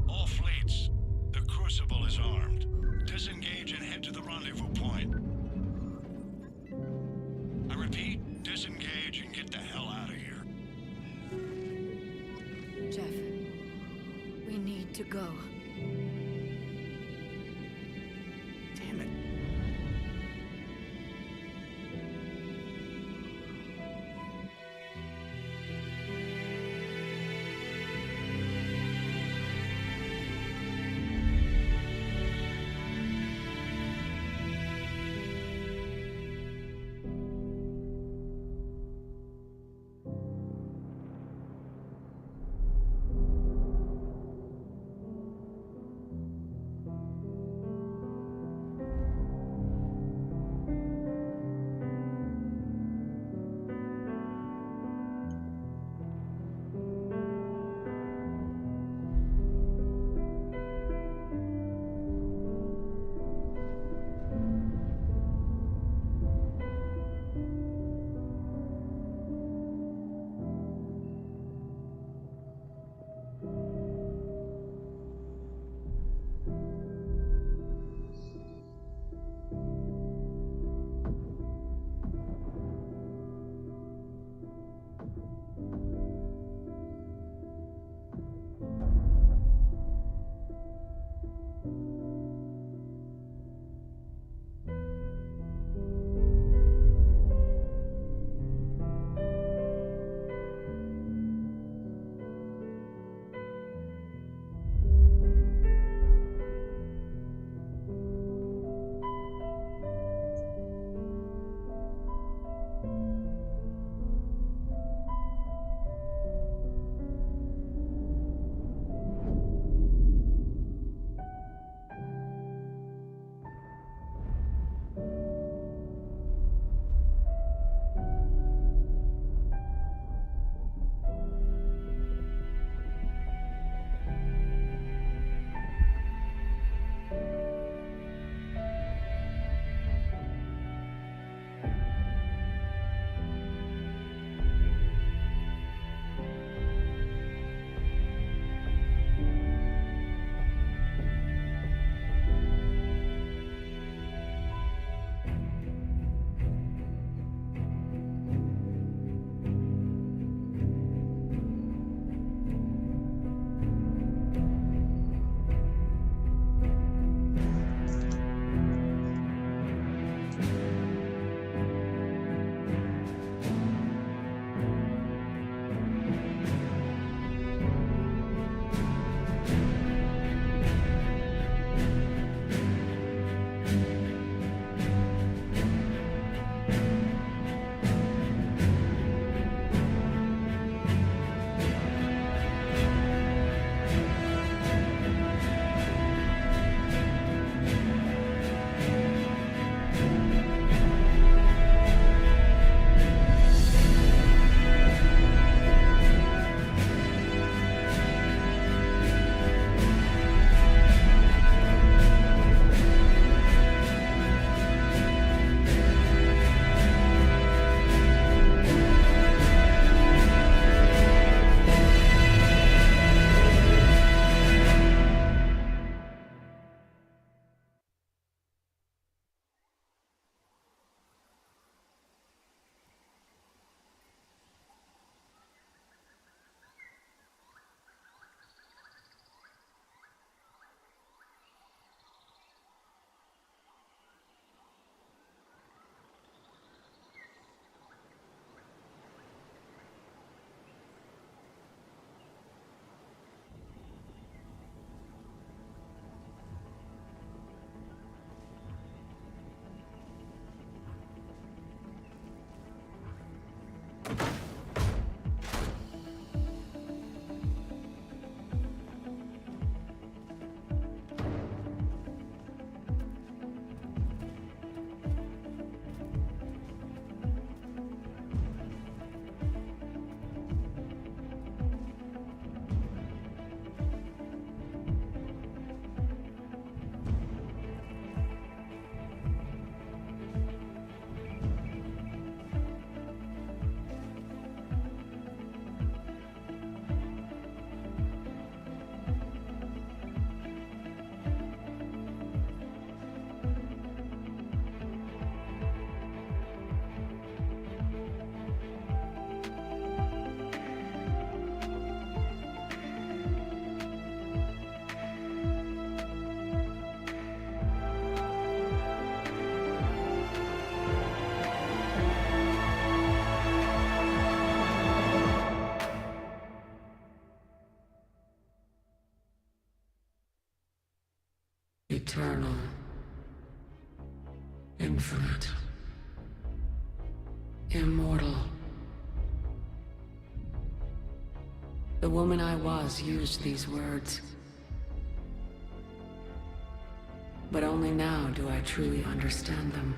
All fleets, the Crucible is armed. Disengage and head to the rendezvous point. I repeat, disengage and get the hell out of here. Jeff, we need to go. Damn it. infinite. Immortal. The woman I was used these words. But only now do I truly understand them.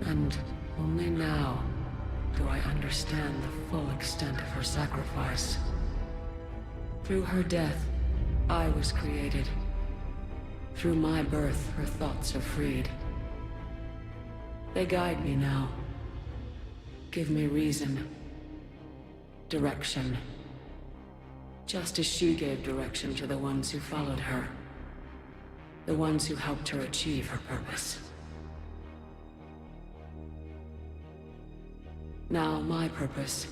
And only now do I understand the full extent of her sacrifice. Through her death, I was created. Through my birth, her thoughts are freed. They guide me now. Give me reason. Direction. Just as she gave direction to the ones who followed her. The ones who helped her achieve her purpose. Now my purpose.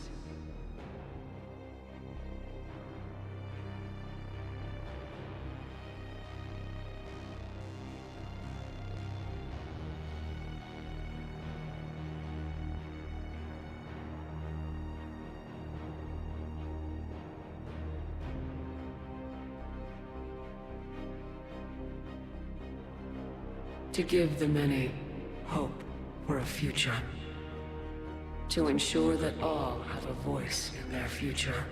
To give the many hope for a future. To ensure that all have a voice in their future.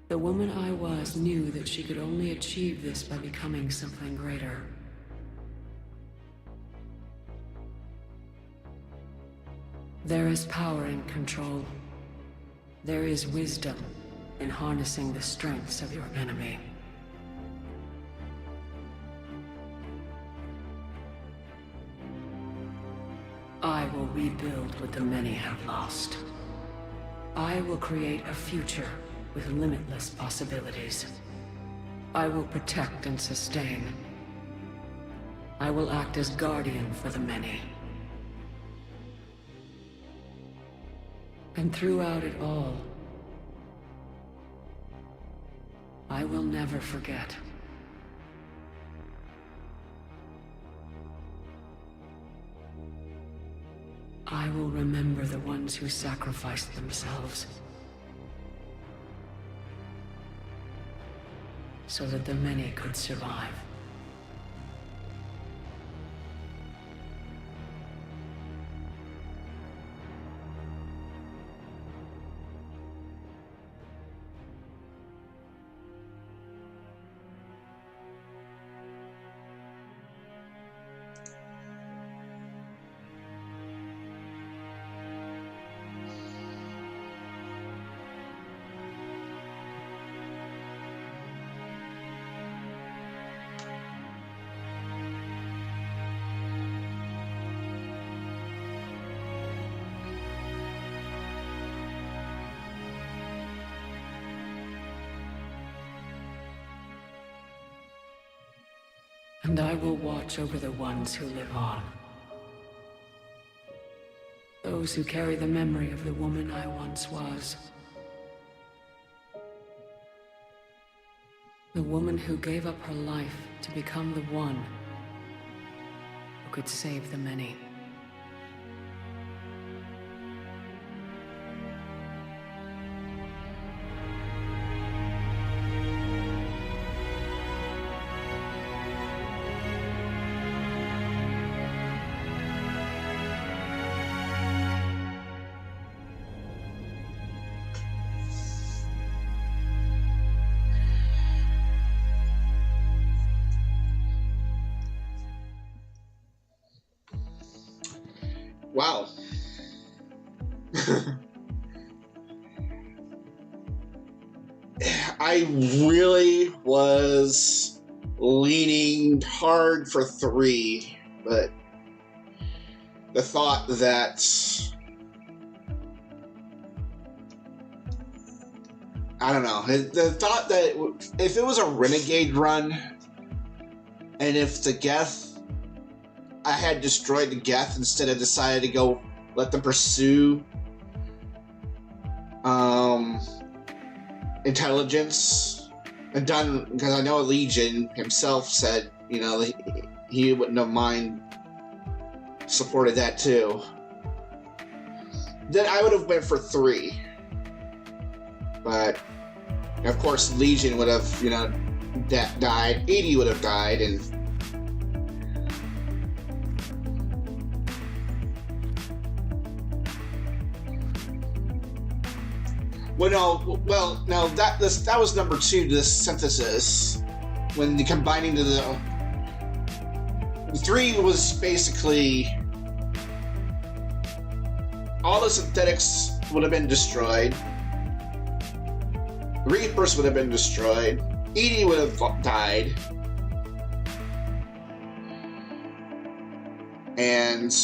The woman I was knew that she could only achieve this by becoming something greater. There is power in control. There is wisdom in harnessing the strengths of your enemy. I will rebuild what the many have lost. I will create a future with limitless possibilities. I will protect and sustain. I will act as guardian for the many. And throughout it all, I will never forget. I will remember the ones who sacrificed themselves so that the many could survive. And I will watch over the ones who live on. Those who carry the memory of the woman I once was. The woman who gave up her life to become the one who could save the many. Wow. I really was leaning hard for 3, but the thought that I don't know, the thought that if it was a Renegade run and if the Geth, I had destroyed the Geth instead of decided to go let them pursue intelligence and done, because I know Legion himself said, you know, he wouldn't have mind supported that too. then I would have went for 3. But of course, Legion would have, you know, died. 80 would have died, and no, that was number 2. This synthesis, when combining to the 3 was basically all the synthetics would have been destroyed. Reapers would have been destroyed. Edie would have died. And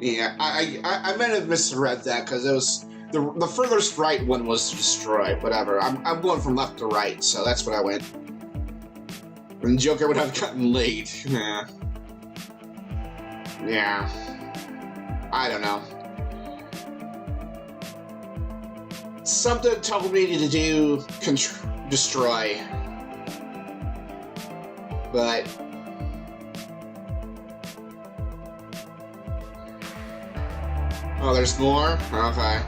yeah, I might have misread that because it was the furthest right one was destroyed. Whatever. I'm going from left to right, so that's what I went. And Joker would have gotten laid. Yeah. Yeah. I don't know. Something told me to do destroy. But oh, there's more? Okay.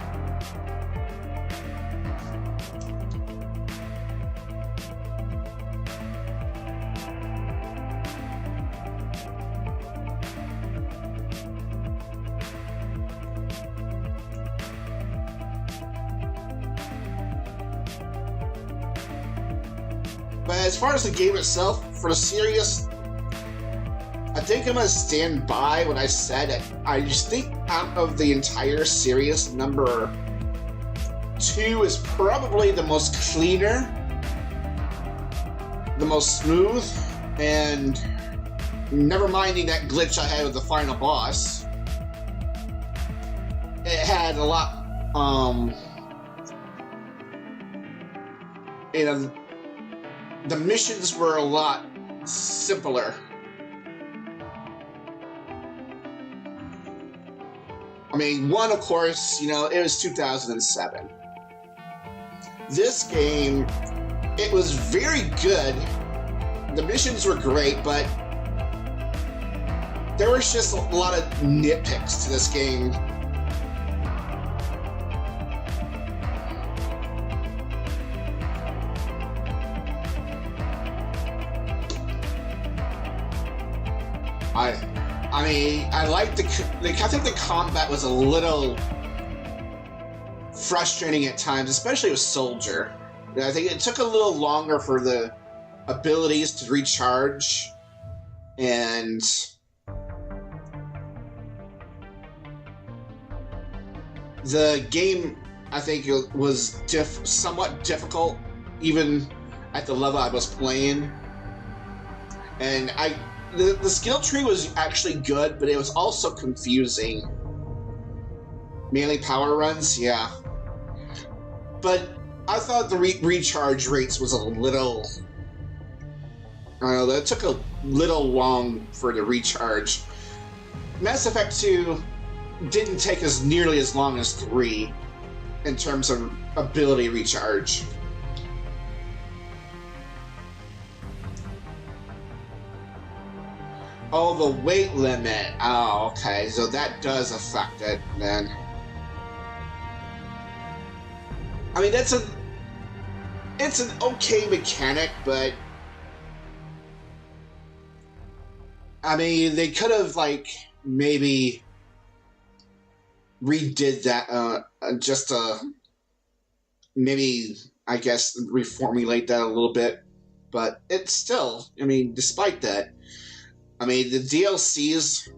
But as far as the game itself, for the series, I think I'm gonna stand by what I said. I just think out of the entire series, number 2 is probably the most cleaner, the most smooth, and never minding that glitch I had with the final boss, it had a lot, you know, the missions were a lot simpler. I mean, 1, of course, you know, it was 2007. This game, it was very good. The missions were great, but there was just a lot of nitpicks to this game. I mean, I liked I think the combat was a little frustrating at times, especially with Soldier. I think it took a little longer for the abilities to recharge, and the game, I think, was somewhat difficult, even at the level I was playing. And the skill tree was actually good, but it was also confusing. Mainly power runs, yeah. But I thought the recharge rates was a little... I don't know, that took a little long for the recharge. Mass Effect 2 didn't take nearly as long as 3 in terms of ability recharge. Oh, the weight limit. Oh, okay. So that does affect it, then. I mean, it's an okay mechanic, but I mean, they could have, like, maybe redid that, just to maybe, I guess, reformulate that a little bit. But it's still, I mean, despite that, I mean, the DLCs...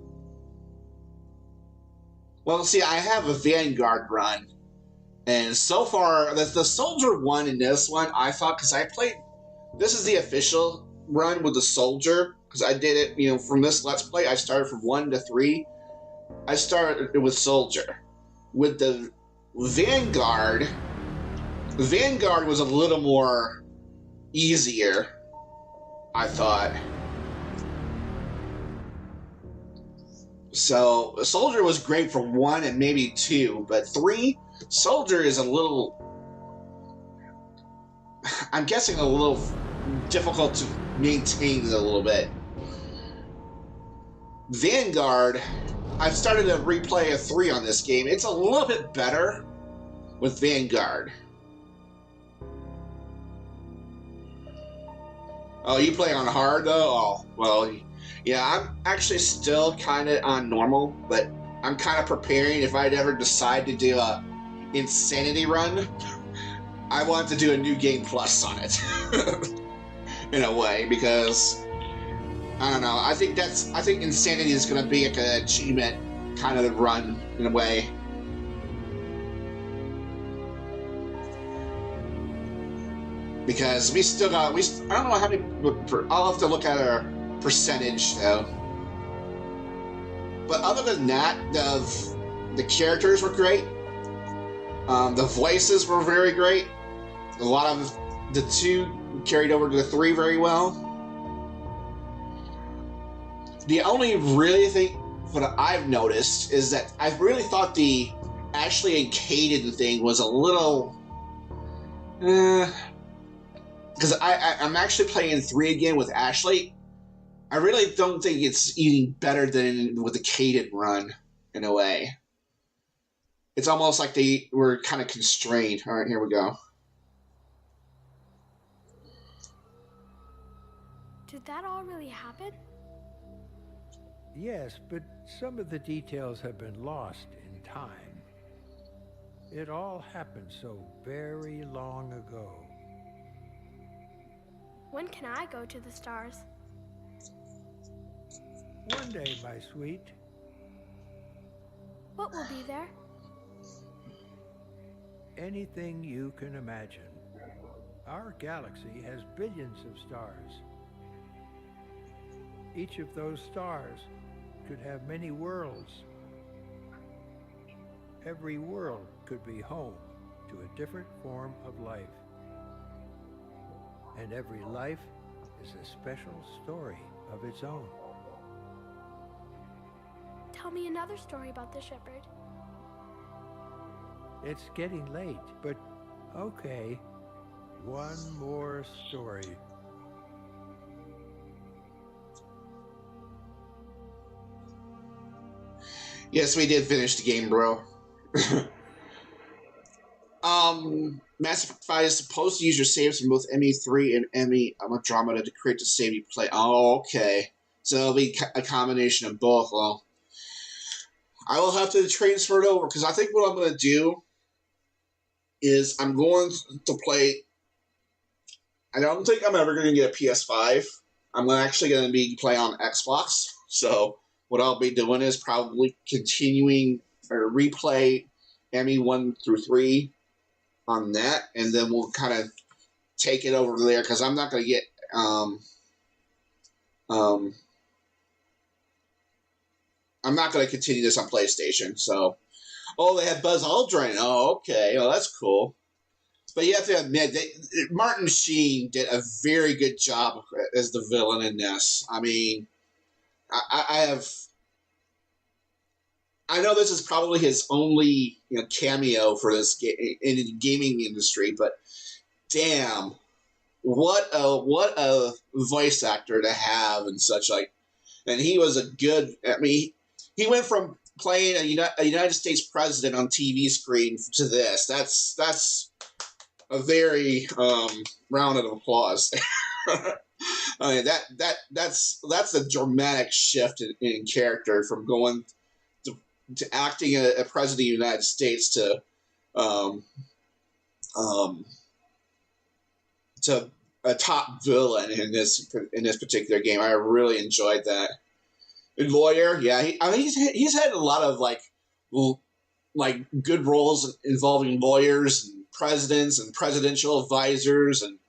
Well, see, I have a Vanguard run, and so far, the Soldier one and this one, I thought, because I played... This is the official run with the Soldier, because I did it, you know, from this Let's Play, I started from 1 to 3. I started with Soldier. With the Vanguard was a little more easier, I thought. So, Soldier was great for 1 and maybe 2, but 3, Soldier is a little... I'm guessing a little difficult to maintain a little bit. Vanguard, I've started a replay of 3 on this game. It's a little bit better with Vanguard. Oh, you play on hard though? Oh, well, yeah, I'm actually still kind of on normal, but I'm kind of preparing if I'd ever decide to do a Insanity run. I want to do a New Game Plus on it, in a way, because I don't know. I think Insanity is going to be like an achievement kind of run in a way. Because we still got I don't know how many. I'll have to look at our percentage though. But other than that, the characters were great. The voices were very great. A lot of the 2 carried over to the 3 very well. The only really thing what I've noticed is that I really thought the Ashley and Caden thing was a little, because I'm actually playing 3 again with Ashley. I really don't think it's even better than with the Caden run in a way. It's almost like they were kind of constrained. All right, here we go. Did that all really happen? Yes, but some of the details have been lost in time. It all happened so very long ago. When can I go to the stars? One day, my sweet. What will be there? Anything you can imagine. Our galaxy has billions of stars. Each of those stars could have many worlds. Every world could be home to a different form of life. And every life is a special story of its own. Tell me another story about the shepherd. It's getting late, but okay. One more story. Yes, we did finish the game, bro. Mass Effect 5 is supposed to use your saves from both ME3 and ME Andromeda to create the save you play. Oh, okay. So it'll be a combination of both. Well, I will have to transfer it over, because I think what I'm going to do is I'm going to play... I don't think I'm ever going to get a PS5. I'm actually going to be playing on Xbox. So what I'll be doing is probably continuing or replay ME 1 through 3 on that, and then we'll kind of take it over there, because I'm not going to get I'm not going to continue this on PlayStation. So, oh, they had Buzz Aldrin. Oh, okay. Oh, that's cool. But you have to admit, Martin Sheen did a very good job as the villain in this. I mean, I know this is probably his only cameo for this in the gaming industry, but damn, what a voice actor to have and such like. And he was a good. I mean, he went from playing a United States president on TV screen to this. That's a very round of applause. I mean, that's a dramatic shift in character from going to acting a president of the United States to a top villain in this particular game. I really enjoyed that. And lawyer, yeah, he's had a lot of like good roles involving lawyers and presidents and presidential advisors and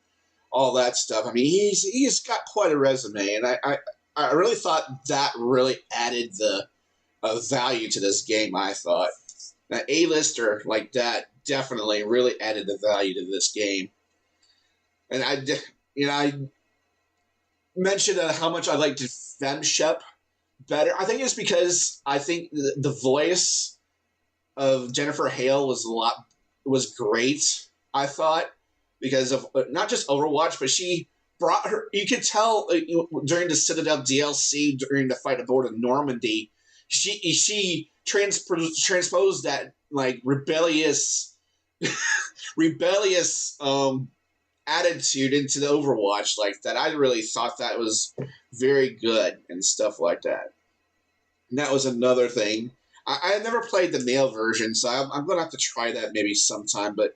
all that stuff. I mean, he's got quite a resume, and I really thought that really added the value to this game. I thought an A-lister like that definitely really added the value to this game. And I mentioned how much I liked FemShep better. I think it's because I think the voice of Jennifer Hale was great. I thought because of not just Overwatch, but she brought her. You could tell during the Citadel DLC during the fight aboard of Normandy, she transposed that like rebellious attitude into the Overwatch like that. I really thought that was very good and stuff like that. And that was another thing. I never played the male version, so I'm going to have to try that maybe sometime. But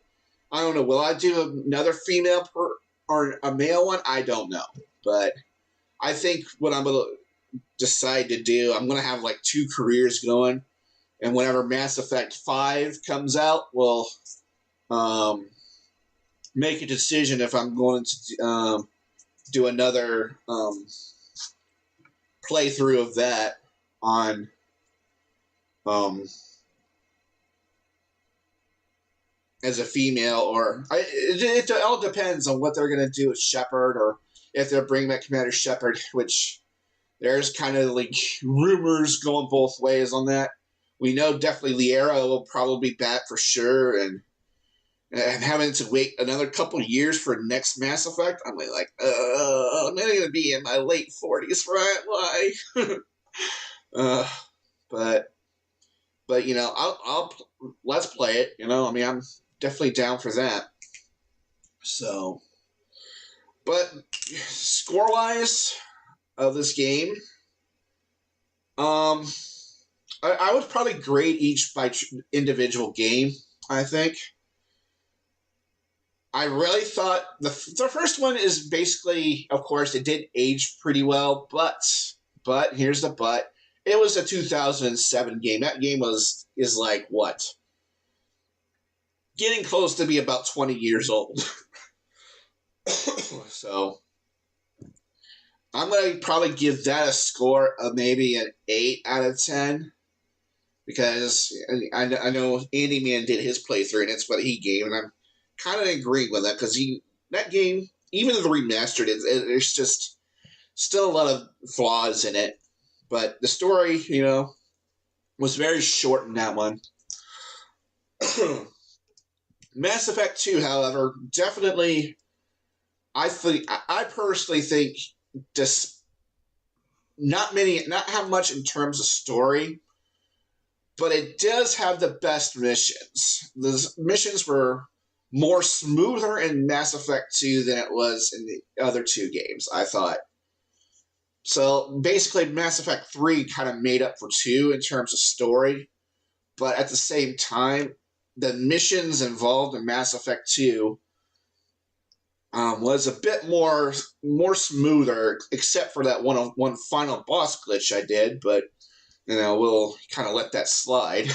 I don't know. Will I do another female or a male one? I don't know. But I think what I'm going to decide to do, I'm going to have like 2 careers going. And whenever Mass Effect 5 comes out, we'll make a decision if I'm going to do another playthrough of that on as a female, or it all depends on what they're going to do with Shepard, or if they're bringing back Commander Shepard, which there's kind of like rumors going both ways on that. We know definitely Liara will probably be back for sure, and having to wait another couple years for next Mass Effect, I'm like, I'm going to be in my late 40s, right? Why? But you know, I'll let's play it. You know, I mean, I'm definitely down for that. So, but score-wise of this game, I would probably grade each by individual game. I think. I really thought the first one is basically, of course, it did age pretty well, but here's the but. It was a 2007 game. That game is like what? Getting close to be about 20 years old. So I'm going to probably give that a score of maybe an 8 out of 10. Because I know Andy Man did his playthrough, and it's what he gave, and I'm kind of agreeing with that, because that game, even though the remastered, there's just still a lot of flaws in it. But the story, you know, was very short in that one. Mass Effect 2, however, definitely, I personally think just not have much in terms of story, but it does have the best missions. The missions were more smoother in Mass Effect 2 than it was in the other 2 games, I thought. So basically, Mass Effect 3 kind of made up for 2 in terms of story, but at the same time, the missions involved in Mass Effect 2 was a bit more smoother, except for that one final boss glitch I did, but you know, we'll kind of let that slide.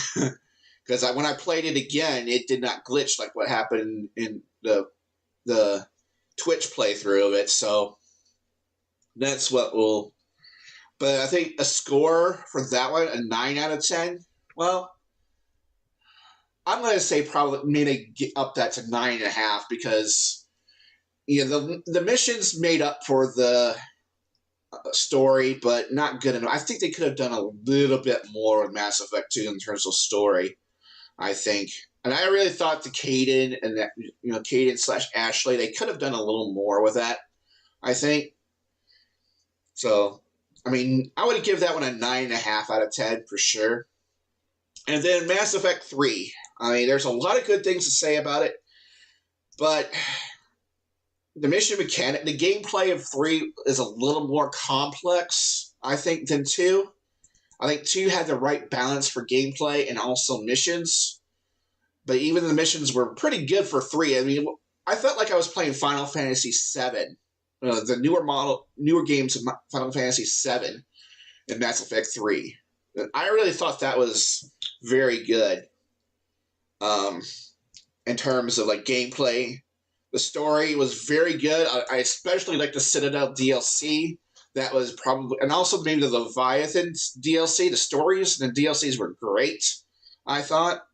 Because when I played it again, it did not glitch like what happened in the Twitch playthrough of it, so that's what we'll... But I think a score for that one, a 9 out of 10, well, I'm going to say probably maybe get up that to 9.5, because you know, the missions made up for the story, but not good enough. I think they could have done a little bit more with Mass Effect 2 in terms of story, I think. And I really thought the Kaidan and that, you know, Kaidan/Ashley, they could have done a little more with that, I think. So, I mean, I would give that one a 9.5 out of 10 for sure. And then Mass Effect 3. I mean, there's a lot of good things to say about it, but the mission mechanic, the gameplay of 3 is a little more complex, I think, than 2. I think 2 had the right balance for gameplay and also missions, but even the missions were pretty good for 3. I mean, I felt like I was playing Final Fantasy VII, the newer games of Final Fantasy VII and Mass Effect 3. And I really thought that was very good in terms of like gameplay. The story was very good. I especially like the Citadel DLC. That was probably, and also maybe the Leviathan DLC. The stories and the DLCs were great, I thought.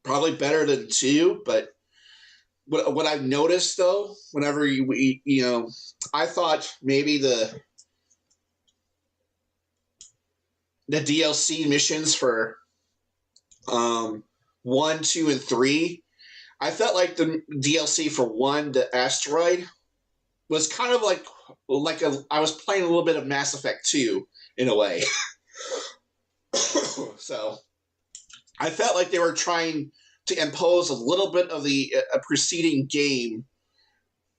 Probably better than 2, but what I've noticed though, whenever you know, I thought maybe the DLC missions for 1, 2, and 3, I felt like the DLC for one, the asteroid, was kind of like I was playing a little bit of Mass Effect 2 in a way. So I felt like they were trying to impose a little bit of the preceding game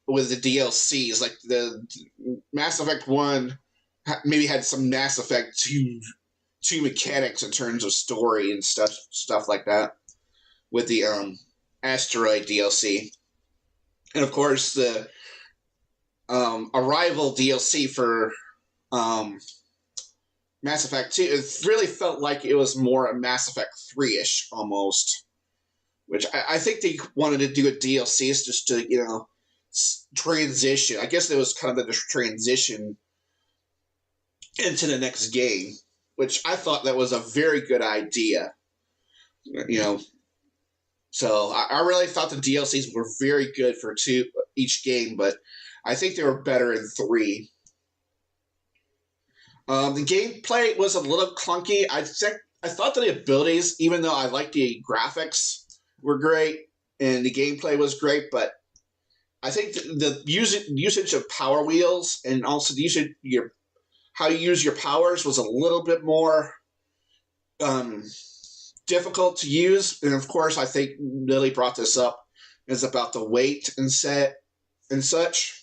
with the DLCs. Like the Mass Effect 1 maybe had some Mass Effect 2 mechanics in terms of story and stuff like that with the Asteroid DLC. And of course the Arrival DLC for Mass Effect 2, it really felt like it was more a Mass Effect 3-ish almost. Which I think they wanted to do a DLC just to, transition. I guess it was kind of the transition into the next game, which I thought that was a very good idea. So I really thought the DLCs were very good for each game, but I think they were better in 3. The gameplay was a little clunky. I thought that the abilities, even though I liked the graphics, were great and the gameplay was great, but I think the usage of power wheels and also the how you use your powers was a little bit more difficult to use. And of course, I think Lily brought this up, is about the weight and such.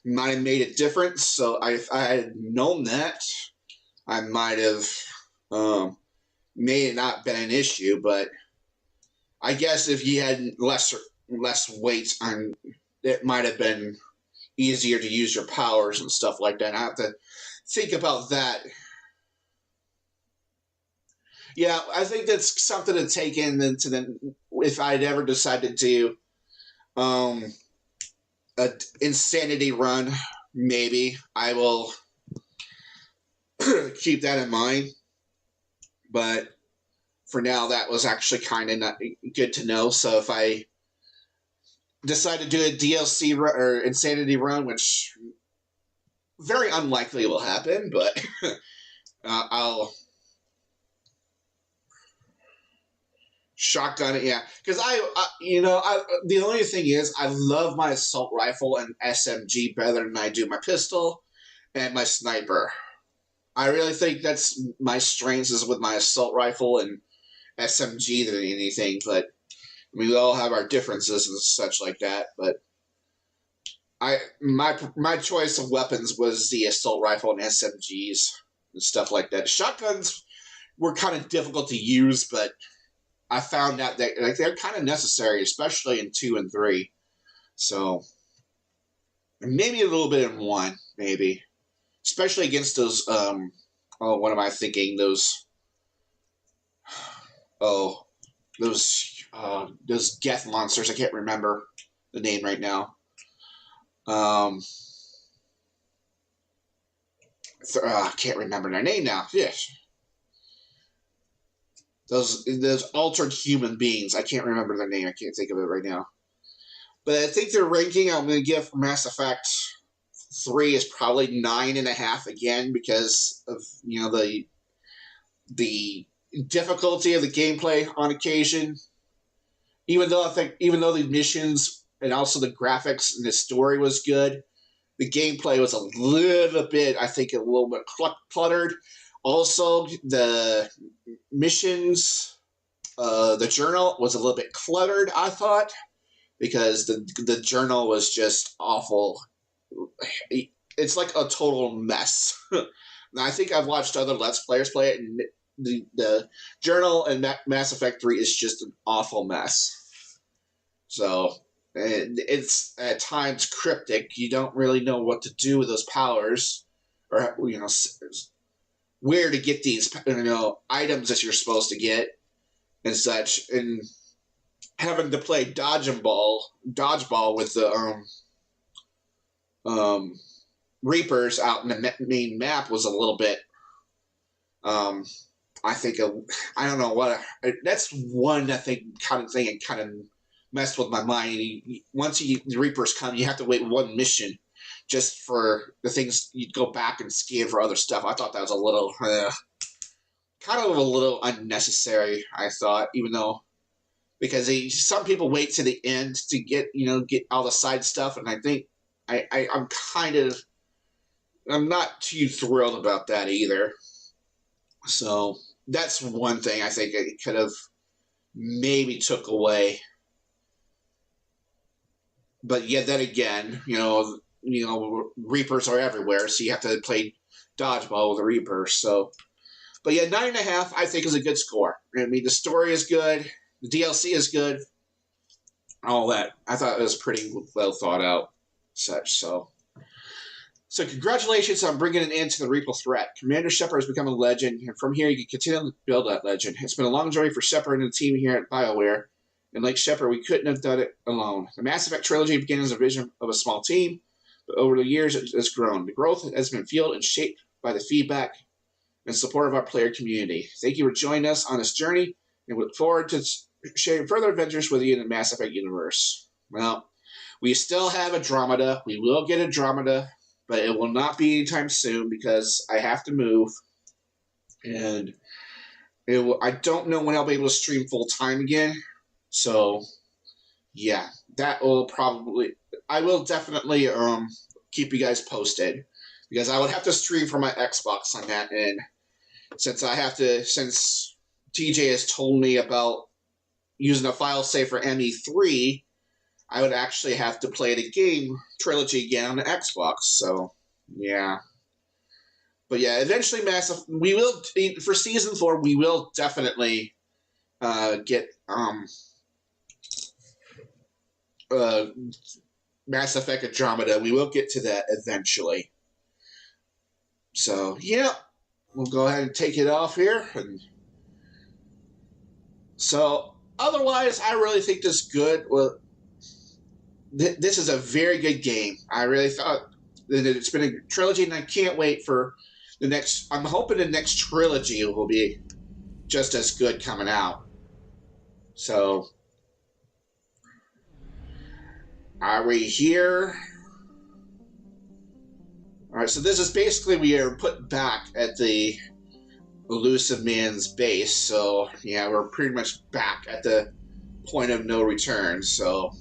Might have made a difference. So if I had known that, I might have made it not been an issue. But I guess if you had less weight, it might have been easier to use your powers and stuff like that. I have to think about that. Yeah, I think that's something to take into if I'd ever decide to do an Insanity run, maybe I will keep that in mind. But for now, that was actually kind of not good to know. So if I decide to do a DLC or Insanity run, which very unlikely will happen, but I'll shotgun it, yeah. Because the only thing is, I love my assault rifle and SMG better than I do my pistol and my sniper. I really think that's my strengths is with my assault rifle and SMG than anything. But we all have our differences and such like that. But my choice of weapons was the assault rifle and SMGs and stuff like that. Shotguns were kind of difficult to use, but I found out that they're kind of necessary, especially in 2 and 3. So maybe a little bit in 1, maybe, especially against those. What am I thinking? Those Geth monsters. I can't remember the name right now. I can't remember their name now. Yes. Those altered human beings. I can't remember their name. I can't think of it right now. But I think their ranking I'm going to give for Mass Effect 3 is probably 9.5 again because of the difficulty of the gameplay on occasion. Even though the missions and also the graphics and the story was good, the gameplay was a little bit cluttered. Also, the missions, the journal was a little bit cluttered, I thought, because the journal was just awful. It's like a total mess. I think I've watched other Let's Players play it, and the journal in Mass Effect 3 is just an awful mess. So it's at times cryptic. You don't really know what to do with those powers, or where to get these items that you're supposed to get and such, and having to play dodgeball with the Reapers out in the main map was a little bit I don't know what that's one I think kind of thing, and kind of messed with my mind. Once the Reapers come, you have to wait one mission just for the things. You'd go back and scan for other stuff. I thought that was a little kind of a little unnecessary, I thought, even though because some people wait to the end to get all the side stuff, and I think I'm not too thrilled about that either. So that's one thing I think it could have maybe took away. But yet then again, Reapers are everywhere, so you have to play dodgeball with the Reapers. So, but yeah, 9.5 I think is a good score. I mean, the story is good, the DLC is good, all that. I thought it was pretty well thought out, such. So congratulations on bringing an end to the Reaper threat. Commander Shepard has become a legend, and from here you can continue to build that legend. It's been a long journey for Shepard and the team here at BioWare. And like Shepard, we couldn't have done it alone. The Mass Effect trilogy began as a vision of a small team, but over the years it has grown. The growth has been fueled and shaped by the feedback and support of our player community. Thank you for joining us on this journey, and we look forward to sharing further adventures with you in the Mass Effect universe. Well, we still have Andromeda. We will get Andromeda, but it will not be anytime soon because I have to move. And I don't know when I'll be able to stream full-time again. So, yeah, I will definitely keep you guys posted, because I would have to stream from my Xbox on that, and since TJ has told me about using a file save for ME3, I would actually have to play the game trilogy again on the Xbox, so, yeah. But yeah, eventually we will, for Season 4, we will definitely get Mass Effect Andromeda. We will get to that eventually. So, yeah, we'll go ahead and take it off here. And so, otherwise, I really think this is good. Well, this is a very good game. I really thought that it's been a trilogy, and I can't wait for the next. I'm hoping the next trilogy will be just as good coming out. So, are we here? Alright, so this is basically we are put back at the Elusive Man's base. So, yeah, we're pretty much back at the point of no return. So,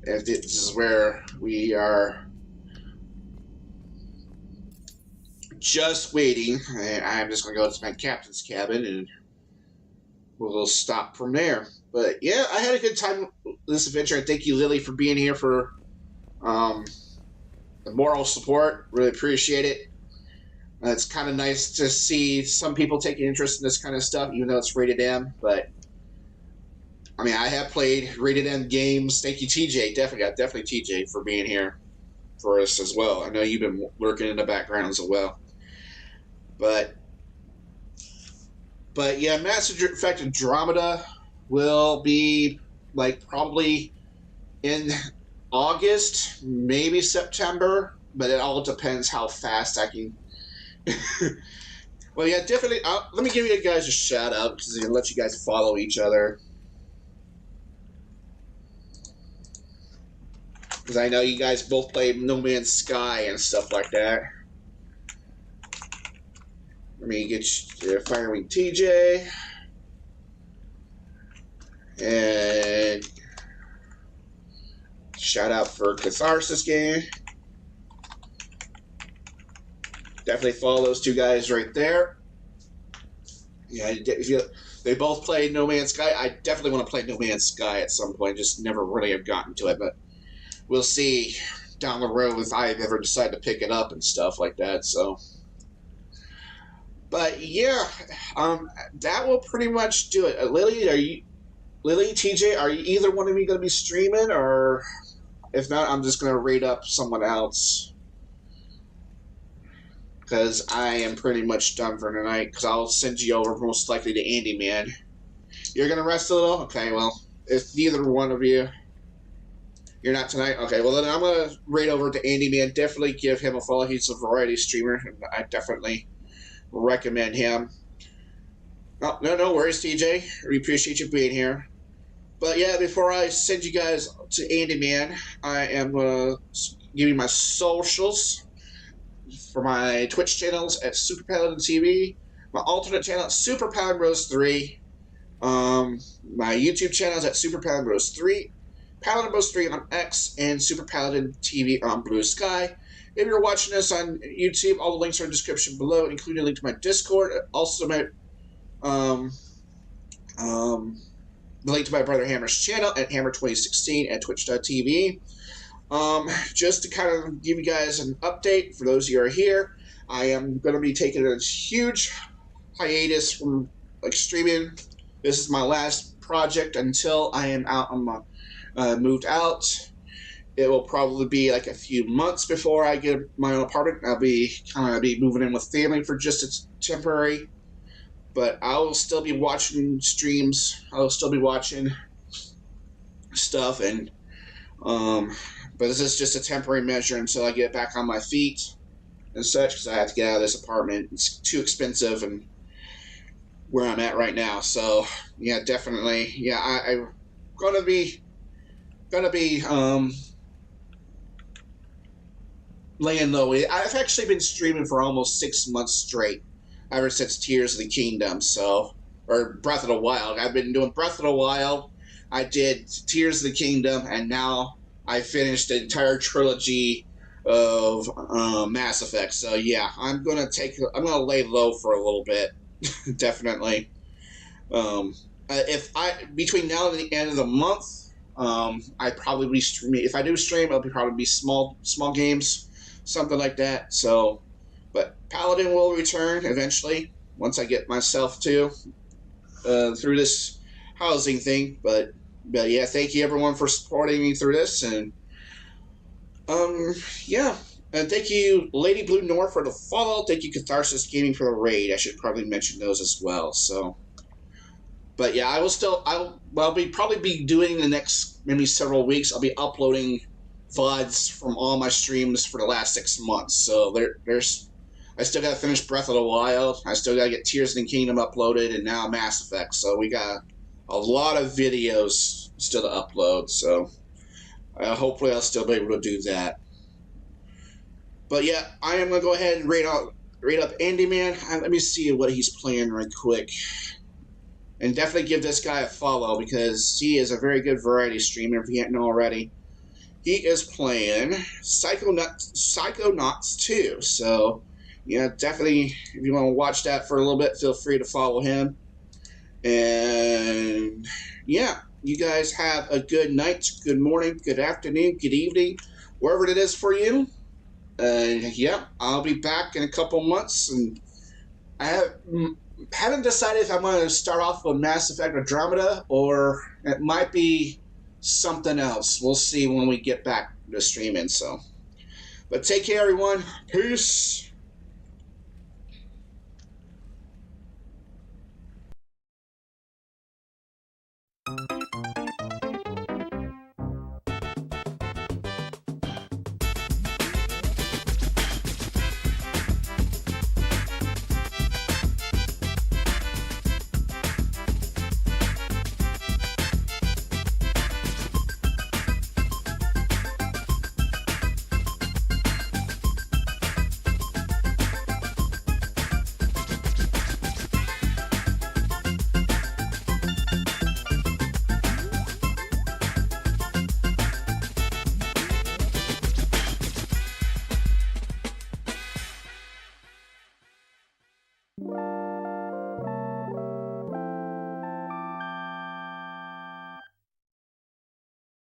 if this is where we are just waiting. I'm just going to go to my captain's cabin and we'll stop from there. But yeah, I had a good time with this adventure. And thank you, Lily, for being here for the moral support. Really appreciate it. It's kind of nice to see some people taking interest in this kind of stuff, even though it's rated M. But I mean, I have played rated M games. Thank you, TJ. Definitely TJ for being here for us as well. I know you've been lurking in the background as well. But yeah, Mass Effect Andromeda will be like probably in August, maybe September, but it all depends how fast I can. Well, yeah, definitely. Let me give you guys a shout out because it'll let you guys follow each other. Because I know you guys both play No Man's Sky and stuff like that. Let me get Firewing TJ. And shout out for Catharsis Game. Definitely follow those two guys right there. Yeah, they both play No Man's Sky. I definitely want to play No Man's Sky at some point. Just never really have gotten to it, but we'll see down the road if I ever decide to pick it up and stuff like that. So, but yeah, that will pretty much do it. Lily, TJ, are you either one of you going to be streaming, or if not, I'm just going to raid up someone else. Because I am pretty much done for tonight, because I'll send you over most likely to Andy Man. You're going to rest a little? Okay, well, if neither one of you, you're not tonight? Okay, well then I'm going to raid over to Andy Man. Definitely give him a follow. He's a variety streamer, and I definitely recommend him. Oh, no worries, TJ. We appreciate you being here. But yeah, before I send you guys to Andy Man, I am going to give you my socials. For my Twitch channels at Super Paladin TV, my alternate channel at Super Paladin Rose 3, My YouTube channel is at Super Paladin Bros 3, Paladin Bros 3 on X, and Super Paladin TV on Blue Sky. If you're watching this on YouTube, all the links are in the description below, including a link to my Discord, also my the link to my brother Hammer's channel at Hammer2016 at Twitch.tv. Just to kind of give you guys an update, for those of you who are here, I am going to be taking a huge hiatus from streaming. This is my last project until I am out on my moved out. It will probably be like a few months before I get my own apartment. I'll be moving in with family for just a temporary. But I will still be watching streams. I will still be watching stuff, and but this is just a temporary measure until I get back on my feet and such, because I have to get out of this apartment. It's too expensive, and where I'm at right now. So yeah, definitely, yeah, I'm gonna be laying low. I've actually been streaming for almost 6 months straight, ever since Tears of the Kingdom, or Breath of the Wild. I've been doing Breath of the Wild, I did Tears of the Kingdom, and now I finished the entire trilogy of Mass Effect. So yeah, I'm gonna lay low for a little bit, definitely. Between now and the end of the month, I probably be streaming. If I do stream, it'll probably be small games, something like that. So. But Paladin will return eventually once I get myself through this housing thing. But yeah, thank you everyone for supporting me through this, and yeah, and thank you Lady Blue North for the follow. Thank you Catharsis Gaming for the raid. I should probably mention those as well. So, but yeah, I'll probably be doing the next maybe several weeks. I'll be uploading VODs from all my streams for the last 6 months. So I still got to finish Breath of the Wild. I still got to get Tears of the Kingdom uploaded, and now Mass Effect. So we got a lot of videos still to upload. So hopefully I'll still be able to do that. But yeah, I am going to go ahead and rate up Andy Man. Let me see what he's playing right quick. And definitely give this guy a follow, because he is a very good variety streamer, if you hadn't already. He is playing Psychonauts 2. So yeah, definitely, if you want to watch that for a little bit, feel free to follow him. And yeah, you guys have a good night, good morning, good afternoon, good evening, wherever it is for you. Yeah, I'll be back in a couple months, and I haven't decided if I'm going to start off with Mass Effect Andromeda, or it might be something else. We'll see when we get back to streaming. So, but take care, everyone. Peace. You